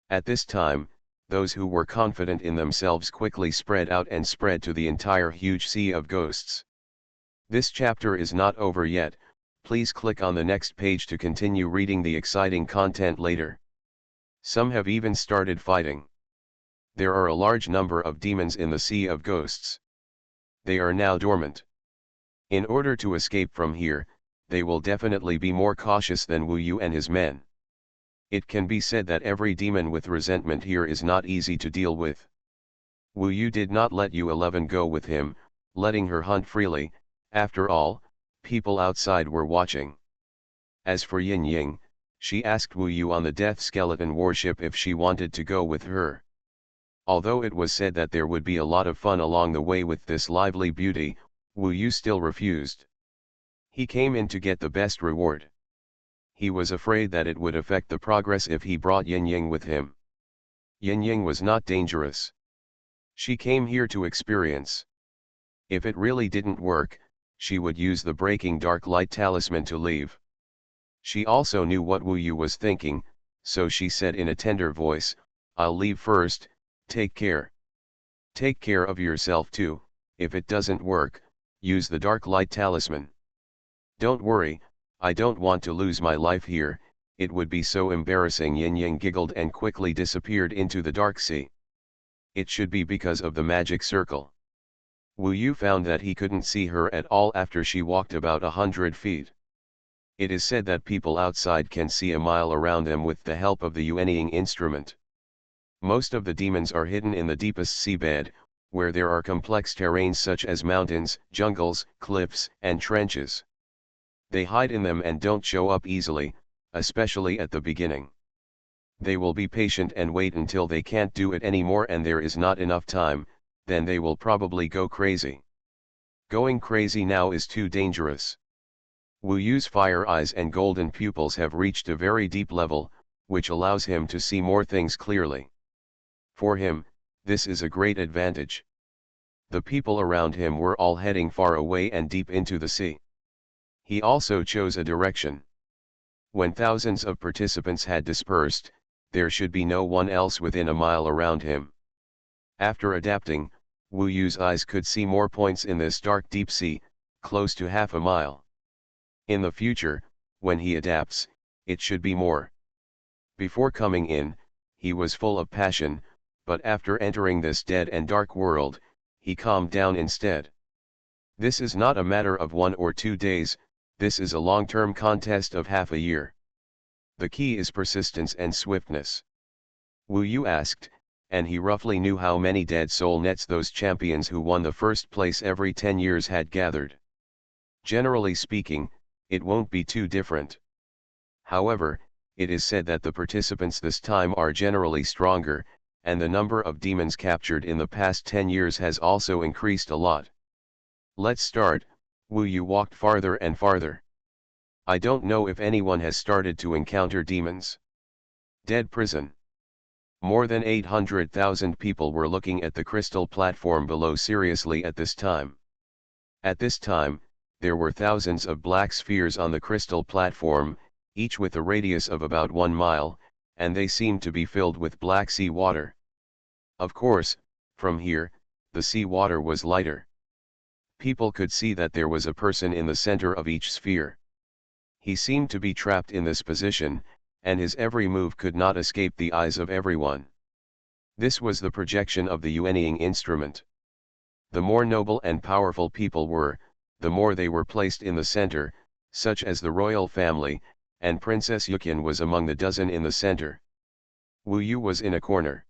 At this time, those who were confident in themselves quickly spread out and spread to the entire huge sea of ghosts. This chapter is not over yet. Please click on the next page to continue reading the exciting content later. Some have even started fighting. There are a large number of demons in the sea of ghosts. They are now dormant. In order to escape from here, they will definitely be more cautious than Wu Yu and his men. It can be said that every demon with resentment here is not easy to deal with. Wu Yu did not let U11 go with him, letting her hunt freely. After all, people outside were watching. As for Yin Ying, she asked Wu Yu on the Death Skeleton warship if she wanted to go with her. Although it was said that there would be a lot of fun along the way with this lively beauty, Wu Yu still refused. He came in to get the best reward. He was afraid that it would affect the progress if he brought Yin Ying with him. Yin Ying was not dangerous. She came here to experience. If it really didn't work, she would use the breaking dark light talisman to leave. She also knew what Wu Yu was thinking, so she said in a tender voice, "I'll leave first, take care. Take care of yourself too. If it doesn't work, use the dark light talisman. Don't worry, I don't want to lose my life here, it would be so embarrassing." Yin Yang giggled and quickly disappeared into the dark sea. It should be because of the magic circle. Wu Yu found that he couldn't see her at all after she walked about 100 feet. It is said that people outside can see a mile around them with the help of the Yuanying instrument. Most of the demons are hidden in the deepest seabed, where there are complex terrains such as mountains, jungles, cliffs, and trenches. They hide in them and don't show up easily, especially at the beginning. They will be patient and wait until they can't do it anymore and there is not enough time, then they will probably go crazy. Going crazy now is too dangerous. Wu Yu's fire eyes and golden pupils have reached a very deep level, which allows him to see more things clearly. For him, this is a great advantage. The people around him were all heading far away and deep into the sea. He also chose a direction. When thousands of participants had dispersed, there should be no one else within a mile around him. After adapting, Wu Yu's eyes could see more points in this dark deep sea, close to half a mile. In the future, when he adapts, it should be more. Before coming in, he was full of passion, but after entering this dead and dark world, he calmed down instead. This is not a matter of 1 or 2 days, this is a long-term contest of half a year. The key is persistence and swiftness. Wu Yu asked, and he roughly knew how many dead soul nets those champions who won the first place every 10 years had gathered. Generally speaking, it won't be too different. However, it is said that the participants this time are generally stronger, and the number of demons captured in the past 10 years has also increased a lot. Let's start. Wu Yu walked farther and farther. I don't know if anyone has started to encounter demons. Dead prison. More than 800,000 people were looking at the crystal platform below seriously at this time. At this time, there were thousands of black spheres on the crystal platform, each with a radius of about 1 mile, and they seemed to be filled with black sea water. Of course, from here, the sea water was lighter. People could see that there was a person in the center of each sphere. He seemed to be trapped in this position, and his every move could not escape the eyes of everyone. This was the projection of the Yuanying instrument. The more noble and powerful people were, the more they were placed in the center, such as the royal family, and Princess Yuqian was among the dozen in the center. Wu Yu was in a corner.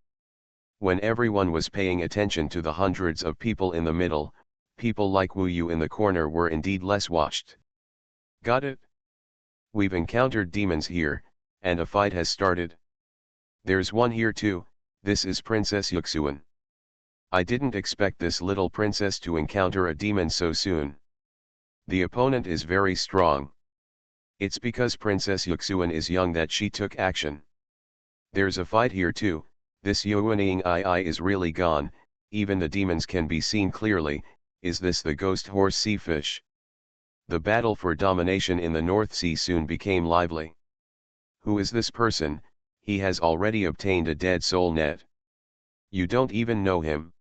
When everyone was paying attention to the hundreds of people in the middle, people like Wu Yu in the corner were indeed less watched. Got it? We've encountered demons here, and a fight has started. There's one here too, this is Princess Xuanhuan. I didn't expect this little princess to encounter a demon so soon. The opponent is very strong. It's because Princess Xuanhuan is young that she took action. There's a fight here too, this Yuanying Ii is really gone, even the demons can be seen clearly. Is this the ghost horse sea fish? The battle for domination in the North Sea soon became lively. Who is this person? He has already obtained a dead soul net. You don't even know him.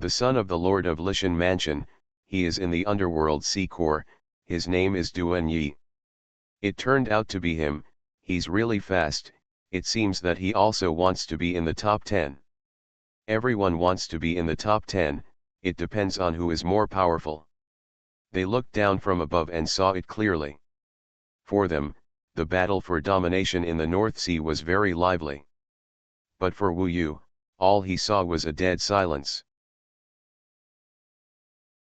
The son of the Lord of Lishan Mansion, he is in the underworld sea core, his name is Duan Yi. It turned out to be him, he's really fast, it seems that he also wants to be in the top 10. Everyone wants to be in the top 10, it depends on who is more powerful. They looked down from above and saw it clearly. For them, the battle for domination in the North Sea was very lively. But for Wu Yu, all he saw was a dead silence.